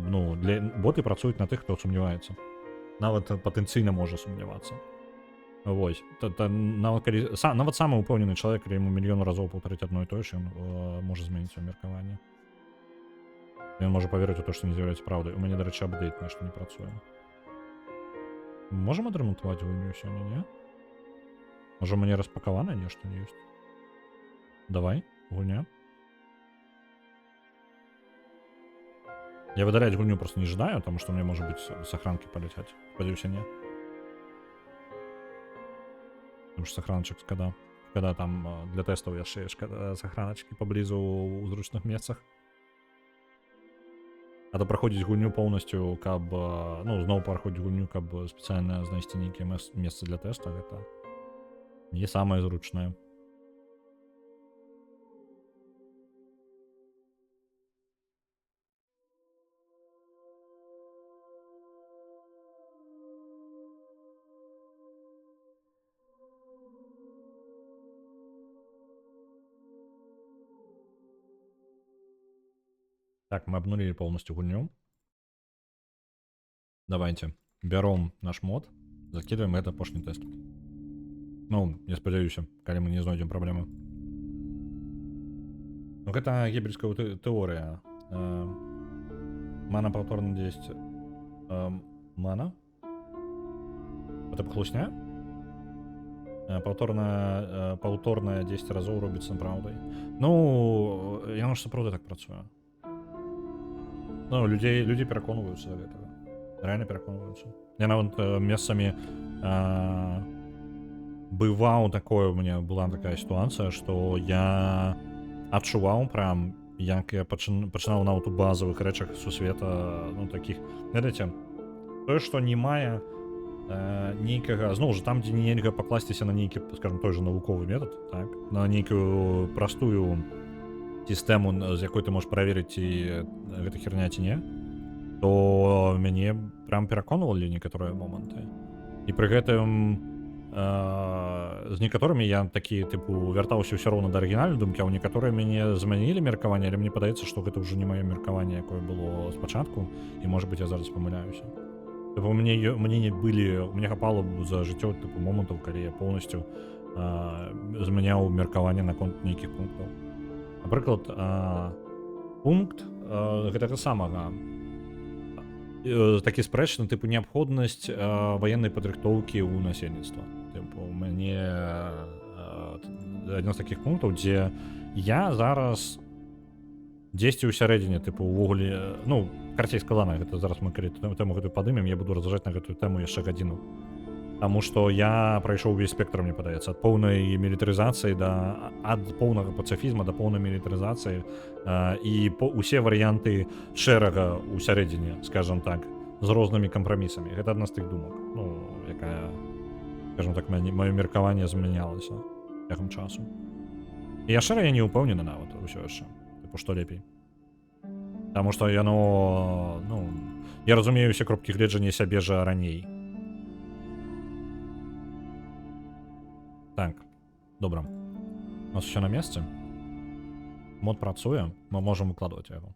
боты працуюць на тых, хто сумняваецца. Нават патэнцыйна можа сумнявацца. Вось. Нават самы ўпэўнены чалавек, калі яму мільён разоў паўтарыць адно і тое ж, ён можа змяніць сваё меркаванне. Ён можа паверыць у то, што не з'яўляецца праўдай. У мяне, дарэчы, апдейт нешта не працуе. Можам адрамантаваць гульню сёння, не? Можа, у мяне распакаванае нешта не ёсць? Давай, гульня. Я выдаляць гульню просто не жадаю, потому что мне, может быть, сохранки полетят. Спадзяюся, не. Потому что сохраночек, когда там для тестов яшчэ сохраночки поблизу у зручных месцах. А то праходзіць гульню полностью, каб, зноў праходзіць гульню, каб спецыяльна знайсці нейкія месцы для теста, гэта не самае зручнае. Так, мы обнулили полностью гульню. Давайте берем наш мод, закидываем это апошні тест. Я спадзяюся, калі мы не знойдзем праблемы. Гэта гебельская тэорыя. Мана паўторна 10. Мана? Это хлусня? Паўторная 10 разоў робіцца праўдай. Я ж сапраўды так працую. Людзі пераконваюцца да гэтага. Рэальна пераконваюцца. Я нават месцамі бываў такое, у мяне была такая сітуацыя, што я адчуваў прям, як я пачынаў нават у базавых рэчах сусвета, такіх, ведаеце, тое, што не мае нейкага, зноў жа, там, дзе нельга пакласціся на нейкі, скажем, той же навуковы метад, так, на нейкую простую сістэму, з якой ты можаш праверыць, ці гэта херня ці не, то мяне прям пераконвалі некаторыя моманты. І пры гэтым з некаторымі я такі, вяртаўся ўсё роўна да арыгінальнай думкі, а ў некаторыя мяне змянілі меркаванне, але мне падаецца, што гэта ўжо не маё меркаванне, якое было спачатку, і, можа быць, я зараз памыляюся. У мяне хапала за жыццё момантаў, калі я поўнасцю змяняў меркаванне наконт нейкіх пунктаў. Напрыклад, пункт гэтага самага такі спрэчны, неабходнасць ваеннай падрыхтоўкі ў насельніцтва. У мяне адзін з такіх пунктаў, дзе я зараз дзесьці ў сярэдзіне, увогуле, карцей сказана, гэта зараз мы калі тэму гэтую падымем, я буду разважаць на гэтую тэму яшчэ гадзіну. Таму што я прайшоў увесь спектр, мне падаецца, ад поўнай мілітарызацыі да ад поўнага пацыфізма да поўнай мілітарызацыі і усе варыянты шэрага ў сярэдзіне, скажам так, з рознымі кампрамісамі. Гэта адна з тых думак, ну, якая, скажам так, маё меркаванне змянялася цягам часу. І яшчэ я не ўпэўнены нават усё яшчэ, тыпу, што лепей. Таму што яно, ну, я разумею усе кропкі гледжання сябе жа раней. Так, добра. У нас все на месцы. Мод працуе, мы можем выкладывать яго.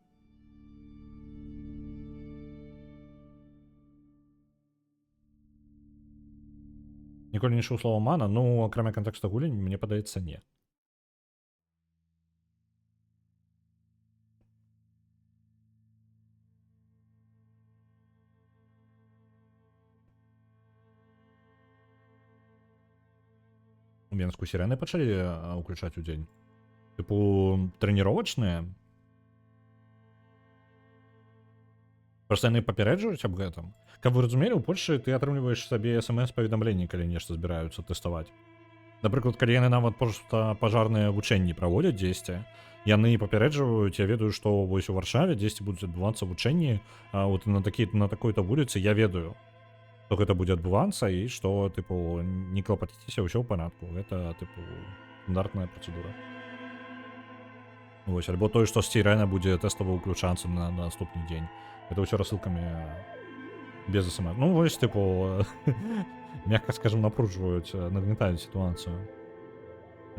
Ніколі не чуў слова мана, ну, акрамя кантэкста гулень, мне падаецца, не. У Менску сирены пачалі ўключаць у дзень. Тыпу, трэніровачныя. Проста яны папярэджваюць аб гэтым. Каб вы разумелі, у Польшчы ты атрымліваеш сабе смс-паведамленні, калі нешта збіраюцца тэставаць. Напрыклад, калі яны нават проста пажарныя вучэнні праводзяць дзесьці, яны папярэджваюць, я ведаю, што вось у Варшаве дзесьці будуць адбывацца вучэнні, вот на такой-то вуліцы я ведаю, што гэта будзе адбывацца і што, тыпу, не клапаціцеся, ўсё ў парадку. Гэта, тыпу, стандартная працэдура. Вось, альбо тое, што сірена будзе тэстава ўключацца на наступны дзень. Гэта ўсё рассылкамі без смс. Ну, вось, тыпу, мягка скажем, напружваюць, нагнетаюць сітуацыю.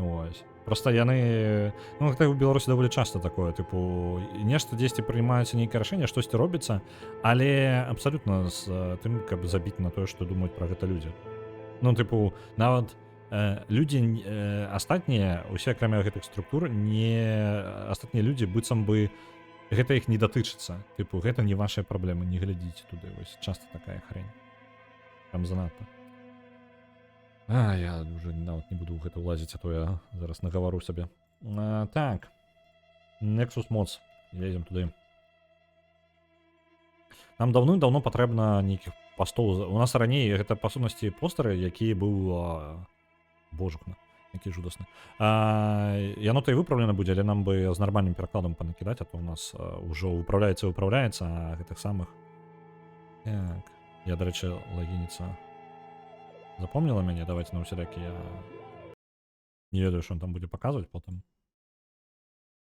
Вось. Проста яны, ну, гэта ў Беларусі даволі часта такое, тыпу, нешта дзесьці прыймаецца нейкае рашэнне, штосьці робіцца, але абсалютна з тым, каб забіць на тое, што думаюць пра гэта людзі. Ну, тыпу, нават людзі астатнія, усе акрамя гэтых структур, астатнія людзі быццам бы гэта іх не датычыцца. Тыпу, гэта не вашыя праблемы, не глядзіце туды. Вось часта такая хрень. Там занадта. Я уже нават не буду ў гэта ўлазіць, а то я зараз нагавару сабе. Так. Nexus Mods. Лезем туды. Нам даўным-даўно патрэбна нейкіх пастоў. У нас раней гэта, па сутнасці, постары, які быў... Божухна, які жудасны. Яно то і выпраўлена будзе, але нам бы з нармальным перакладам панакідаць, а то у нас ўжо выпраўляецца, а гэтых самых... Так. Я, дарэчы, лагініца... Запомнила мяне? Давайте на усялякі я не ведаю, што он там будзе паказваць потым.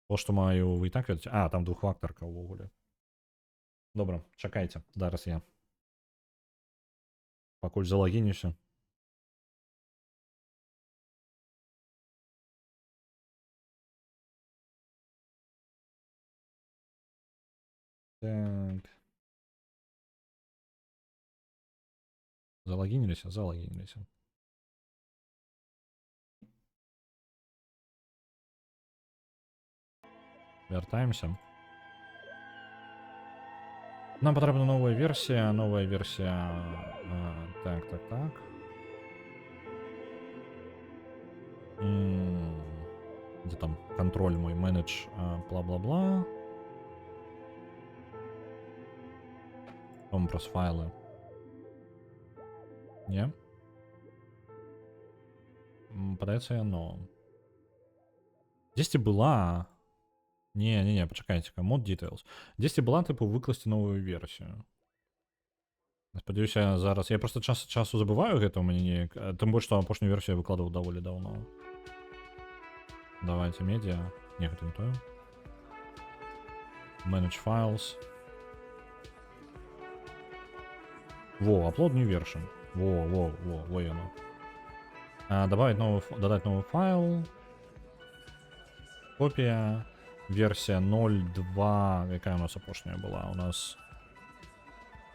То, што маю вы і так ведаць. Там двухфактарка ўвогуле. Добра, чакайце. Зараз я пакуль залагінюся. Так. Залагініліся. Вяртаемся. Нам патрэбна новая версія. Так. Дзе там контроль мой, менедж, бла-бла-бла. Там праз файлы. Не? Падаецца яно. Дзесьці была... Не, пачакайце-ка, mod details. Дзесьці была, тыпу, выкласці новую версію. Спадзяюся, зараз... Я просто часу забываю гэта ў мяне неяк. Тым больш, што апошнюю версію я выкладываў даволі даўно. Давайте, медиа. Не, гэта не тое. Manage files. Во, upload new version. Во яно. Додать новый файл. Копия. Версия 0.2. Какая у нас опошняя была? У нас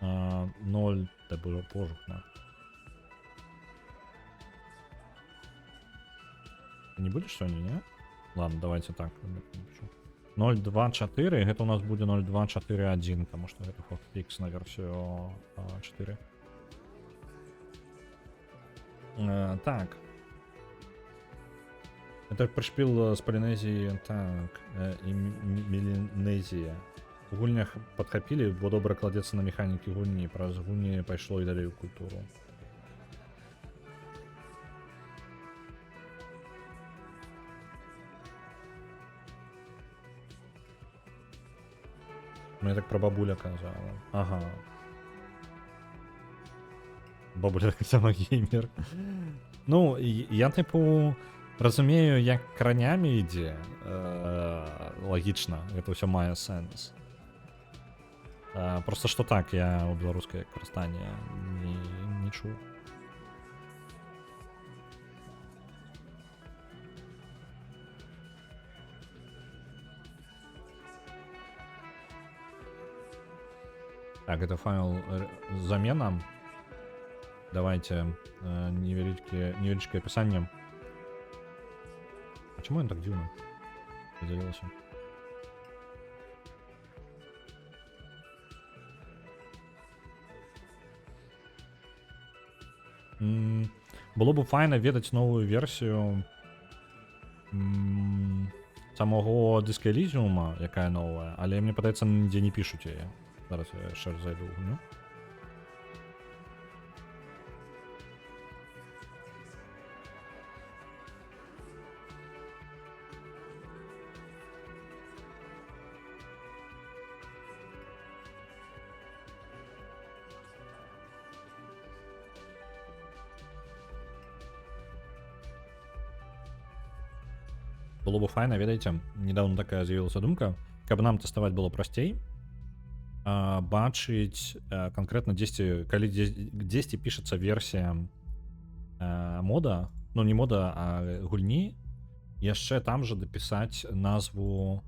0. Да было пожухно. Не будешь что-нибудь, не? Ладно, давайте так. 0.2.4. Это у нас будет 0.2.4.1, потому что это hotfix на версию 4. Так. Это пришпил с Полинезии, так, и Мелинезия. В гульнях подхопили, бо добре кладется на механике гульни, про гульни пошло и далее в культуру. Мені так про бабуля казала. Ага. Бабуля так само геймер. Ну, я, типу, розумію, як кранями йде. Логічно, це все має сенс. Просто що так, я у білоруське користання не чув. Так, это файл замена. Давайте невеличкое описание. Почему он так дивно поделился? Було б файно ведати нову версію самого диска Elysium, яка нова, але мені подається, ніде не пишуть її. Зараз я ще раз зайду. Ну? Было бы файно, ведаеце, недавно такая з'явілася думка, каб нам тэставаць было прасцей, бачыць канкрэтна дзесьці, калі дзесьці пішацца версія мода, ну не мода, а гульні, яшчэ там же дапісаць назву.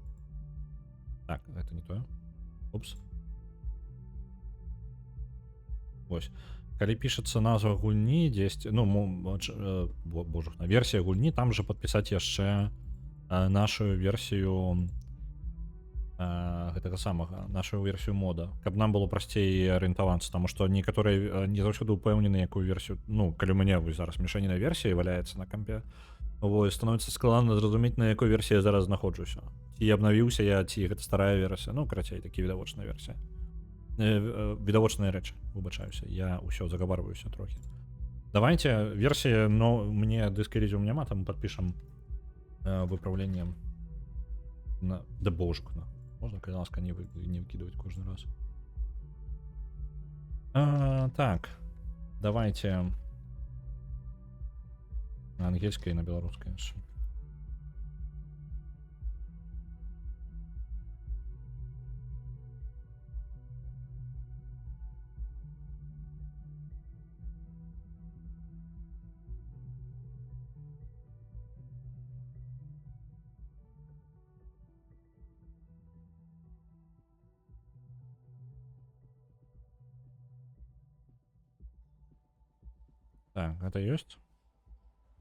Так, это не тое. Упс. Вось. Калі пішацца назва гульні дзесьці, ну, боже, версія гульні, там же падпісаць яшчэ нашу версію гэтага самага, нашу версію мода, каб нам было прасцей арыентавацца, таму што некаторыя не заўсёды ўпэўнены, якую версію, ну, калі у мяне вось зараз мешаніна версіі валяецца на кампе, вось становіцца складана зразумець, на якой версіі я зараз знаходжуся, ці абнавіўся я, ці гэта старая версія, ну, карацей, такі відавочная версія, відавочныя рэчы, выбачаюся, я ўсё загаварваюся трохі. Давайте версія, но мне дыск Elysium няма, там падпішам выправлением на дебошку. Можно, конечно, не выкидывать каждый раз. Так, давайте на английское и на белорусское. Так, это есть.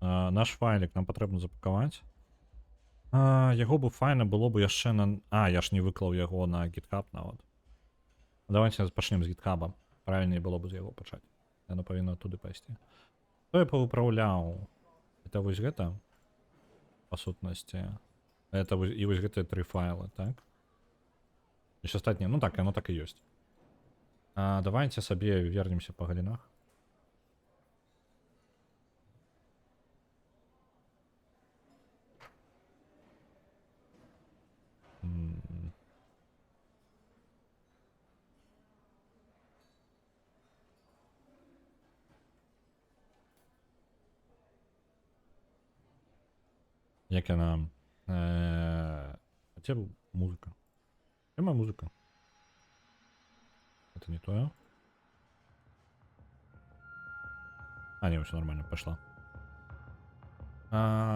Наш файлик нам потрібно запакувати. Його б файно було б яшчэ на... я ж не виклав його на GitHub нават. Давайте почнемо з GitHub. Правильніше було б з його почати. Яно повинно туди пайсці. Що я повыправляў? Это вось гэта, по сутнасці. Это і вось гэтыя 3 файлы, так? Еще астатнія, ну так, оно так и есть. Давайте сабе вернемся по галінах. Як яна... Хотя бы музыка. Где моя музыка? Это не то. Не, все нормально, пошла.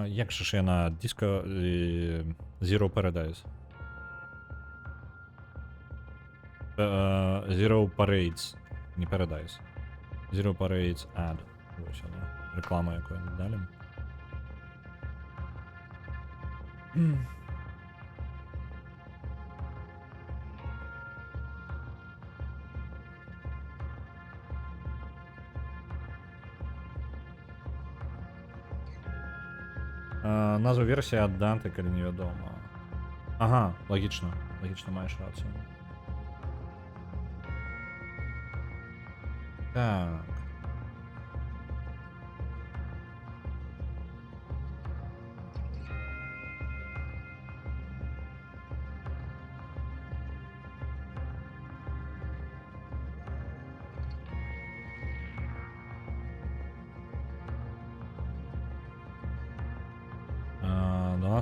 Як же ж яна Disco Zero Paradise? Zero Parades, не Paradise. Zero Parades Ad. Ось вона. Реклама, яку я далі. Назва версії ад Данте, калі невядома. Ага, логічно. Логічно, маєш рацію. Так.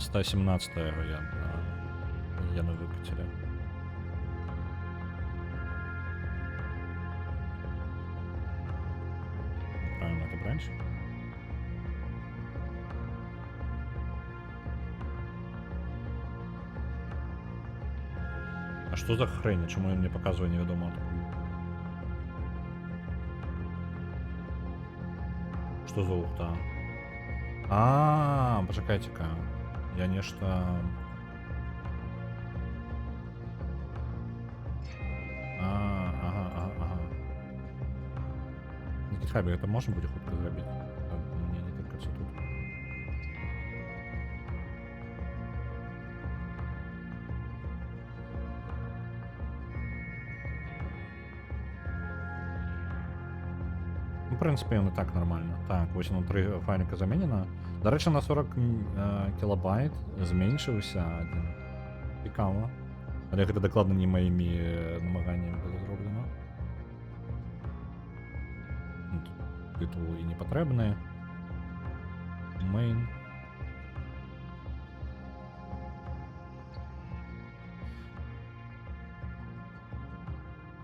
16, 17 я не викатили. Правильно, это бранч? А что за хрень? Чому він мені показує невідомо таку? Что за ухта? Почекайте-ка. Я нечто... Ага. На GitHub это можно будет хутко зробити? Мне не тикається тут. Ну, в принципі, не так нормально. Так, ось воно 3 файлика замінено. До речі, на 40 кілобайт зменшився один. Цікаво. Але це докладно не моїми намаганнями було зроблено. Титул і не потрібний. Main.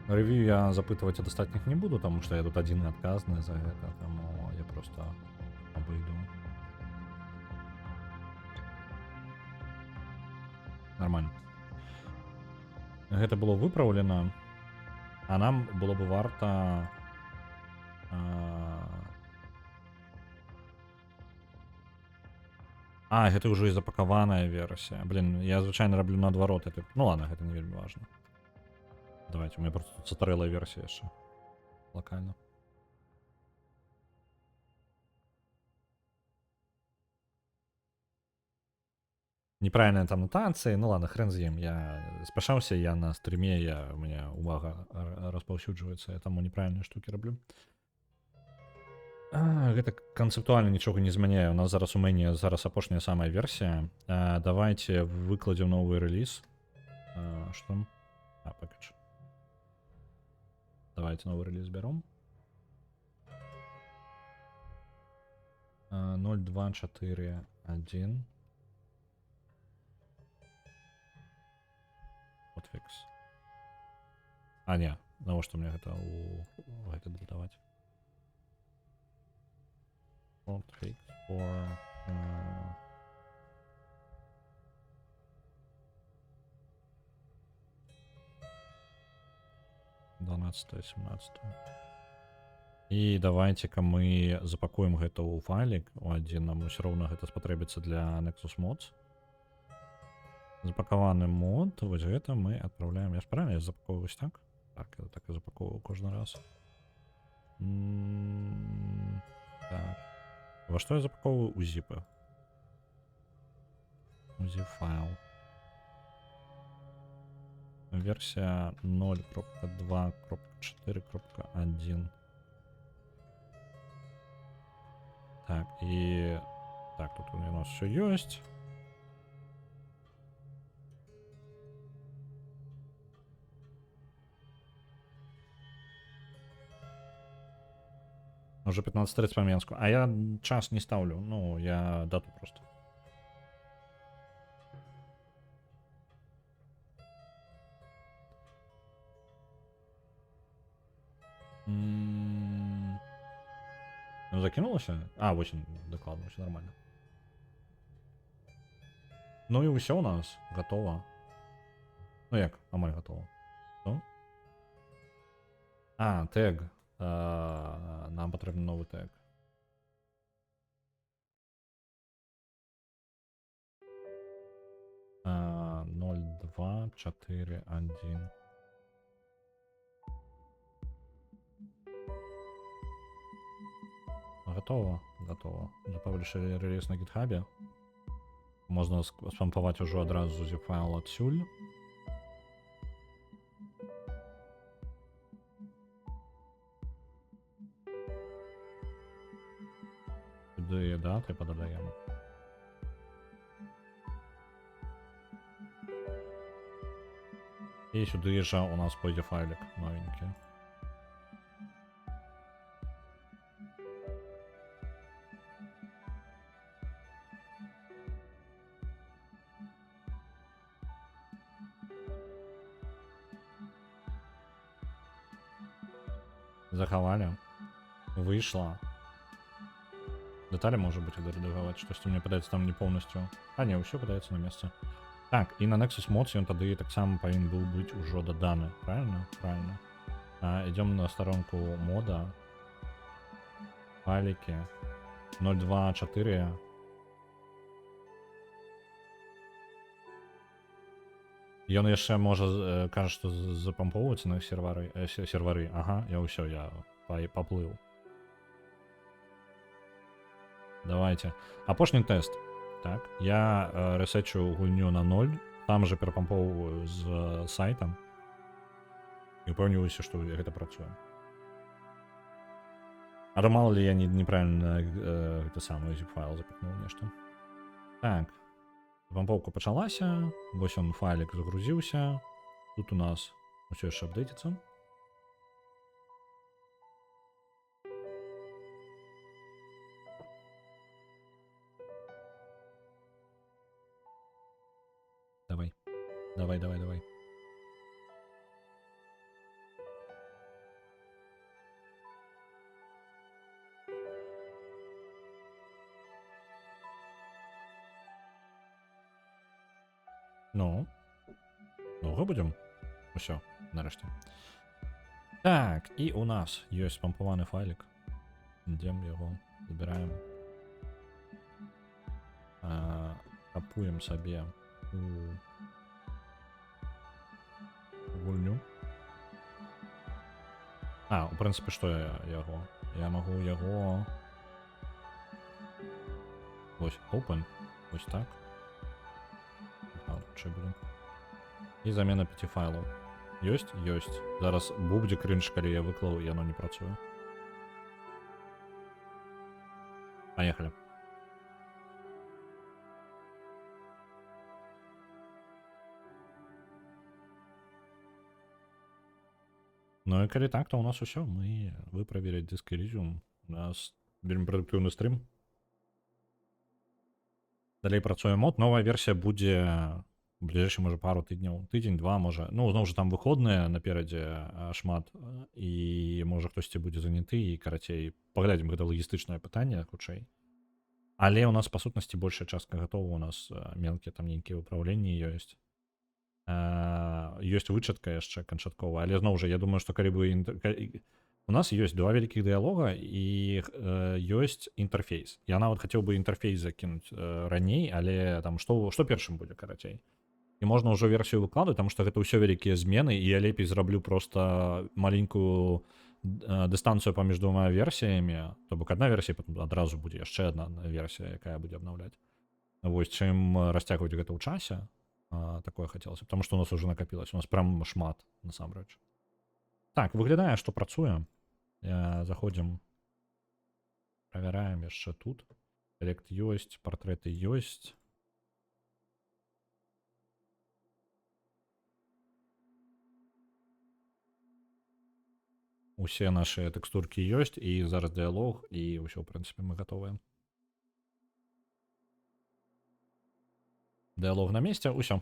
Ревью я запытывать о достатних не буду, потому что я тут один отказный за это, тому я просто обойду. Нормально. Гэта было выпраўлена, а нам было бы варта гэта ўжо і запакаваная версія. Блин, я звычайна раблю наадварот. Ну ладно, гэта не вельмі важно. Давайте, у меня просто тут сатарэлая версія яшчэ. Локально. Неправильная там нотация. Ну ладно, хрен з ім. Я спрашаўся, я на стриме, у меня увага распаўсюджваецца, я таму неправільныя штукі раблю. Гэта канцэптуальна нічога не змяняе. У нас зараз у мэне зараз апошняя самая версія. Давайте выкладзем новый рэліз. Што? Пакэдж. Давайте новый релиз берем. 0.2.4.1. Hotfix. Не, навошта мне гэта гэта дадаваць? Hotfix for 12-17. И давайте-ка мы запакуем гэта ў файлік у адзін, нам ўсё роўна гэта спатрэбіцца для Nexus Mods. Запакаваны мод, вось гэта мы адпраўляем. Я ж правильно запаковываюсь так? Так, я так і запаковываю кожны раз. Так. Во што я запаковываю? У zip. У zip файл. Версия 0.2.4.1. Так, и... Так, тут у нас все есть. Уже 15:30 по Минску. А я час не ставлю. Ну, я дату просто. Закинулось? Вот докладно, все нормально. Ну и все у нас готово. Ну як, мой готово. Что? Тег. Нам потрібен новий тег. А, 0.2.4.1. Готово, готово. Запаблішили реліз на гітхабі. Можна спампувати уже одразу zip файл отсюль. Сюди дати подаємо. І сюди же у нас пойде файлик новенький. захавалі. Выйшла. Деталі може бути доредагувати, щось мені падається там не повністю. А не, все падається на місце. Так, і на Nexus Mods ён тады так само павінен быў быць ужо даданы. Правильно? Правильно. Идем на сторонку мода. Файлики. 0.2.4. Ён яшчэ можа кажа, што запампоўваецца на сервары. Ага, я ўсё, я поплыл. Давайте. Апошні тест. Так, я ресечу гульню на 0, там же перапампоўваю з сайтам. І упэўніваюся, што гэта працуе. А то мало ли я неправильно гэта самый zip-файл запихнул нешта. Так. Пампоўка пачалася. Вось он файлик загрузіўся. Тут у нас усё яшчэ апдэйціцца. Давай. Ну, много будем? Все, нарешті. Так, і у нас є спампований файлик. Йдемо його, збираємо. Капуємо собі у гульню. В принципі, що я його? Я можу його... Ось, open. Ось так. Чи буде. І заміна 5 файлів. Єсть? Єсть. Зараз бубдик крінж, коли я виклав, і воно не працює. Поехали. Ну і коли так, то у нас усе. Ми виправили диск Elysium. У нас вельми продуктивний стрім. Далей працує мод. Нова версія буде в ближайші, може, пару тижнів. Тиждень-два, може. Ну, знову ж там виходне напереді шмат. І може хтось буде зайнятий. І, коротше, поглядім, гэта логістичне питання, хутчэй. Але у нас, по сутності, більша частка готова. У нас мелкі там нейкі управління ёсць. Ёсць вычатка яшчэ канчаткова. Але, зноў жа, я думаю, што калі бы... У нас ёсць два вялікіх дыялога і ёсць інтэрфейс. Я нават хацеў бы інтэрфейс закінуць раней, але там што першым будзе, карацей. І можна ўжо версію выкладаць, таму што гэта ўсё вялікія змены, і я лепей зраблю проста маленькую дыстанцыю паміж двума версіямі, то бок адна версія, потым адразу будзе яшчэ адна версія, якая будзе абнаўляць. Вось, чым расцягваць гэта ў часе, такое хацелася, потому што у нас уже накапілася, у нас прям шмат, насамрэч. Так, выглядае, што працуе. Заходзім, правяраем яшчэ тут. Селект ёсць, партрэты ёсць. Усе наши тэкстуркі ёсць, і зараз дыялог, і ўсё, ў прынцыпе, мы гатовыя. Дыялог на месте, усё.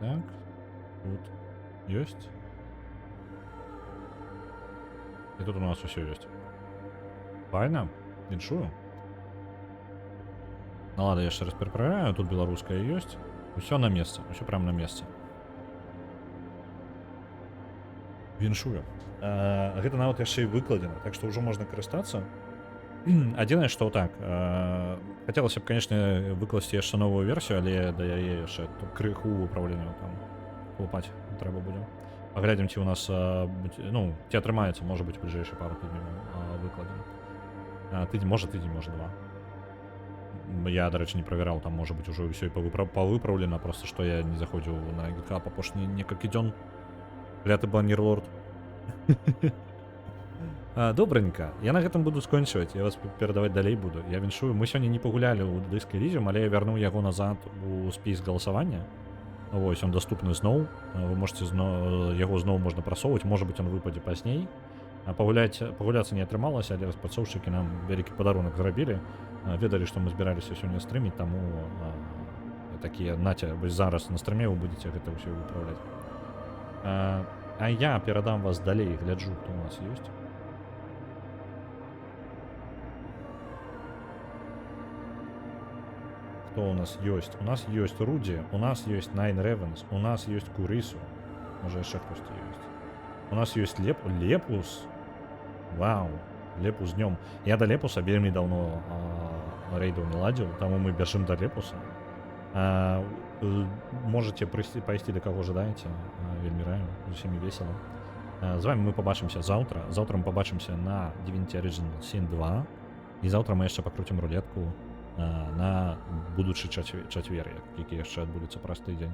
Так, тут есть. И тут у нас все есть. Правильно? Іншую. Ну ладно, я ще раз перепроверяю. Тут белорусская есть. Все на месте. Все прямо на месте. Віншую. Гэта нават яшчэ і выкладзена, так што ўжо можна карыстацца. Адзінае, што так, хацелася б, канешне, выкласці яшчэ новую версію, але да яе яшчэ крыху ўпраўлення там лупаць трэба будзе. Паглядзім, ці у нас, ну, ці атрымаецца, можа быць, бліжэйшы пару тыдняў выкладзена. Тыдзень, можа, два. Я, да рэчы, не правяраў, там, можа быць, ужо ўсё і павыпраўлена, проста што я не заходзіў на GitHub апошнія некалькі дзён. Кляты баннерлорд. Добренька, я на гэтым буду скончваць, я вас перадаваць далей буду. Я віншую, мы сёння не пагулялі ў дыск Elysium, але я вярнуў яго назад у спіс галасавання. Вось, он доступны зноў, вы можете яго зноў можна прасоўваць, можа быць, он выпадзе пазней. Пагуляцца не атрымалася, але распрацоўшчыкі нам вялікі падарунак зрабілі. Ведалі, што мы збіраліся сёння стрыміць, таму такія, наце, вось зараз на стрыме вы будзеце гэта ўсё выпраўляць. А я перадам вас далей, гляджу, хто у нас ёсць. Кто у нас есть? У нас есть Руди, у нас есть Nine Ravens, у нас есть Курису. Може еще кто-то есть. У нас есть Лепус. Вау, Лепус днем. Я до Лепуса вельмі давно рейдов не ладил, тому мы бежим до Лепуса. Можете пайсці до кого жадаете. Вельмі раю, усімі весело. З вами мы побачимся завтра. Завтра мы побачимся на Divinity Original Sin 2. І завтра ми ще покрутимо рулетку на будучы чацвер, які яшчэ адбудзецца праз тыдзень.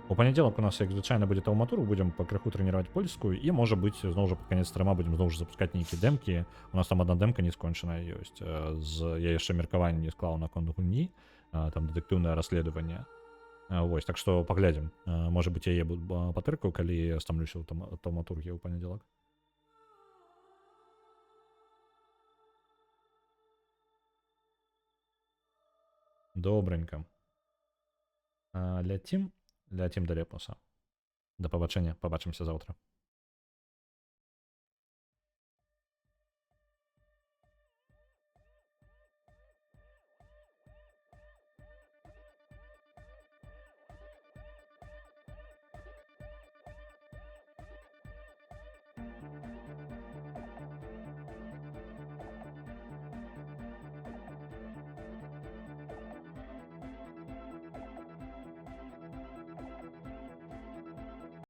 У панядзелак у нас, як звычайна, будзе таўматур, будзем пакрыху трэніраваць польскую, і, можа быць, зноў жа пад канец стрыма будзем зноў жа запускаць нейкія дэмкі. У нас там адна дэмка не скончаная ёсць. Я яшчэ меркаванне не склаў наконт гульні, там дэтэктыўнае расследаванне. Вось, так што паглядзім. Можа быць, яе патыркаю, калі стамлюся ў таўматургі ў панядзелак. Добренько. Ляцім да Лепуса. Да пабачэння, пабачымся завтра.